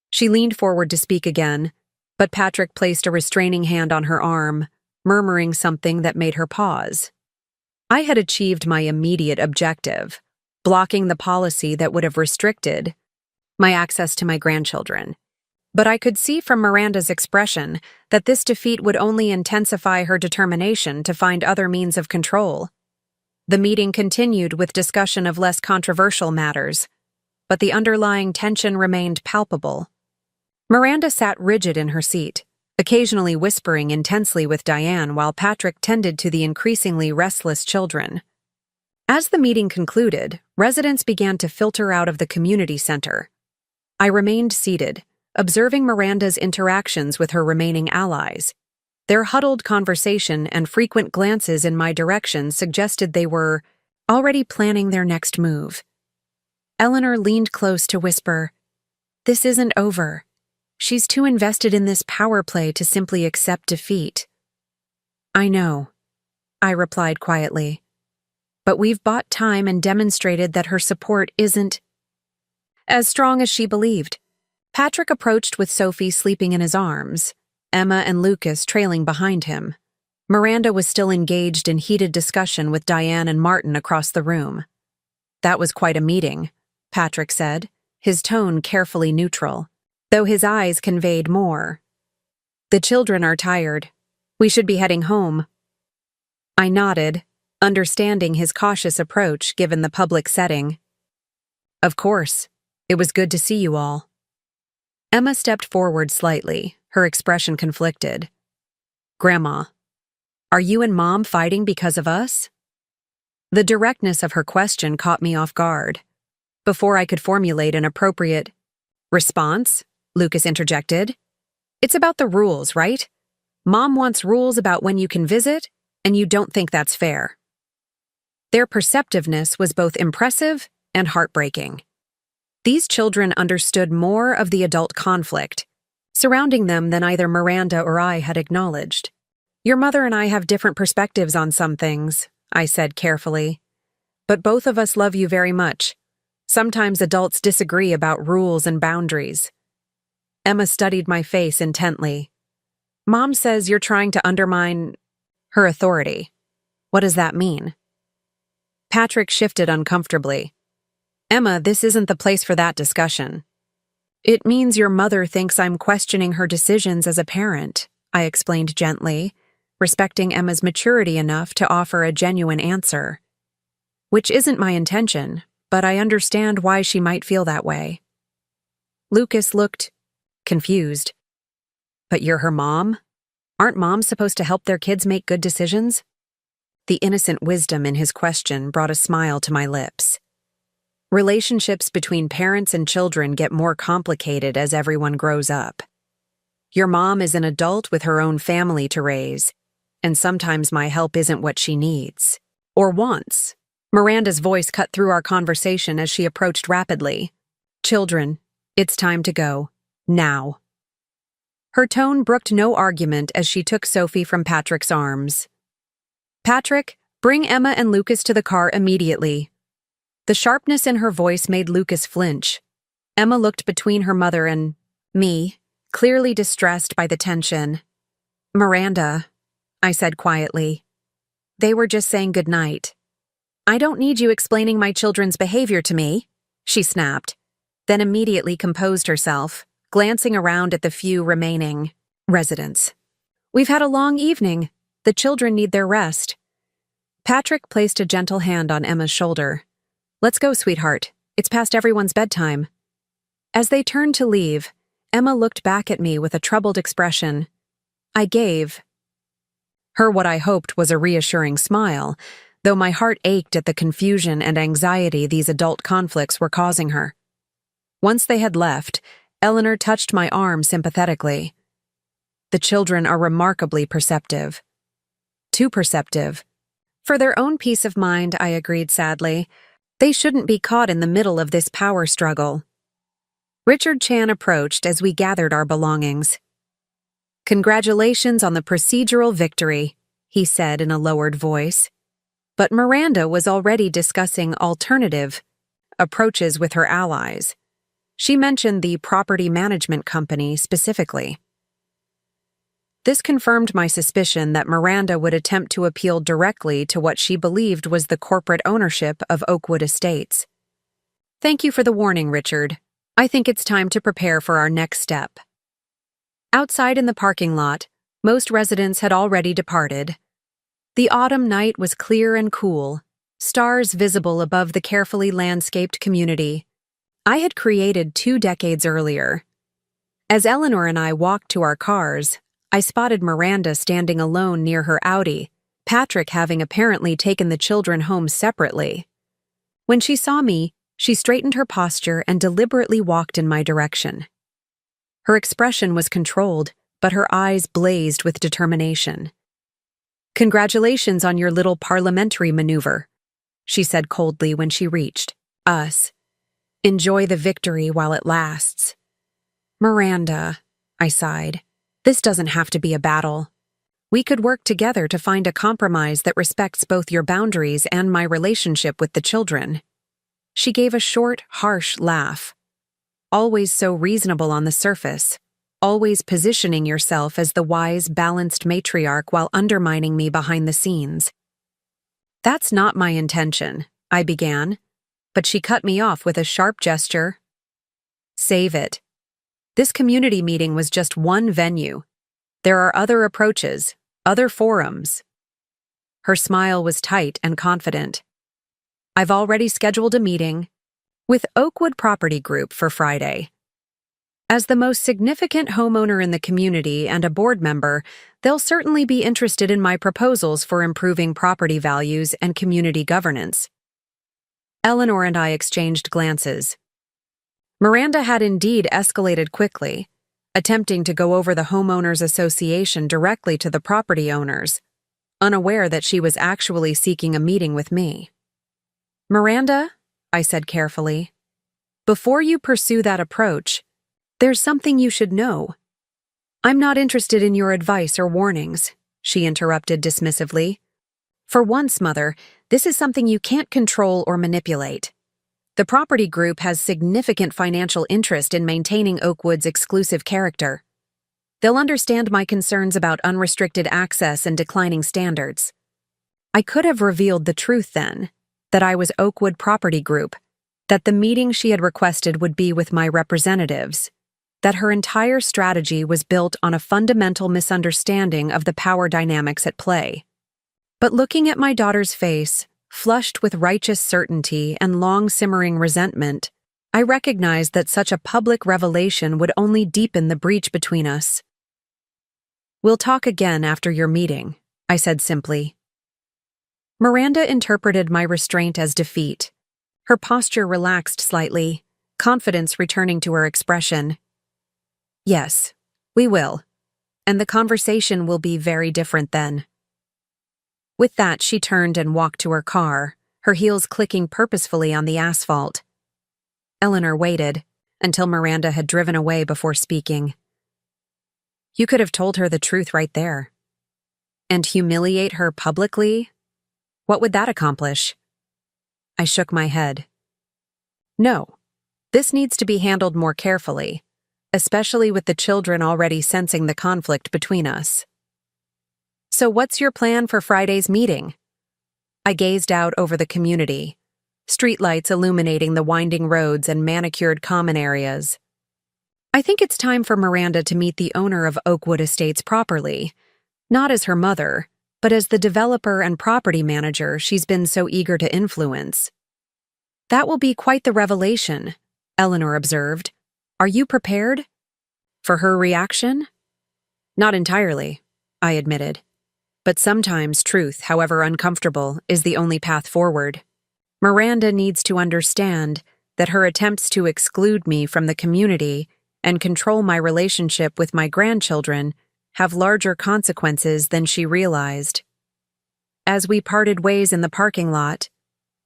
She leaned forward to speak again, but Patrick placed a restraining hand on her arm, murmuring something that made her pause. I had achieved my immediate objective, blocking the policy that would have restricted my access to my grandchildren. But I could see from Miranda's expression that this defeat would only intensify her determination to find other means of control. The meeting continued with discussion of less controversial matters, but the underlying tension remained palpable. Miranda sat rigid in her seat, occasionally whispering intensely with Diane while Patrick tended to the increasingly restless children. As the meeting concluded, residents began to filter out of the community center. I remained seated, observing Miranda's interactions with her remaining allies. Their huddled conversation and frequent glances in my direction suggested they were already planning their next move. Eleanor leaned close to whisper, "This isn't over. She's too invested in this power play to simply accept defeat." "I know," I replied quietly. "But we've bought time and demonstrated that her support isn't as strong as she believed." Patrick approached with Sophie sleeping in his arms, Emma and Lucas trailing behind him. Miranda was still engaged in heated discussion with Diane and Martin across the room. "That was quite a meeting," Patrick said, his tone carefully neutral, though his eyes conveyed more. "The children are tired. We should be heading home." I nodded, understanding his cautious approach given the public setting. "Of course. It was good to see you all." Emma stepped forward slightly, her expression conflicted. "Grandma, are you and Mom fighting because of us?" The directness of her question caught me off guard. Before I could formulate an appropriate response, Lucas interjected. "It's about the rules, right? Mom wants rules about when you can visit, and you don't think that's fair." Their perceptiveness was both impressive and heartbreaking. These children understood more of the adult conflict surrounding them than either Miranda or I had acknowledged. "Your mother and I have different perspectives on some things," I said carefully. "But both of us love you very much. Sometimes adults disagree about rules and boundaries." Emma studied my face intently. "Mom says you're trying to undermine her authority. What does that mean?" Patrick shifted uncomfortably. "Emma, this isn't the place for that discussion." "It means your mother thinks I'm questioning her decisions as a parent," I explained gently, respecting Emma's maturity enough to offer a genuine answer. "Which isn't my intention, but I understand why she might feel that way." Lucas looked confused. "But you're her mom? Aren't moms supposed to help their kids make good decisions?" The innocent wisdom in his question brought a smile to my lips. Relationships between parents and children get more complicated as everyone grows up. Your mom is an adult with her own family to raise, and sometimes my help isn't what she needs or wants. Miranda's voice cut through our conversation as she approached rapidly. "Children, it's time to go. Now." Her tone brooked no argument as she took Sophie from Patrick's arms. "Patrick, bring Emma and Lucas to the car immediately." The sharpness in her voice made Lucas flinch. Emma looked between her mother and me, clearly distressed by the tension. "Miranda," I said quietly. "They were just saying goodnight." I don't need you explaining my children's behavior to me, she snapped, then immediately composed herself, glancing around at the few remaining residents. We've had a long evening. The children need their rest. Patrick placed a gentle hand on Emma's shoulder. Let's go, sweetheart. It's past everyone's bedtime. As they turned to leave, Emma looked back at me with a troubled expression. I gave her what I hoped was a reassuring smile, though my heart ached at the confusion and anxiety these adult conflicts were causing her. Once they had left, Eleanor touched my arm sympathetically. The children are remarkably perceptive. Too perceptive. For their own peace of mind, I agreed sadly. They shouldn't be caught in the middle of this power struggle. Richard Chan approached as we gathered our belongings. Congratulations on the procedural victory, he said in a lowered voice. But Miranda was already discussing alternative approaches with her allies. She mentioned the property management company specifically. This confirmed my suspicion that Miranda would attempt to appeal directly to what she believed was the corporate ownership of Oakwood Estates. Thank you for the warning, Richard. I think it's time to prepare for our next step. Outside in the parking lot, most residents had already departed. The autumn night was clear and cool, stars visible above the carefully landscaped community I had created 2 decades earlier. As Eleanor and I walked to our cars, I spotted Miranda standing alone near her Audi, Patrick having apparently taken the children home separately. When she saw me, she straightened her posture and deliberately walked in my direction. Her expression was controlled, but her eyes blazed with determination. Congratulations on your little parliamentary maneuver, she said coldly when she reached us. Enjoy the victory while it lasts. Miranda, I sighed. This doesn't have to be a battle. We could work together to find a compromise that respects both your boundaries and my relationship with the children. She gave a short, harsh laugh. Always so reasonable on the surface, always positioning yourself as the wise, balanced matriarch while undermining me behind the scenes. That's not my intention, I began, but she cut me off with a sharp gesture. Save it. This community meeting was just one venue. There are other approaches, other forums. Her smile was tight and confident. I've already scheduled a meeting with Oakwood Property Group for Friday. As the most significant homeowner in the community and a board member, they'll certainly be interested in my proposals for improving property values and community governance. Eleanor and I exchanged glances. Miranda had indeed escalated quickly, attempting to go over the homeowners association directly to the property owners, unaware that she was actually seeking a meeting with me. Miranda, I said carefully, before you pursue that approach, there's something you should know. I'm not interested in your advice or warnings, she interrupted dismissively. For once, Mother, this is something you can't control or manipulate. The property group has significant financial interest in maintaining Oakwood's exclusive character. They'll understand my concerns about unrestricted access and declining standards. I could have revealed the truth then, that I was Oakwood Property Group, that the meeting she had requested would be with my representatives, that her entire strategy was built on a fundamental misunderstanding of the power dynamics at play. But looking at my daughter's face, flushed with righteous certainty and long-simmering resentment, I recognized that such a public revelation would only deepen the breach between us. We'll talk again after your meeting, I said simply. Miranda interpreted my restraint as defeat. Her posture relaxed slightly, confidence returning to her expression. Yes, we will, and the conversation will be very different then. With that, she turned and walked to her car, her heels clicking purposefully on the asphalt. Eleanor waited until Miranda had driven away before speaking. You could have told her the truth right there. And humiliate her publicly? What would that accomplish? I shook my head. No, this needs to be handled more carefully, especially with the children already sensing the conflict between us. So what's your plan for Friday's meeting? I gazed out over the community, streetlights illuminating the winding roads and manicured common areas. I think it's time for Miranda to meet the owner of Oakwood Estates properly, not as her mother, but as the developer and property manager she's been so eager to influence. That will be quite the revelation, Eleanor observed. Are you prepared? For her reaction? Not entirely, I admitted. But sometimes truth, however uncomfortable, is the only path forward. Miranda needs to understand that her attempts to exclude me from the community and control my relationship with my grandchildren have larger consequences than she realized. As we parted ways in the parking lot,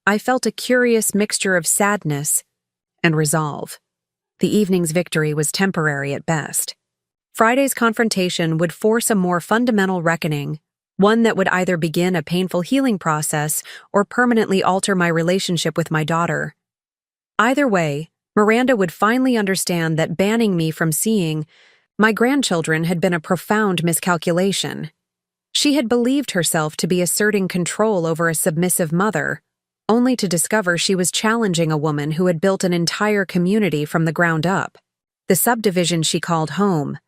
I felt a curious mixture of sadness and resolve. The evening's victory was temporary at best. Friday's confrontation would force a more fundamental reckoning, one that would either begin a painful healing process or permanently alter my relationship with my daughter. Either way, Miranda would finally understand that banning me from seeing my grandchildren had been a profound miscalculation. She had believed herself to be asserting control over a submissive mother, only to discover she was challenging a woman who had built an entire community from the ground up. The subdivision she called home,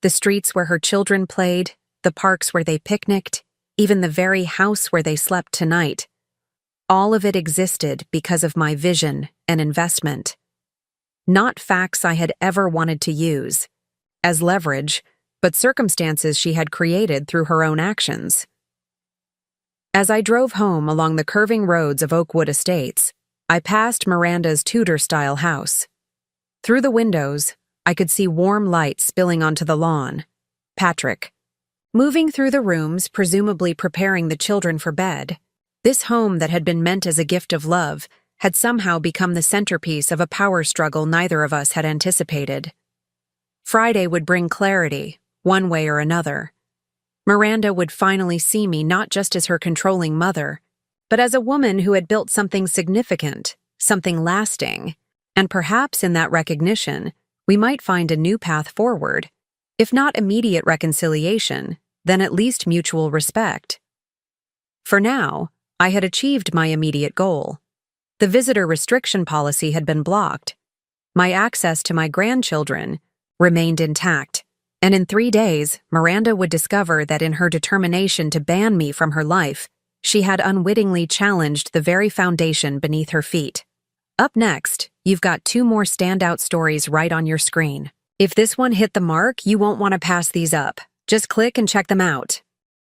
the streets where her children played, the parks where they picnicked, even the very house where they slept tonight. All of it existed because of my vision and investment. Not facts I had ever wanted to use as leverage, but circumstances she had created through her own actions. As I drove home along the curving roads of Oakwood Estates, I passed Miranda's Tudor-style house. Through the windows, I could see warm light spilling onto the lawn. Patrick, moving through the rooms, presumably preparing the children for bed. This home that had been meant as a gift of love had somehow become the centerpiece of a power struggle neither of us had anticipated. Friday would bring clarity, one way or another. Miranda would finally see me not just as her controlling mother, but as a woman who had built something significant, something lasting, and perhaps in that recognition, we might find a new path forward, if not immediate reconciliation, then at least mutual respect. For now, I had achieved my immediate goal. The visitor restriction policy had been blocked. My access to my grandchildren remained intact, and in 3 days, Miranda would discover that in her determination to ban me from her life, she had unwittingly challenged the very foundation beneath her feet. Up next, you've got 2 more standout stories right on your screen. If this one hit the mark, you won't want to pass these up. Just click and check them out.